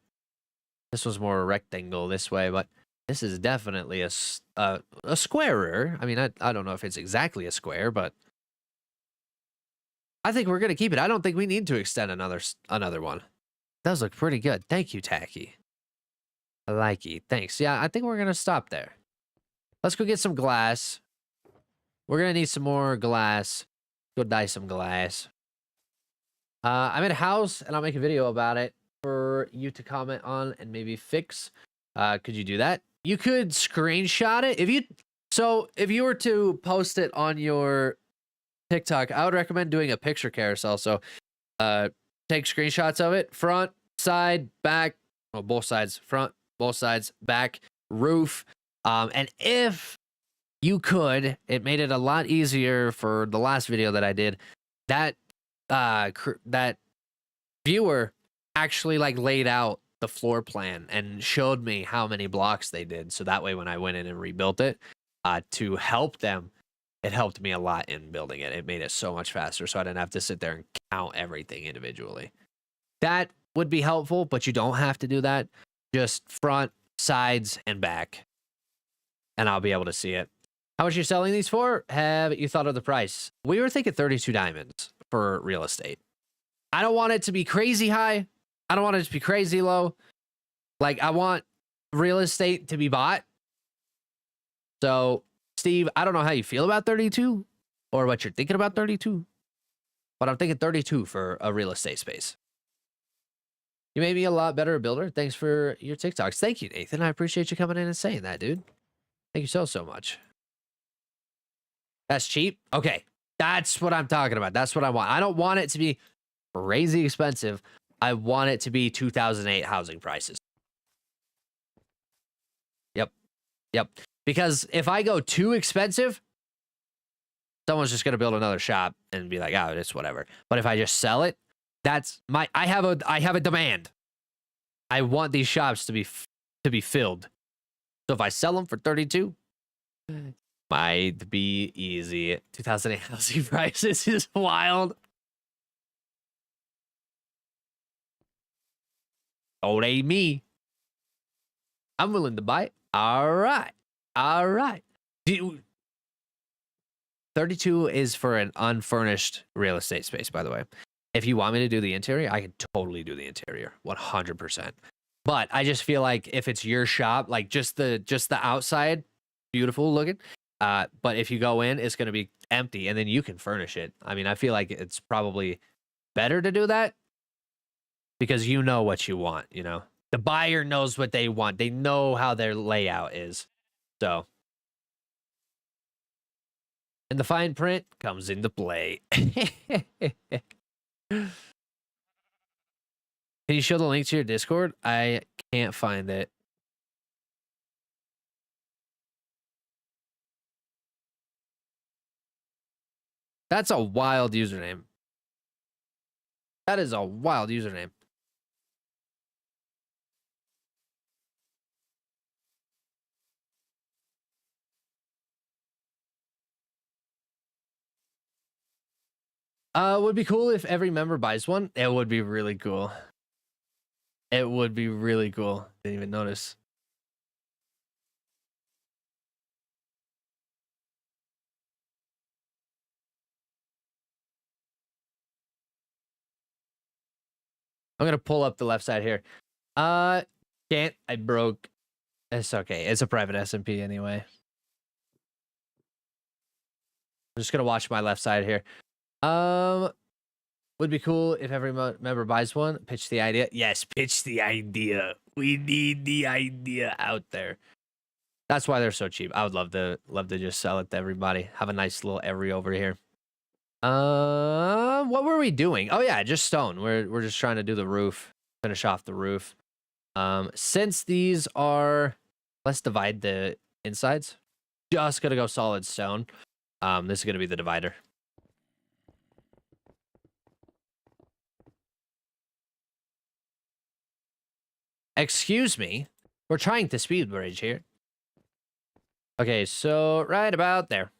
This was more a rectangle this way, but this is definitely a squarer. I mean, I don't know if it's exactly a square, but I think we're going to keep it. I don't think we need to extend another one. It does look pretty good. Thank you, Tacky. I like it. Thanks. Yeah, I think we're going to stop there. Let's go get some glass. We're going to need some more glass. Go dye some glass. I'm at a house, and I'll make a video about it for you to comment on and maybe fix. Could you do that? You could screenshot it. If you were to post it on your TikTok, I would recommend doing a picture carousel. So take screenshots of it, front, side, back, well, both sides, front, both sides, back, roof. And if you could, it made it a lot easier for the last video that I did. That viewer actually like laid out the floor plan and showed me how many blocks they did. So that way when I went in and rebuilt it to help them, it helped me a lot in building it. It made it so much faster, so I didn't have to sit there and count everything individually. That would be helpful, but you don't have to do that. Just front, sides, and back. And I'll be able to see it. How much are you selling these for? Have you thought of the price? We were thinking 32 diamonds for real estate. I don't want it to be crazy high. I don't want it to be crazy low. Like, I want real estate to be bought. So, Steve, I don't know how you feel about 32 or what you're thinking about 32, but I'm thinking 32 for a real estate space. You made me a lot better builder. Thanks for your TikToks. Thank you, Nathan. I appreciate you coming in and saying that, dude. Thank you so much. That's cheap? Okay. That's what I'm talking about. That's what I want. I don't want it to be crazy expensive. I want it to be 2008 housing prices. Yep. Because if I go too expensive, someone's just going to build another shop and be like, oh, it's whatever. But if I just sell it, I have a demand. I want these shops to be filled. So if I sell them for 32, might be easy. 2008 housing prices is wild. Oh, they me. I'm willing to buy it. All right. 32 is for an unfurnished real estate space, by the way. If you want me to do the interior, I can totally do the interior, 100%. But I just feel like if it's your shop, like just the outside, beautiful looking. But if you go in, it's going to be empty, and then you can furnish it. I mean, I feel like it's probably better to do that because you know what you want, you know? The buyer knows what they want. They know how their layout is. So, and the fine print comes into play. Can you show the link to your Discord? I can't find it. That's a wild username. That is a wild username. Would be cool if every member buys one. It would be really cool. It would be really cool. Didn't even notice. I'm gonna pull up the left side here. Uh, can't. I broke. It's okay. It's a private SMP anyway. I'm just gonna watch my left side here. Would be cool if every member buys one. Pitch the idea. Yes, pitch the idea. We need the idea out there. That's why they're so cheap. I would love to just sell it to everybody. Have a nice little area over here. What were we doing? Oh yeah, just stone. We're just trying to do the roof. Finish off the roof. Since these are, let's divide the insides. Just gonna go solid stone. This is gonna be the divider. Excuse me. We're trying to speed bridge here. Okay, so right about there.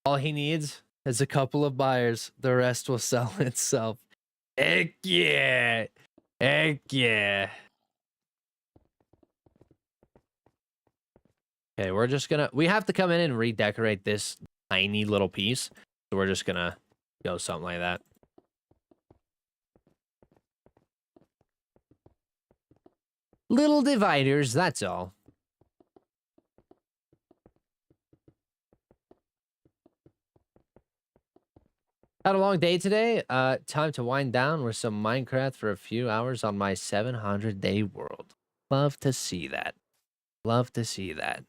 All he needs is a couple of buyers. The rest will sell itself. Heck yeah. Heck yeah. Okay, we're just gonna... We have to come in and redecorate this tiny little piece. So we're just gonna go something like that. Little dividers, that's all. Had a long day today. Time to wind down with some Minecraft for a few hours on my 700-day world. Love to see that. Love to see that.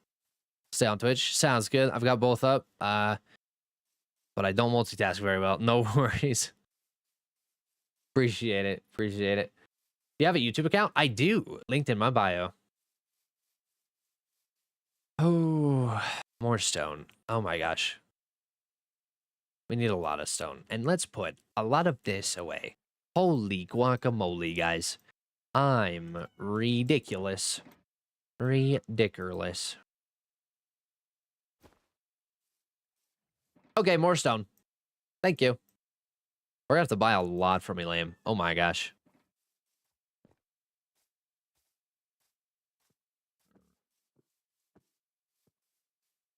Stay on Twitch. Sounds good. I've got both up. But I don't multitask very well. No worries. Appreciate it. Appreciate it. Do you have a YouTube account? I do. Linked in my bio. Oh, more stone. Oh my gosh. We need a lot of stone. And let's put a lot of this away. Holy guacamole, guys. I'm ridiculous. Ridiculous. Okay, more stone. Thank you. We're gonna have to buy a lot from Elaine. Oh my gosh.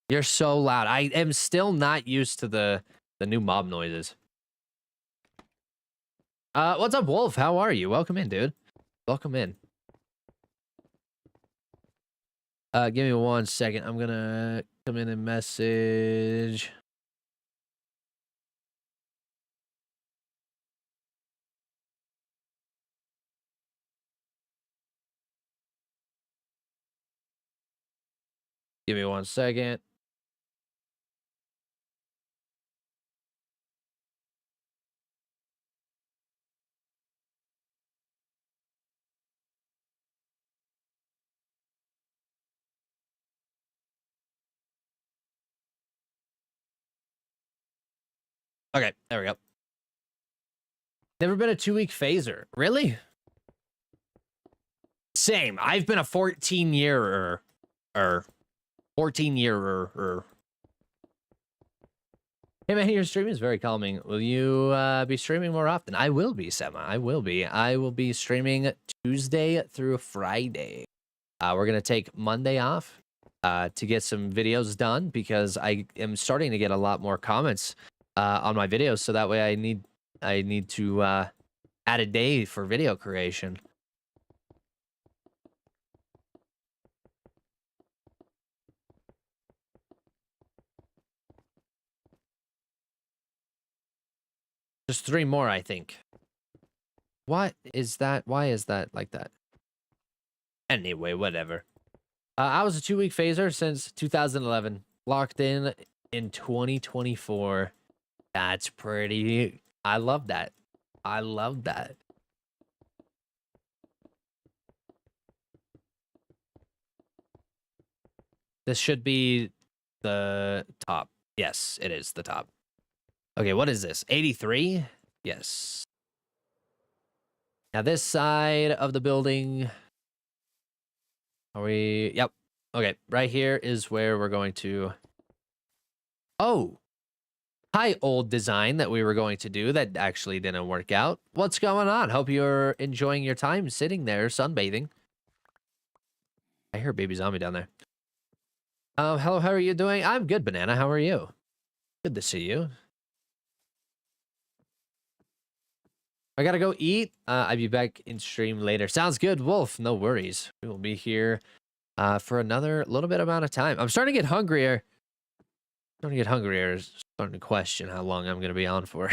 You're so loud. I am still not used to the new mob noises. What's up, Wolf? How are you? Welcome in, dude. Welcome in. Give me 1 second. I'm gonna come in and message. Give me 1 second. Okay, there we go. Never been a 2-week phaser. Really? Same. I've been a 14-year-er. 14-year-er. Hey man, your streaming is very calming. Will you be streaming more often? I will be, Sema. I will be. I will be streaming Tuesday through Friday. We're going to take Monday off to get some videos done because I am starting to get a lot more comments on my videos. So that way I need to add a day for video creation. Just 3 more, I think. What is that? Why is that like that? Anyway, whatever. I was a 2-week phaser since 2011. Locked in 2024. That's pretty... I love that. I love that. This should be the top. Yes, it is the top. Okay, what is this? 83? Yes. Now this side of the building. Are we... Yep. Okay, right here is where we're going to... Oh! high old design that we were going to do that actually didn't work out. What's going on? Hope you're enjoying your time sitting there sunbathing. I hear baby zombie down there. Hello, how are you doing? I'm good, Banana. How are you? Good to see you. I gotta go eat. I'll be back in stream later. Sounds good, Wolf. No worries. We will be here for another little bit amount of time. I'm starting to get hungrier. Starting to question how long I'm gonna be on for.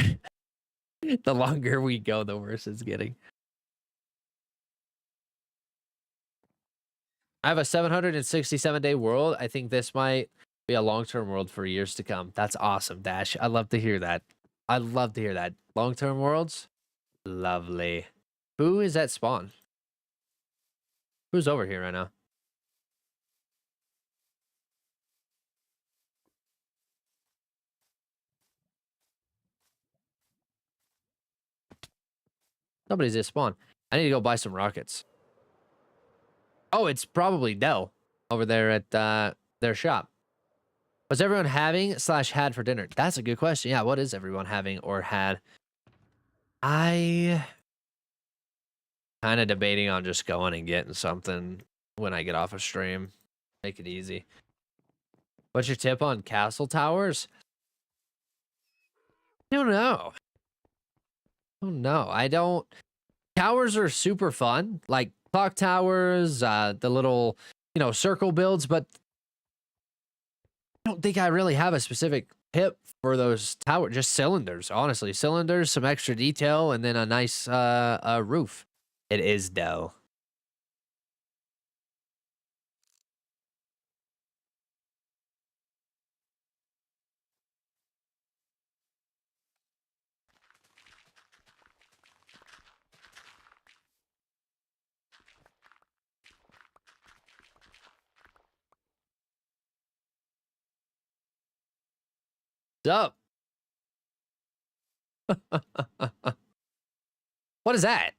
The longer we go, the worse it's getting. I have a 767-day world. I think this might be a long-term world for years to come. That's awesome, Dash. I love to hear that. I love to hear that. Long-term worlds? Lovely. Who is at spawn? Who's over here right now? Nobody's at spawn. I need to go buy some rockets. Oh, it's probably Dell over there at their shop. What's everyone having / had for dinner? That's a good question. Yeah, what is everyone having or had? I kind of debating on just going and getting something when I get off of stream. Make it easy. What's your tip on castle towers? I don't know. I don't. Towers are super fun, like clock towers, the little, circle builds, but I don't think I really have a specific tip for those towers. Just cylinders, honestly. Cylinders, some extra detail, and then a nice roof. It is Dell. What's up? What is that?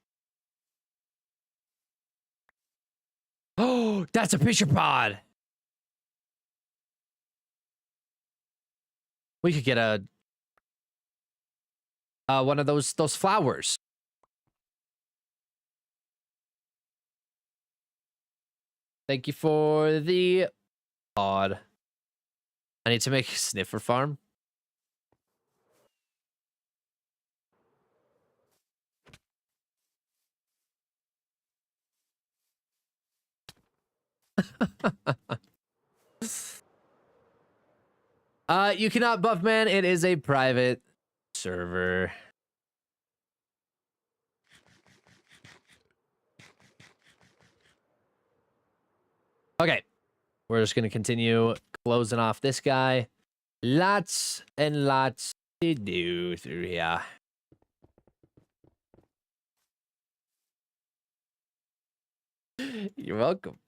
Oh, that's a picture pod. We could get a one of those flowers. Thank you for the pod. I need to make a sniffer farm. You cannot buff, man. It is a private server. Okay. We're just going to continue closing off this guy. Lots and lots to do through here. You're welcome.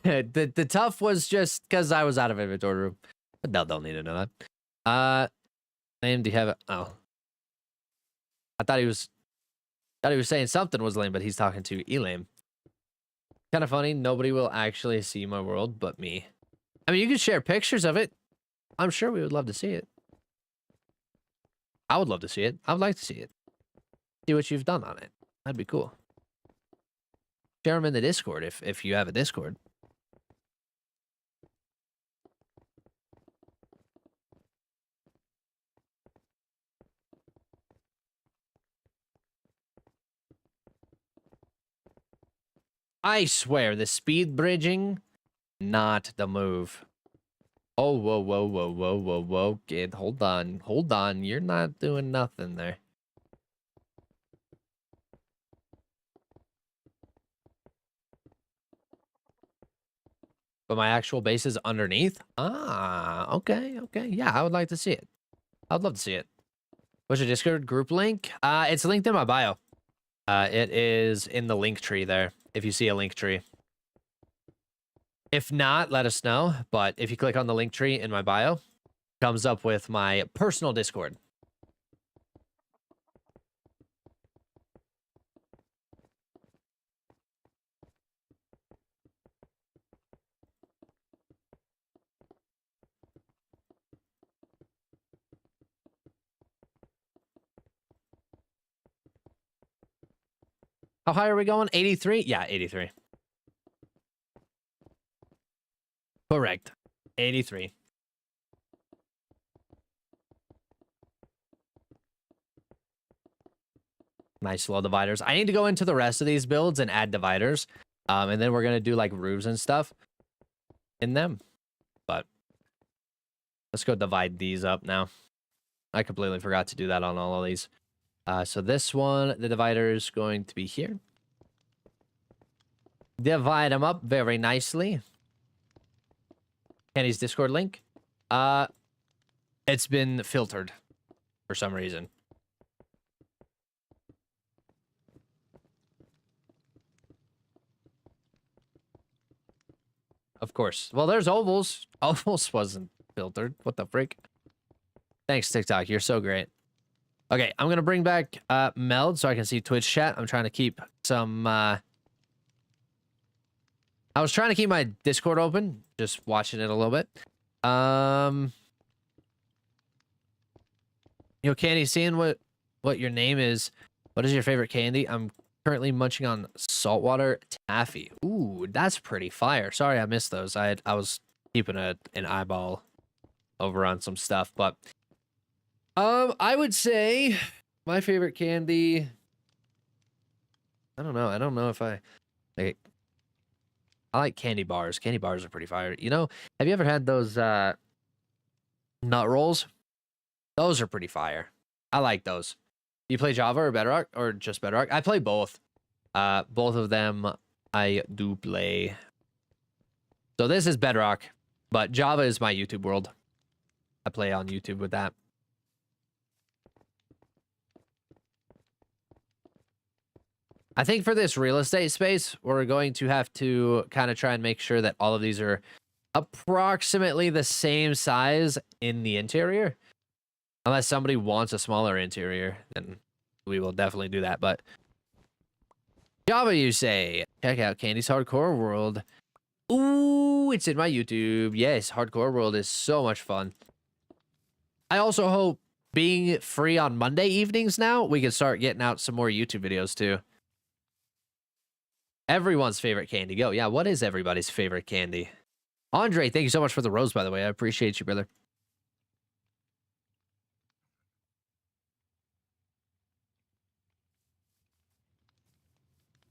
The tough was just because I was out of inventory room. But they'll need to know that. Lame, do you have it? Oh. I thought he was saying something was lame, but he's talking to Elam. Kind of funny. Nobody will actually see my world but me. I mean, you can share pictures of it. I'm sure we would love to see it. I would love to see it. I would like to see it. See what you've done on it. That'd be cool. Share them in the Discord if you have a Discord. I swear, the speed bridging, not the move. Oh, whoa, kid. Hold on. You're not doing nothing there. But my actual base is underneath? Ah, okay. Yeah, I would like to see it. I'd love to see it. What's your Discord group link? It's linked in my bio. It is in the link tree there, if you see a link tree. If not, let us know. But if you click on the link tree in my bio, it comes up with my personal Discord. How high are we going? 83? Yeah, 83. Correct. 83. Nice low dividers. I need to go into the rest of these builds and add dividers. And then we're going to do like roofs and stuff in them. But let's go divide these up now. I completely forgot to do that on all of these. So this one, the divider is going to be here. Divide them up very nicely. Kenny's Discord link. It's been filtered for some reason. Of course. Well, there's ovals. Ovals wasn't filtered. What the frick? Thanks, TikTok. You're so great. Okay, I'm going to bring back Meld so I can see Twitch chat. I'm trying to keep some... I was trying to keep my Discord open. Just watching it a little bit. Yo, Candy, seeing what your name is. What is your favorite candy? I'm currently munching on saltwater taffy. Ooh, that's pretty fire. Sorry I missed those. I was keeping an eyeball over on some stuff, but I would say my favorite candy. I don't know. I don't know if I like candy bars. Candy bars are pretty fire. You know, have you ever had those nut rolls? Those are pretty fire. I like those. Do you play Java or Bedrock or just Bedrock? I play both. Both of them I do play. So this is Bedrock, but Java is my YouTube world. I play on YouTube with that. I think for this real estate space, we're going to have to kind of try and make sure that all of these are approximately the same size in the interior. Unless somebody wants a smaller interior, then we will definitely do that. But Java, you say? Check out Candy's Hardcore World. Ooh, it's in my YouTube. Yes, Hardcore World is so much fun. I also hope being free on Monday evenings now, we can start getting out some more YouTube videos too. Everyone's favorite candy. Go. Yeah, what is everybody's favorite candy? Andre, thank you so much for the rose, by the way. I appreciate you, brother.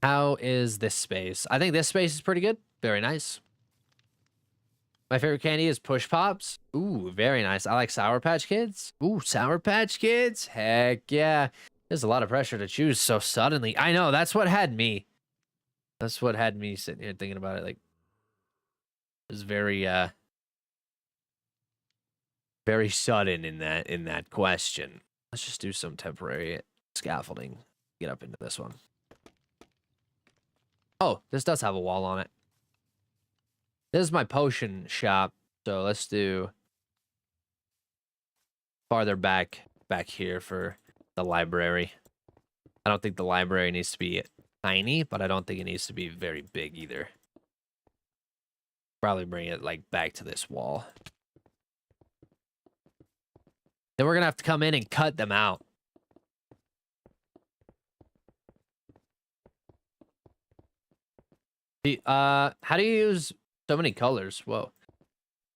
How is this space? I think this space is pretty good. Very nice. My favorite candy is Push Pops. Ooh, very nice. I like Sour Patch Kids. Ooh, Sour Patch Kids. Heck yeah. There's a lot of pressure to choose so suddenly. I know, that's what had me. That's what had me sitting here thinking about it. Like, it was very very sudden in that question. Let's just do some temporary scaffolding. Get up into this one. Oh, this does have a wall on it. This is my potion shop. So let's do farther back here for the library. I don't think the library needs to be tiny, but I don't think it needs to be very big either. Probably bring it like back to this wall. Then we're gonna have to come in and cut them out. How do you use so many colors? Whoa.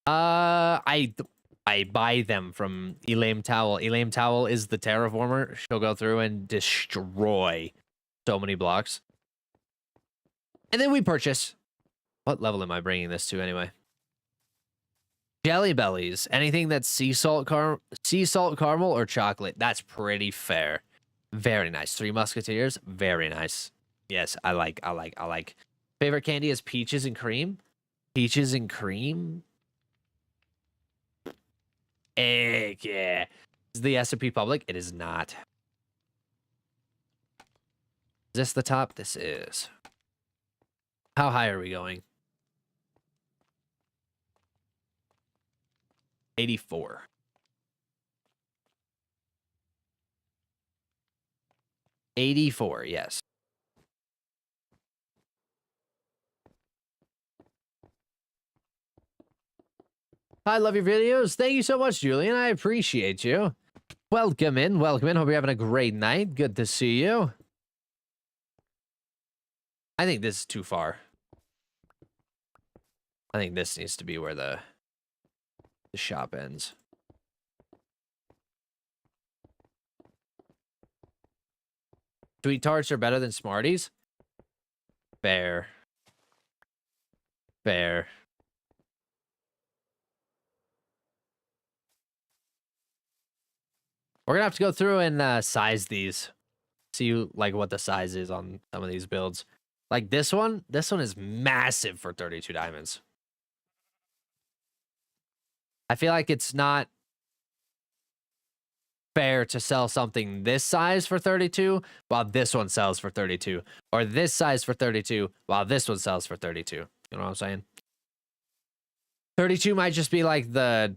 I buy them from Elaine Towel. Elaine Towel is the terraformer. She'll go through and destroy so many blocks. And then we purchase. What level am I bringing this to anyway? Jelly Bellies. Anything that's sea salt caramel or chocolate. That's pretty fair. Very nice. Three Musketeers. Very nice. Yes, I like. Favorite candy is peaches and cream. Peaches and cream. Heck yeah. Is the S&P public? It is not. Is this the top? This is. How high are we going? 84. Yes. I love your videos. Thank you so much, Julian. I appreciate you. Welcome in. Welcome in. Hope you're having a great night. Good to see you. I think this is too far. I think this needs to be where the shop ends. Sweet tarts are better than Smarties? Fair. Fair. We're gonna have to go through and size these. See like what the size is on some of these builds. Like this one is massive for 32 diamonds. I feel like it's not fair to sell something this size for 32 while this one sells for 32, or this size for 32 while this one sells for 32. You know what I'm saying? 32 might just be like the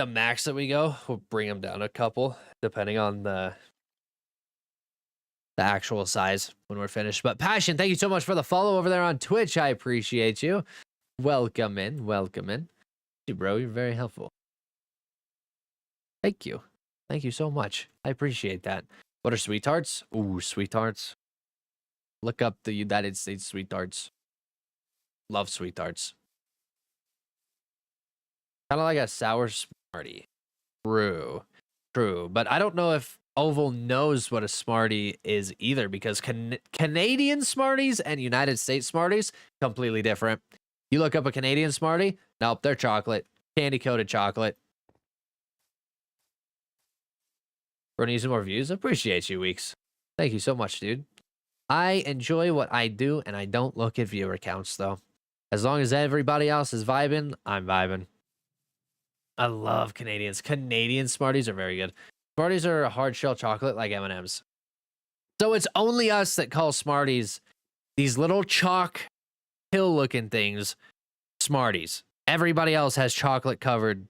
max that we go. We'll bring them down a couple depending on the actual size when we're finished. But Passion, thank you so much for the follow over there on Twitch. I appreciate you. Welcome in. Welcome in. Hey, bro, you're very helpful. Thank you. Thank you so much. I appreciate that. What are sweet tarts? Ooh, sweet tarts. Look up the United States sweet tarts. Love sweet tarts. Kind of like a sour Smartie. True. True. But I don't know if Oval knows what a Smartie is either, because Canadian Smarties and United States Smarties, completely different. You look up a Canadian Smartie, nope, they're chocolate. Candy-coated chocolate. We're gonna use some more views. Appreciate you, Weeks. Thank you so much, dude. I enjoy what I do, and I don't look at viewer counts, though. As long as everybody else is vibing, I'm vibing. I love Canadians. Canadian Smarties are very good. Smarties are a hard shell chocolate like M&M's. So it's only us that call Smarties, these little chalk pill looking things, Smarties. Everybody else has chocolate covered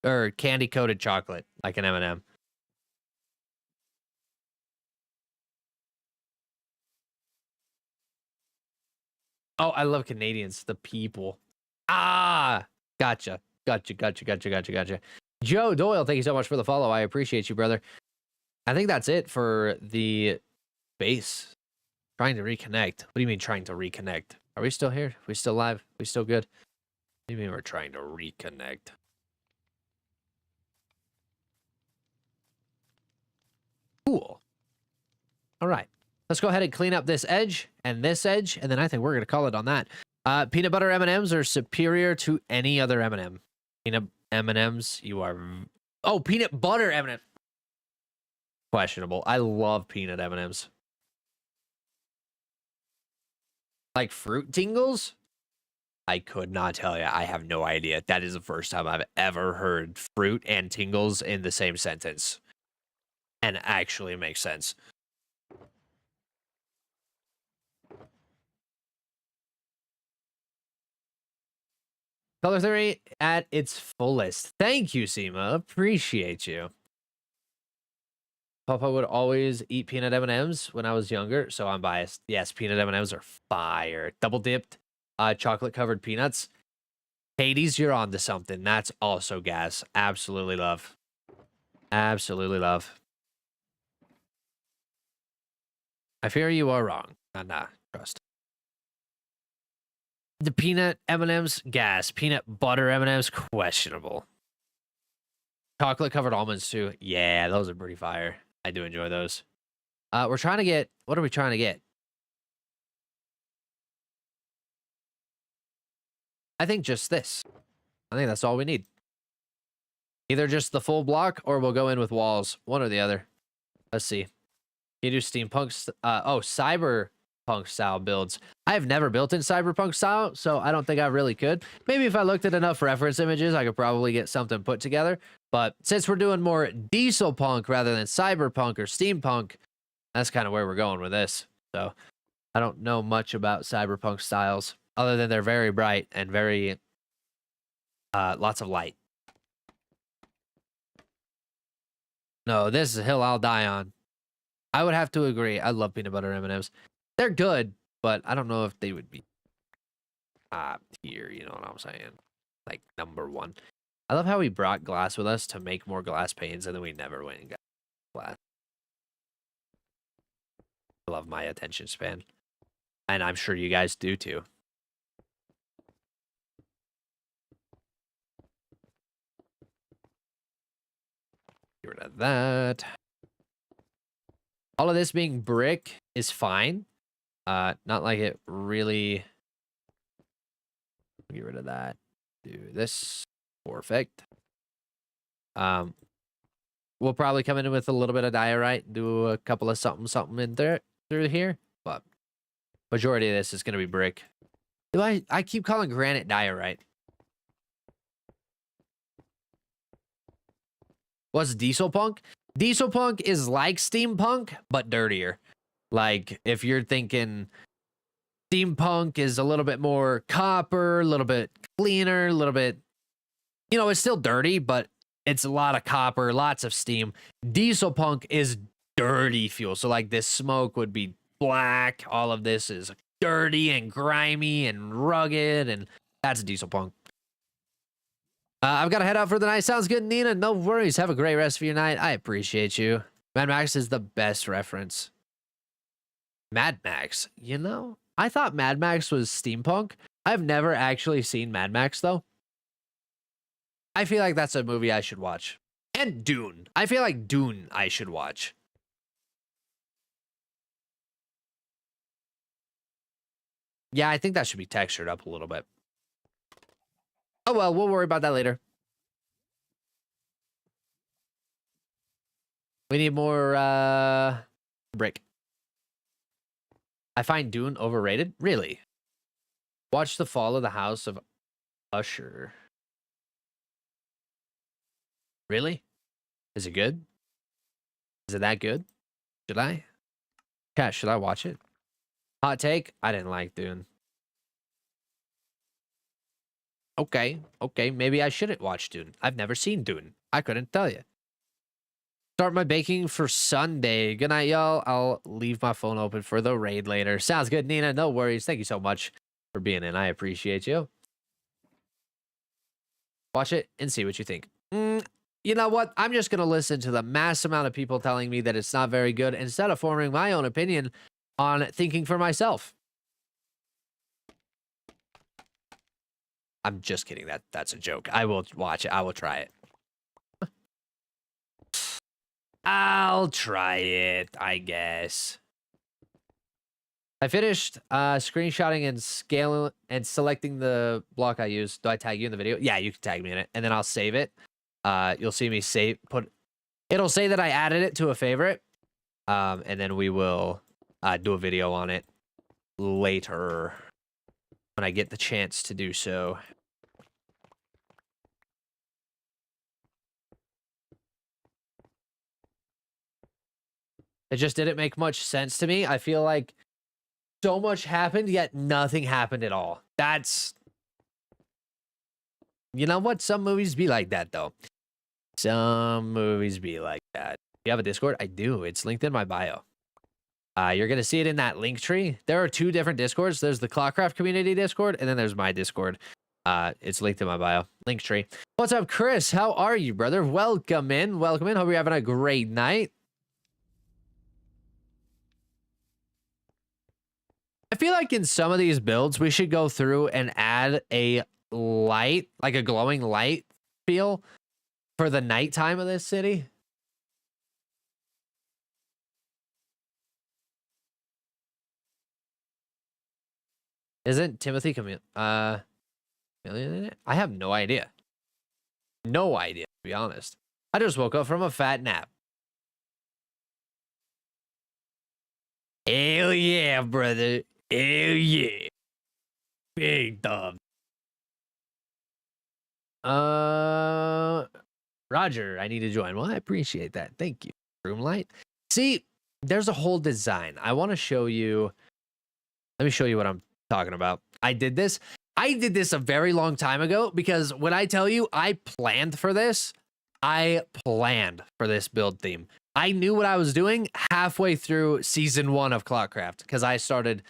or candy coated chocolate like an M&M. Oh, I love Canadians, the people. Ah, gotcha. Gotcha. Joe Doyle, thank you so much for the follow. I appreciate you, brother. I think that's it for the base. Trying to reconnect. What do you mean trying to reconnect? Are we still here? Are we still live? Are we still good? What do you mean we're trying to reconnect? Cool. All right. Let's go ahead and clean up this edge, and then I think we're going to call it on that. Peanut butter M&Ms are superior to any other M&M. Peanut M&Ms, you are... Oh, peanut butter M&M. Questionable. I love peanut M&Ms. Like fruit tingles? I could not tell you. I have no idea. That is the first time I've ever heard fruit and tingles in the same sentence. And actually makes sense. Color theory at its fullest. Thank you, Seema. Appreciate you. Papa would always eat peanut M&Ms when I was younger, so I'm biased. Yes, peanut M&Ms are fire. Double dipped, chocolate covered peanuts. Hades, you're on to something. That's also gas. Absolutely love. Absolutely love. I fear you are wrong. Nah, trust. The peanut M&Ms, gas. Peanut butter M&Ms, questionable. Chocolate covered almonds too. Yeah, those are pretty fire. I do enjoy those. We're trying to get, what are we trying to get? I think just this. I think that's all we need. Either just the full block or we'll go in with walls. One or the other. Let's see. Can you do steampunk? Cyberpunk style builds. I have never built in cyberpunk style, so I don't think I really could. Maybe if I looked at enough reference images, I could probably get something put together. But since we're doing more diesel punk rather than cyberpunk or steampunk, that's kind of where we're going with this. So I don't know much about cyberpunk styles other than they're very bright and very lots of light. No, this is a hill I'll die on. I would have to agree. I love peanut butter M&Ms. They're good, but I don't know if they would be here. You know what I'm saying? Like number one. I love how we brought glass with us to make more glass panes, and then we never went and got glass. I love my attention span. And I'm sure you guys do too. Get rid of that. All of this being brick is fine. Not like it really. Get rid of that. Do this. Perfect. We'll probably come in with a little bit of diorite, do a couple of something in there through here, but majority of this is gonna be brick. Do I keep calling granite diorite? What's diesel punk? Diesel punk is like steampunk, but dirtier. Like if you're thinking steampunk is a little bit more copper, a little bit cleaner, a little bit, you know, it's still dirty, but it's a lot of copper, lots of steam. Diesel punk is dirty fuel. So like this smoke would be black. All of this is dirty and grimy and rugged, and that's diesel punk. I've got to head out for the night. Sounds good, Nina. No worries. Have a great rest of your night. I appreciate you. Mad Max is the best reference. Mad Max. You know, I thought Mad Max was steampunk. I've never actually seen Mad Max, though. I feel like that's a movie I should watch. And Dune. I feel like Dune I should watch. Yeah, I think that should be textured up a little bit. Oh, well, we'll worry about that later. We need more, brick. I find Dune overrated? Really? Watch The Fall of the House of Usher. Really? Is it good? Is it that good? Should I? Cat, should I watch it? Hot take? I didn't like Dune. Okay, maybe I shouldn't watch Dune. I've never seen Dune. I couldn't tell you. Start my baking for Sunday. Good night, y'all. I'll leave my phone open for the raid later. Sounds good, Nina. No worries. Thank you so much for being in. I appreciate you. Watch it and see what you think. You know what? I'm just going to listen to the mass amount of people telling me that it's not very good instead of forming my own opinion on thinking for myself. I'm just kidding. That's a joke. I will watch it. I will try it. I'll try it, I guess. I finished screenshotting and scaling and selecting the block I use. Do I tag you in the video? Yeah, you can tag me in it. And then I'll save it. You'll see me it'll say that I added it to a favorite. And then we will do a video on it later when I get the chance to do so. It just didn't make much sense to me. I feel like so much happened, yet nothing happened at all. That's... You know what? Some movies be like that, though. Some movies be like that. You have a Discord? I do. It's linked in my bio. You're going to see it in that link tree. There are two different Discords. There's the ClockCraft community Discord, and then there's my Discord. It's linked in my bio. Link tree. What's up, Chris? How are you, brother? Welcome in. Welcome in. Hope you're having a great night. I feel like in some of these builds, we should go through and add a light, like a glowing light feel for the nighttime of this city. Isn't Timothy Chameleon in it? I have no idea. No idea, to be honest. I just woke up from a fat nap. Hell yeah, brother. Hell yeah. Big dog. Roger, I need to join. Well, I appreciate that. Thank you. Room light. See, there's a whole design. I want to show you. Let me show you what I'm talking about. I did this a very long time ago because when I tell you I planned for this build theme. I knew what I was doing halfway through season 1 of ClockCraft because I started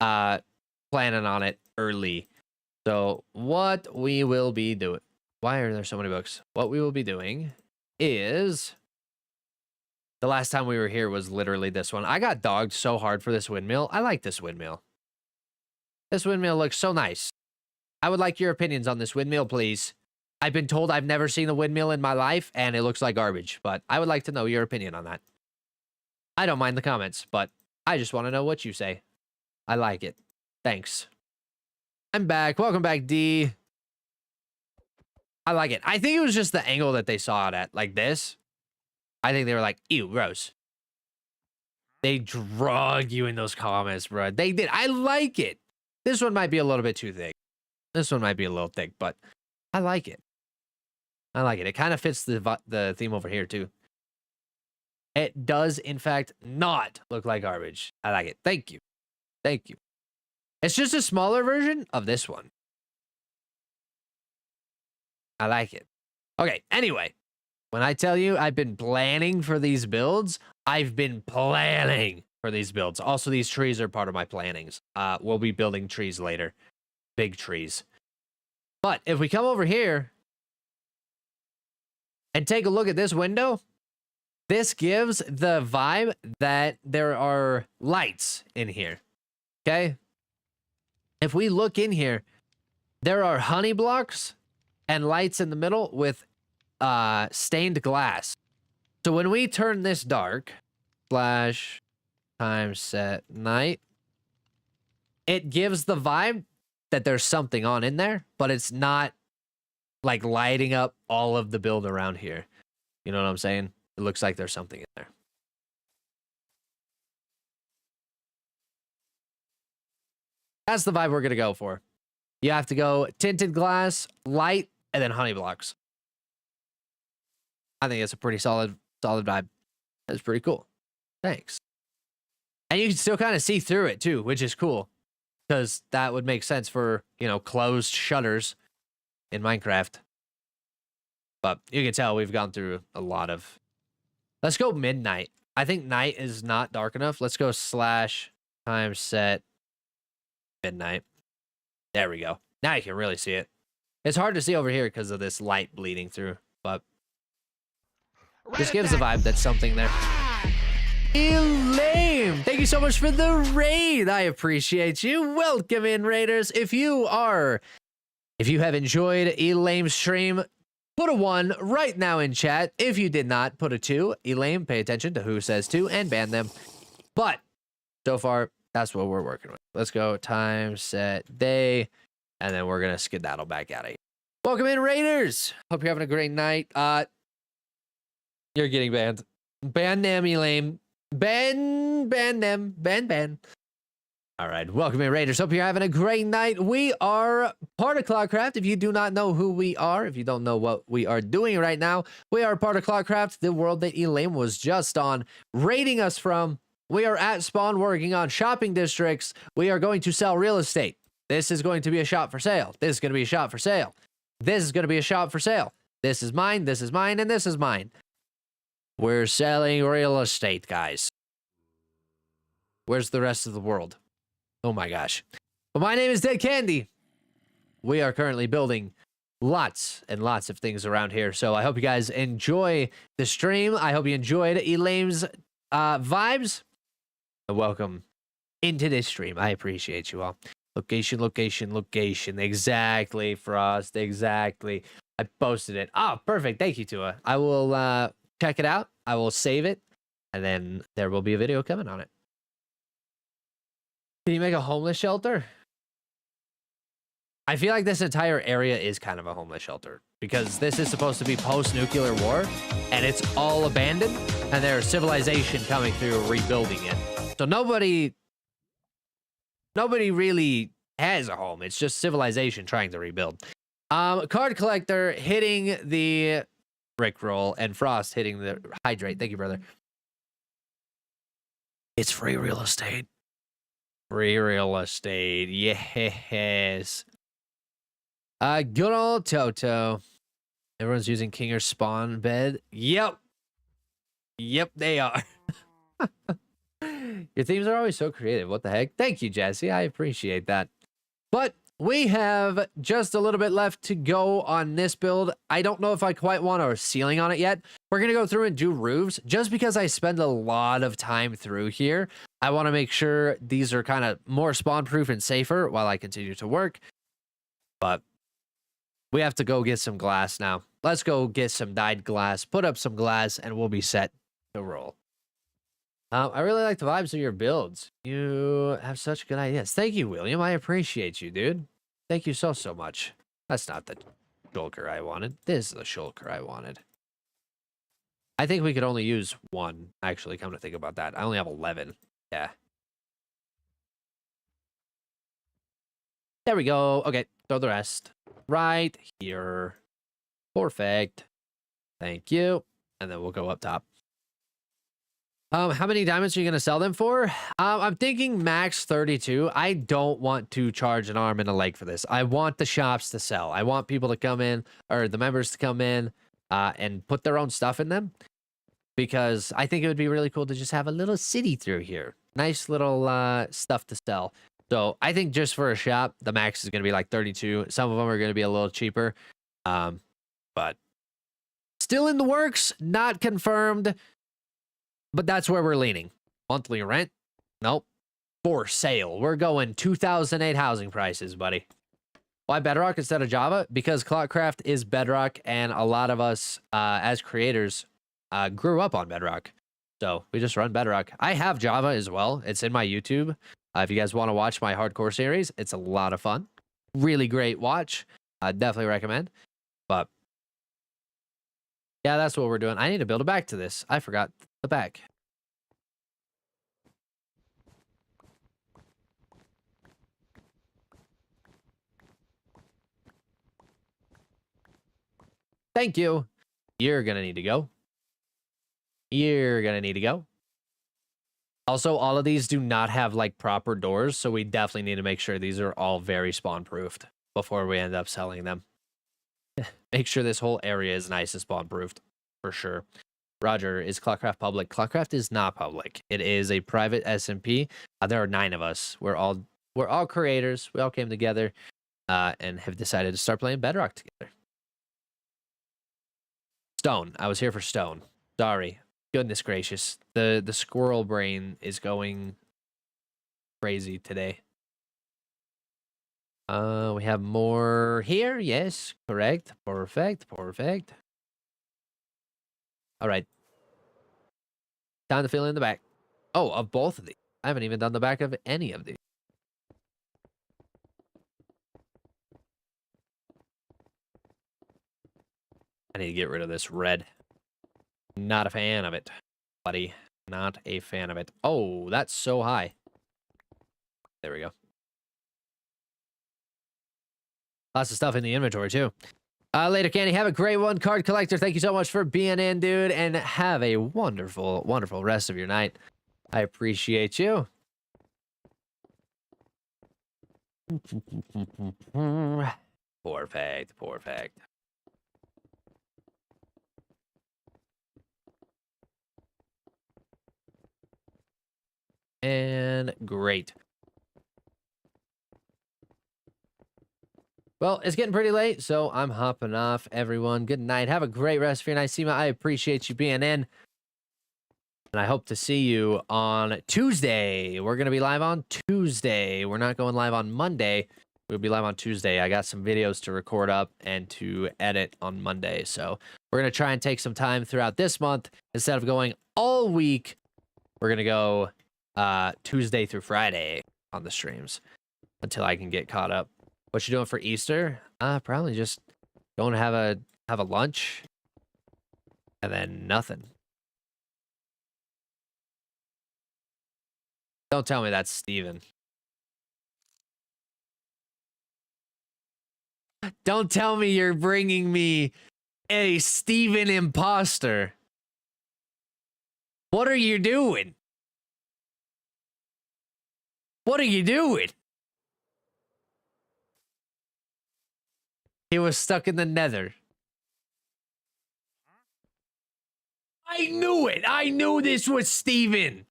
planning on it early. So what we will be doing, why are there so many books? What we will be doing is, the last time we were here was literally this one. I got dogged so hard for this windmill. I like this windmill. This windmill looks so nice. I would like your opinions on this windmill, please. I've been told I've never seen a windmill in my life, and it looks like garbage, but I would like to know your opinion on that. I don't mind the comments, but I just want to know what you say. I like it. Thanks. I'm back. Welcome back, D. I like it. I think it was just the angle that they saw it at, like this. I think they were like, ew, gross. They drug you in those comments, bro. They did. I like it. This one might be a little bit too thick. This one might be a little thick, but I like it. I like it. It kind of fits the theme over here, too. It does, in fact, not look like garbage. I like it. Thank you. Thank you. It's just a smaller version of this one. I like it. Okay, anyway. When I tell you I've been planning for these builds, I've been planning for these builds. Also, these trees are part of my plannings. We'll be building trees later. Big trees. But if we come over here and take a look at this window, this gives the vibe that there are lights in here. Okay? If we look in here, there are honey blocks and lights in the middle with stained glass. So when we turn this dark, flash, time set, night, it gives the vibe that there's something on in there, but it's not like lighting up all of the build around here. You know what I'm saying? It looks like there's something in there. That's the vibe we're going to go for. You have to go tinted glass, light, and then honey blocks. I think it's a pretty solid vibe. That's pretty cool. Thanks. And you can still kind of see through it too, which is cool. Because that would make sense for, you know, closed shutters in Minecraft. But you can tell we've gone through a lot of... Let's go midnight. I think night is not dark enough. Let's go slash time set midnight. There we go. Now you can really see it. It's hard to see over here because of this light bleeding through, but this gives the vibe that something there. Elaine, thank you so much for the raid. I appreciate you. Welcome in, raiders. If you have enjoyed Elaine's stream, put a 1 right now in chat. If you did not, put a 2. Elaine, pay attention to who says 2 and ban them. But so far, that's what we're working with. Let's go time, set, day, and then we're gonna skedaddle back out of here. Welcome in, raiders. Hope you're having a great night. You're getting banned. Ban them, Elaine. Ban them. Ban. All right, welcome in, raiders. Hope you're having a great night. We are part of ClockCraft. If you do not know who we are, if you don't know what we are doing right now, we are part of ClockCraft, the world that Elaine was just on, raiding us from. We are at spawn working on shopping districts. We are going to sell real estate. This is going to be a shop for sale. This is going to be a shop for sale. This is going to be a shop for sale. This is mine, and this is mine. We're selling real estate, guys. Where's the rest of the world? Oh my gosh. But my name is Dead Candy. We are currently building lots and lots of things around here. So I hope you guys enjoy the stream. I hope you enjoyed Elaine's vibes. And welcome into this stream. I appreciate you all. Location. Exactly, Frost. Exactly. I posted it. Oh, perfect. Thank you, Tua. I will check it out. I will save it. And then there will be a video coming on it. Can you make a homeless shelter? I feel like this entire area is kind of a homeless shelter because this is supposed to be post-nuclear war and it's all abandoned and there's civilization coming through rebuilding it. So nobody really has a home. It's just civilization trying to rebuild. Card collector hitting the Rickroll and Frost hitting the hydrate. Thank you, brother. It's free real estate. Free real estate. Yes. Good old Toto. Everyone's using King or Spawn bed. Yep, they are. Your themes are always so creative. What the heck? Thank you, Jesse. I appreciate that. But we have just a little bit left to go on this build. I don't know if I quite want a ceiling on it yet. we're going to go through and do roofs just because I spend a lot of time through here. I want to make sure these are kind of more spawn proof and safer while I continue to work. But we have to go get some glass now. Let's go get some dyed glass, put up some glass, and we'll be set to roll. I really like the vibes of your builds. You have such good ideas. Thank you, William. I appreciate you, dude. Thank you so much. That's not the shulker I wanted. This is the shulker I wanted. I think we could only use one, actually, come to think about that. I only have 11. Yeah. There we go. Okay, throw the rest right here. Perfect. Thank you. And then we'll go up top. How many diamonds are you going to sell them for? I'm thinking max 32. I don't want to charge an arm and a leg for this. I want the shops to sell. I want people to come in, or the members to come in and put their own stuff in them. Because I think it would be really cool to just have a little city through here. Nice little stuff to sell. So I think just for a shop, the max is going to be like 32. Some of them are going to be a little cheaper. But still in the works, not confirmed. But that's where we're leaning. Monthly rent? Nope. For sale. We're going 2008 housing prices, buddy. Why Bedrock instead of Java? Because ClockCraft is Bedrock, and a lot of us as creators grew up on Bedrock. So we just run Bedrock. I have Java as well. It's in my YouTube. If you guys want to watch my hardcore series, it's a lot of fun. Really great watch. I definitely recommend. But yeah, that's what we're doing. I need to build a back to this. I forgot the back. Thank you. You're going to need to go. You're going to need to go. Also, all of these do not have like proper doors, so we definitely need to make sure these are all very spawn proofed before we end up selling them. Make sure this whole area is nice and spawn proofed for sure. Roger, is ClockCraft public? ClockCraft is not public. It is a private SMP. There are 9 of us. We're all creators. We all came together and have decided to start playing Bedrock together. Stone. I was here for stone. Sorry. Goodness gracious. The squirrel brain is going crazy today. We have more here. Yes, correct. Perfect. Perfect. All right. Time to fill in the back. Oh, of both of these. I haven't even done the back of any of these. I need to get rid of this red. Not a fan of it, buddy. Not a fan of it. Oh, that's so high. There we go. Lots of stuff in the inventory, too. Later, Candy. Have a great one. Card Collector, thank you so much for being in, dude. And have a wonderful, wonderful rest of your night. I appreciate you. Perfect. Perfect. And great. Well, it's getting pretty late, so I'm hopping off, everyone. Good night. Have a great rest of your night. Seema, I appreciate you being in. And I hope to see you on Tuesday. We're going to be live on Tuesday. We're not going live on Monday. We'll be live on Tuesday. I got some videos to record up and to edit on Monday. So we're going to try and take some time throughout this month. Instead of going all week, we're going to go Tuesday through Friday on the streams until I can get caught up. What you doing for Easter? Probably just going to have a lunch and then nothing. Don't tell me that's Steven. Don't tell me you're bringing me a Steven imposter. What are you doing? What are you doing? He was stuck in the nether. I knew it. I knew this was Steven.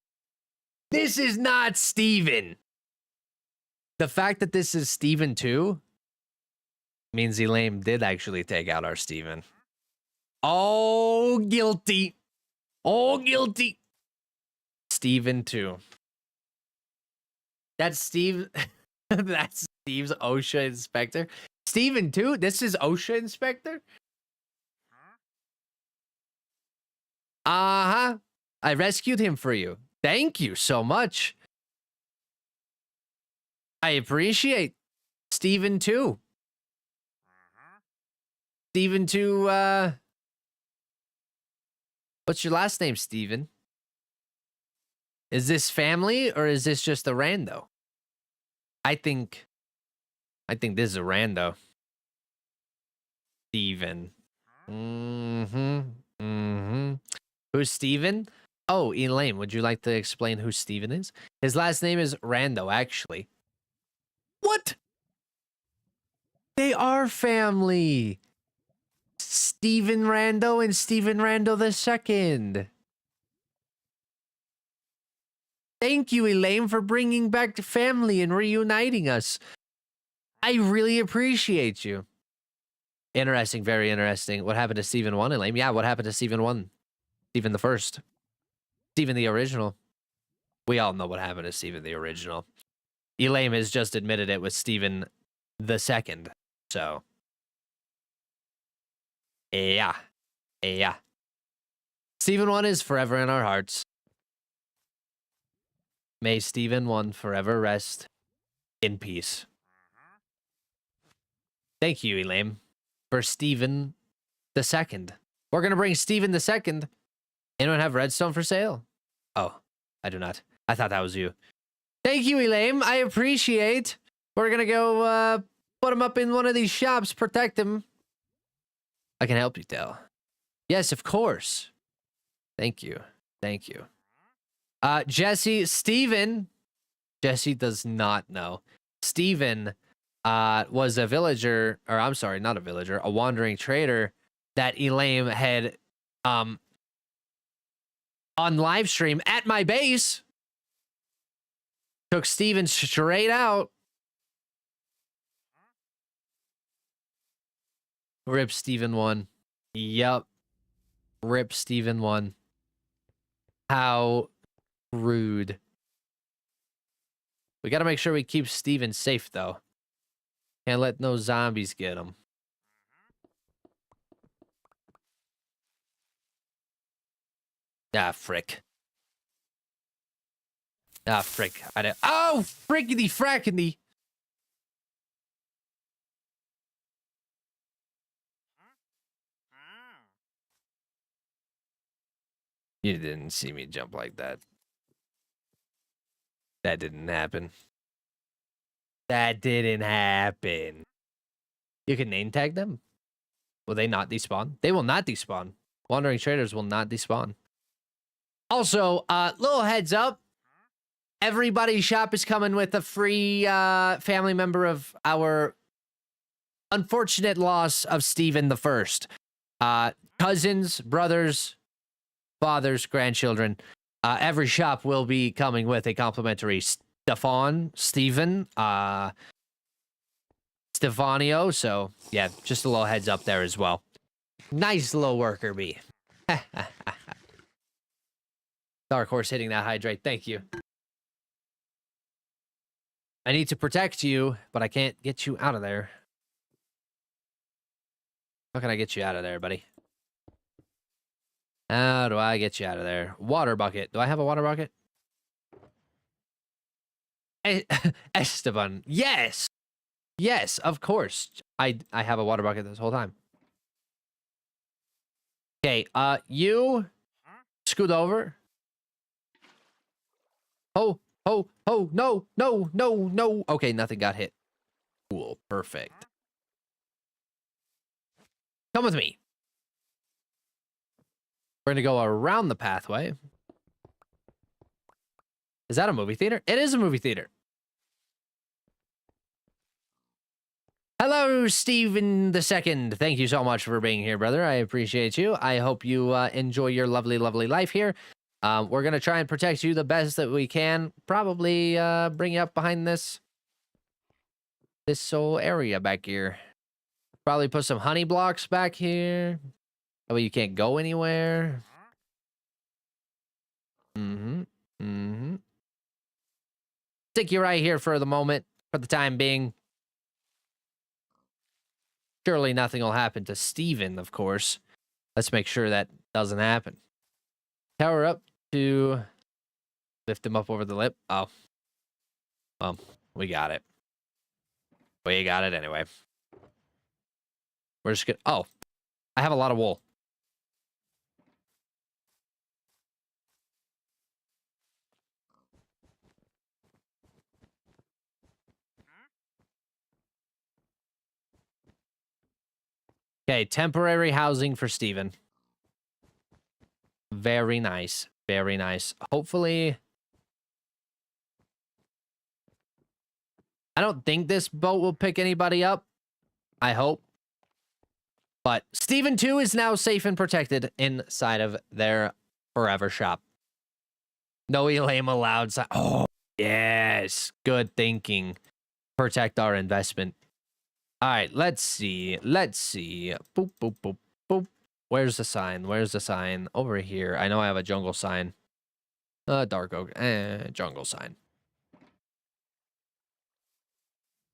This is not Steven. The fact that this is Steven too means Elaine did actually take out our Steven. Oh, guilty. Oh, guilty. Steven too. That's Steve. That's Steve's OSHA inspector. Steven too? This is OSHA inspector? Uh-huh. I rescued him for you. Thank you so much. I appreciate Steven too. Steven too, what's your last name, Steven? Is this family or is this just a rando? I think this is a rando. Steven. Who's Steven? Oh, Elaine, would you like to explain who Steven is? His last name is Rando, actually. What? They are family. Steven Rando and Steven Rando II. Thank you, Elaine, for bringing back the family and reuniting us. I really appreciate you. Interesting, very interesting. What happened to Steven 1, Elaine? Yeah, what happened to Steven 1? Steven the First. Steven the original. We all know what happened to Steven the original. Elaine has just admitted it was Steven the Second. So, yeah. Yeah. Steven 1 is forever in our hearts. May Steven 1 forever rest in peace. Thank you, Elaine, for Steven the Second. We're going to bring Steven the Second. Anyone have redstone for sale? Oh, I do not. I thought that was you. Thank you, Elaine. I appreciate. We're going to go put him up in one of these shops, protect him. I can help you, Del. Yes, of course. Thank you. Thank you. Jesse, Steven. Jesse does not know. Steven was a villager, or I'm sorry, not a villager, a wandering trader that Elaine had on live stream at my base. Took Steven straight out. Rip Steven 1. Yup. Rip Steven 1. How rude. We gotta make sure we keep Steven safe, though. Can't let no zombies get him. Ah, frick. Ah, frick. I did. Oh, frickety frackety. You didn't see me jump like that. That didn't happen. That didn't happen. You can name tag them. Will they not despawn? They will not despawn. Wandering traders will not despawn. Also, little heads up. Everybody's shop is coming with a free family member of our unfortunate loss of Steven the First. Cousins, brothers, fathers, grandchildren. Every shop will be coming with a complimentary Stefanio. So, yeah, just a little heads up there as well. Nice little worker bee. Dark Horse hitting that hydrate. Thank you. I need to protect you, but I can't get you out of there. How can I get you out of there, buddy? How do I get you out of there? Water bucket. Do I have a water bucket? Esteban. Yes. Yes, of course. I have a water bucket this whole time. Okay, you scoot over. Oh, no, no, no, no. Okay, nothing got hit. Cool, perfect. Come with me. We're gonna go around the pathway. Is that a movie theater? It is a movie theater. Hello, Steven the Second. Thank you so much for being here, brother. I appreciate you. I hope you enjoy your lovely, lovely life here. We're gonna try and protect you the best that we can. Probably bring you up behind this whole area back here. Probably put some honey blocks back here. That way you can't go anywhere. Stick you right here for the moment, for the time being. Surely nothing will happen to Steven, of course. Let's make sure that doesn't happen. Tower up to lift him up over the lip. Oh. Well, we got it. We got it anyway. We're just gonna... Oh. I have a lot of wool. Okay, temporary housing for Steven. Very nice. Very nice. Hopefully... I don't think this boat will pick anybody up. I hope. But Steven 2 is now safe and protected inside of their forever shop. No Elaine allowed. Oh, yes. Good thinking. Protect our investment. All right, let's see. Let's see. Boop, boop, boop, boop. Where's the sign? Where's the sign? Over here. I know I have a jungle sign. Dark oak. Jungle sign.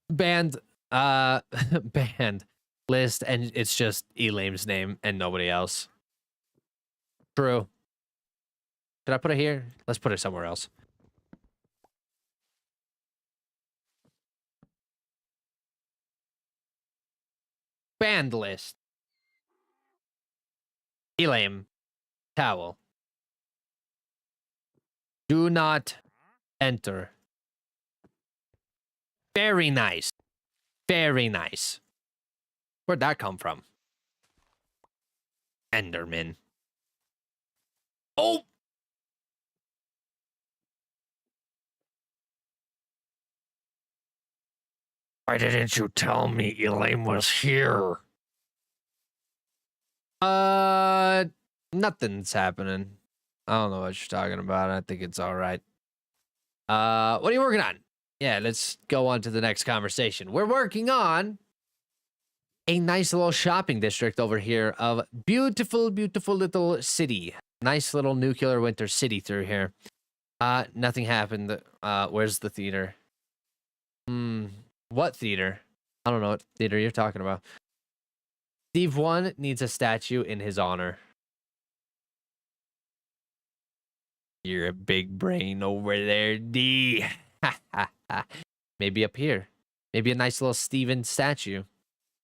Banned. Banned list, and it's just Elaine's name and nobody else. True. Did I put it here? Let's put it somewhere else. Banned list. Elaine. Towel. Do not enter. Very nice. Very nice. Where'd that come from? Enderman. Oh! Why didn't you tell me Elaine was here? Nothing's happening. I don't know what you're talking about. I think it's all right. What are you working on? Yeah, let's go on to the next conversation. We're working on a nice little shopping district over here of beautiful, beautiful little city. Nice little nuclear winter city through here. Nothing happened. Where's the theater? What theater? I don't know what theater you're talking about. Steve 1 needs a statue in his honor. You're a big brain over there, D. Maybe up here. Maybe a nice little Steven statue.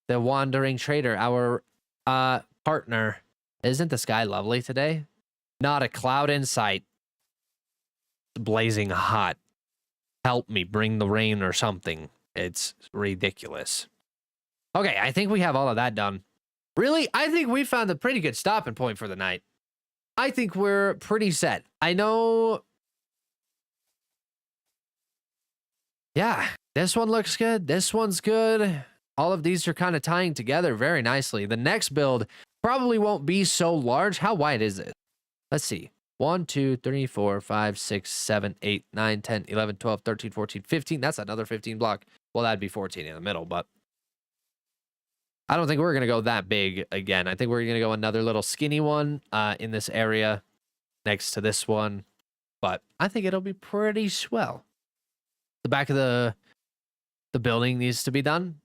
The wandering trader, our partner. Isn't the sky lovely today? Not a cloud in sight. Blazing hot. Help me bring the rain or something. It's ridiculous. Okay, I think we have all of that done. Really? I think we found a pretty good stopping point for the night. I think we're pretty set. I know... Yeah, this one looks good. This one's good. All of these are kind of tying together very nicely. The next build probably won't be so large. How wide is it? Let's see. 1, 2, 3, 4, 5, 6, 7, 8, 9, 10, 11, 12, 13, 14, 15. That's another 15 block. Well, that'd be 14 in the middle, but I don't think we're going to go that big again. I think we're going to go another little skinny one in this area next to this one. But I think it'll be pretty swell. The back of the building needs to be done.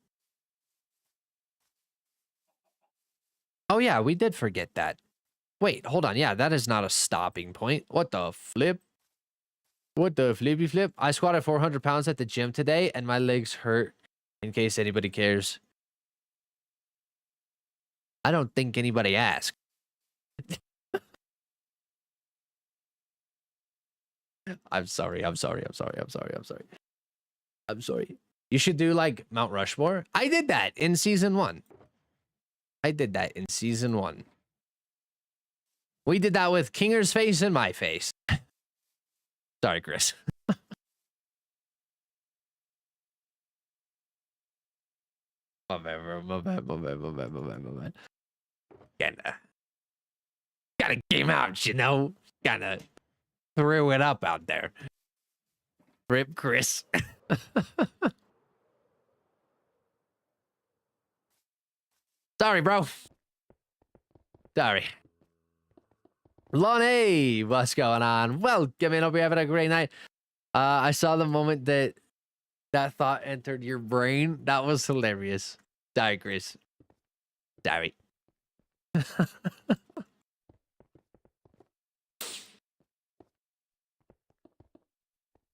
Oh, yeah, we did forget that. Wait, hold on. Yeah, that is not a stopping point. What the flip? What the flippy flip? I squatted 400 pounds at the gym today, and my legs hurt, in case anybody cares. I don't think anybody asked. I'm sorry. I'm sorry. I'm sorry. I'm sorry. I'm sorry. I'm sorry. You should do like Mount Rushmore. I did that in season 1. I did that in season 1. We did that with Kinger's face and my face. Sorry, Chris. My bad. Gotta game out, you know? Gotta throw it up out there. Rip Chris. Sorry, bro. Sorry. Lonnie, what's going on? Welcome in. Hope you're having a great night. I saw the moment that thought entered your brain. That was hilarious. Sorry, Chris. Sorry.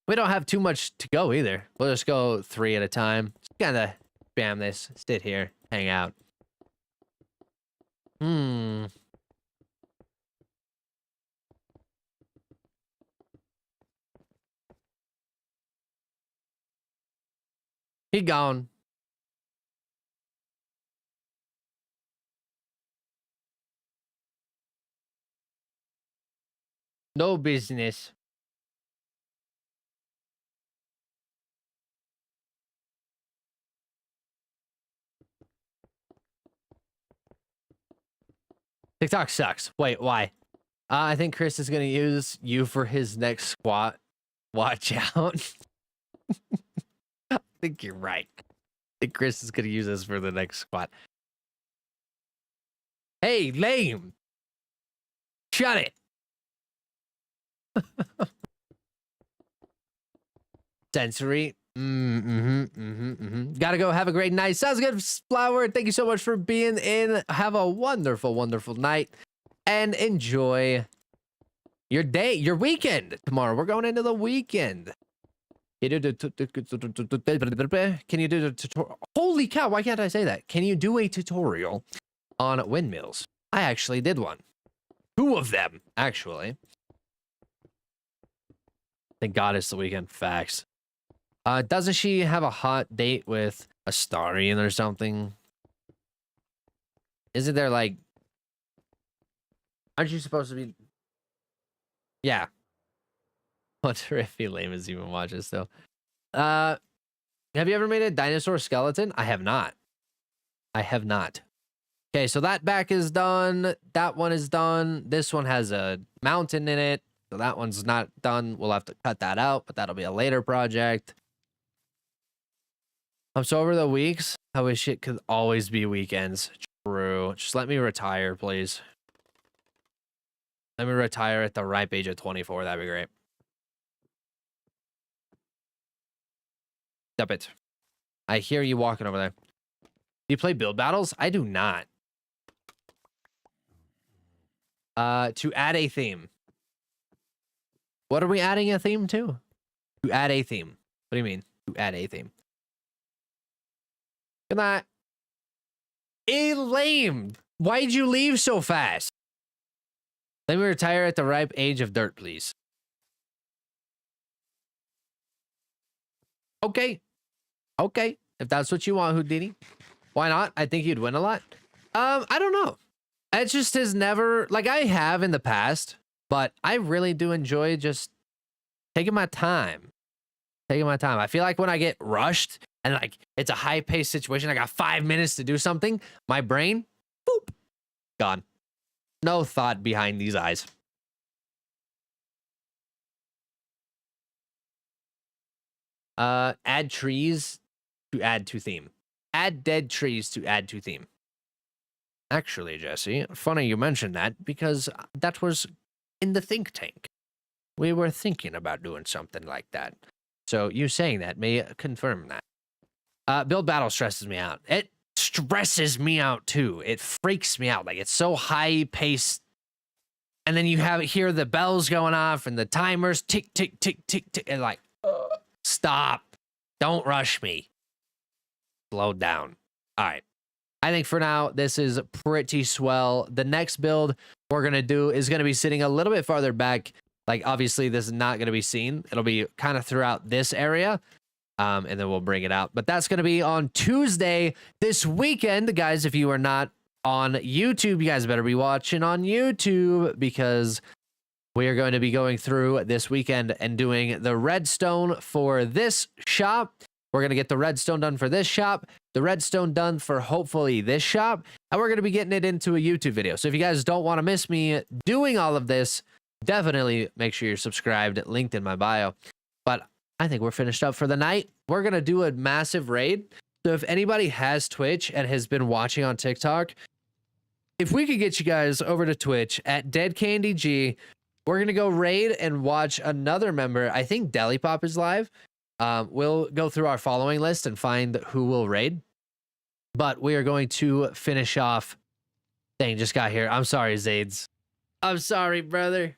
We don't have too much to go either. We'll just go 3 at a time. Just kind of spam this. Sit here. Hang out. He gone. No business. TikTok sucks. Wait, why? I think Chris is going to use you for his next squat. Watch out. I think you're right. I think Chris is going to use us for the next squat. Hey, lame. Shut it. Sensory. Gotta go. Have a great night. Sounds good, Flower. Thank you so much for being in. Have a wonderful, wonderful night. And enjoy your day, your weekend. Tomorrow, we're going into the weekend. Can you do the tutorial? Holy cow, why can't I say that? Can you do a tutorial on windmills? I actually did one. 2 of them, actually. Thank God it's the weekend. Facts. Doesn't she have a hot date with Astarian or something? Isn't there like... Aren't you supposed to be... Yeah. Wonder if Lame is even watches still. Have you ever made a dinosaur skeleton? I have not. I have not. Okay, so that back is done. That one is done. This one has a mountain in it. So that one's not done. We'll have to cut that out, but that'll be a later project. So over the weeks, I wish it could always be weekends. True. Just let me retire, please. Let me retire at the ripe age of 24. That'd be great. Stop it. I hear you walking over there. Do you play build battles? I do not. To add a theme. What are we adding a theme to? To add a theme. What do you mean? To add a theme. Good night. Lame. Why'd you leave so fast? Let me retire at the ripe age of dirt, please. Okay. Okay. If that's what you want, Houdini. Why not? I think you'd win a lot. I don't know. It just has never... Like, I have in the past, but I really do enjoy just taking my time. Taking my time. I feel like when I get rushed and, like, it's a high-paced situation, I got 5 minutes to do something, my brain, boop, gone. No thought behind these eyes. Add trees to add to theme. Add dead trees to add to theme. Actually, Jesse, funny you mentioned that because that was in the think tank. We were thinking about doing something like that. So you saying that may confirm that. Build battle stresses me out. It stresses me out too. It freaks me out. Like, it's so high paced. And then you hear the bells going off and the timers tick, tick, tick, tick, tick. And like, stop. Don't rush me. Slow down. All right. I think for now, this is pretty swell. The next build we're going to do is going to be sitting a little bit farther back. Like, obviously, this is not going to be seen. It'll be kind of throughout this area. And then we'll bring it out. But that's going to be on Tuesday this weekend. Guys, if you are not on YouTube, you guys better be watching on YouTube because we are going to be going through this weekend and doing the redstone for this shop. We're going to get the redstone done for this shop, the redstone done for hopefully this shop, and we're going to be getting it into a YouTube video. So if you guys don't want to miss me doing all of this, definitely make sure you're subscribed, linked in my bio. But I think we're finished up for the night. We're going to do a massive raid. So if anybody has Twitch and has been watching on TikTok, if we could get you guys over to Twitch at Dead Candy G, we're gonna go raid and watch another member. I think Deli Pop is live. We'll go through our following list and find who will raid. But we are going to finish off. Dang, just got here. I'm sorry, Zades. I'm sorry, brother.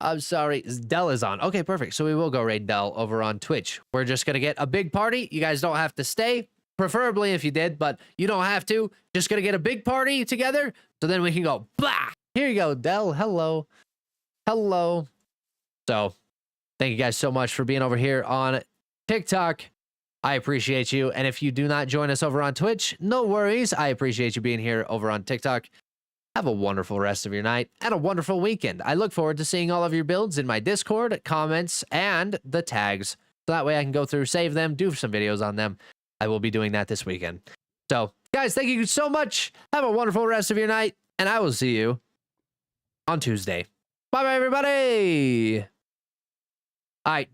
I'm sorry. Dell is on. Okay, perfect. So we will go raid Dell over on Twitch. We're just going to get a big party. You guys don't have to stay. Preferably if you did, but you don't have to. Just going to get a big party together. So then we can go, blah. Here you go, Dell. Hello. Hello. So thank you guys so much for being over here on TikTok. I appreciate you. And if you do not join us over on Twitch, no worries. I appreciate you being here over on TikTok. Have a wonderful rest of your night and a wonderful weekend. I look forward to seeing all of your builds in my Discord, comments, and the tags. So that way I can go through, save them, do some videos on them. I will be doing that this weekend. So, guys, thank you so much. Have a wonderful rest of your night, and I will see you on Tuesday. Bye-bye, everybody. All right.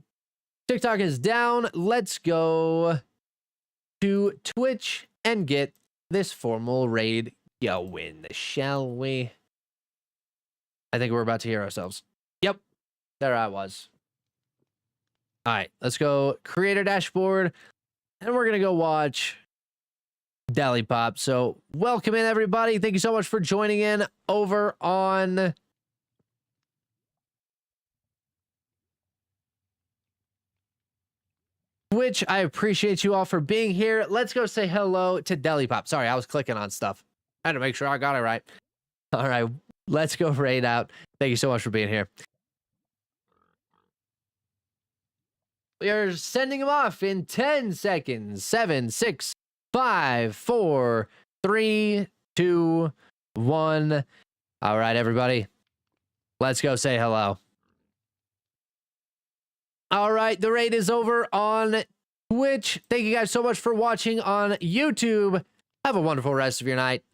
TikTok is down. Let's go to Twitch and get this formal raid going, shall we? I think we're about to hear ourselves. Yep, there I was. All right, let's go creator dashboard, and we're gonna go watch Deli Pop. So welcome in, everybody. Thank you so much for joining in over on Twitch. I appreciate you all for being here. Let's go say hello to Deli Pop. Sorry, I was clicking on stuff. I had to make sure I got it right. All right, let's go raid out. Thank you so much for being here. We are sending him off in 10 seconds. 7, 6, 5, 4, 3, 2, 1. All right, everybody. Let's go say hello. All right, the raid is over on Twitch. Thank you guys so much for watching on YouTube. Have a wonderful rest of your night.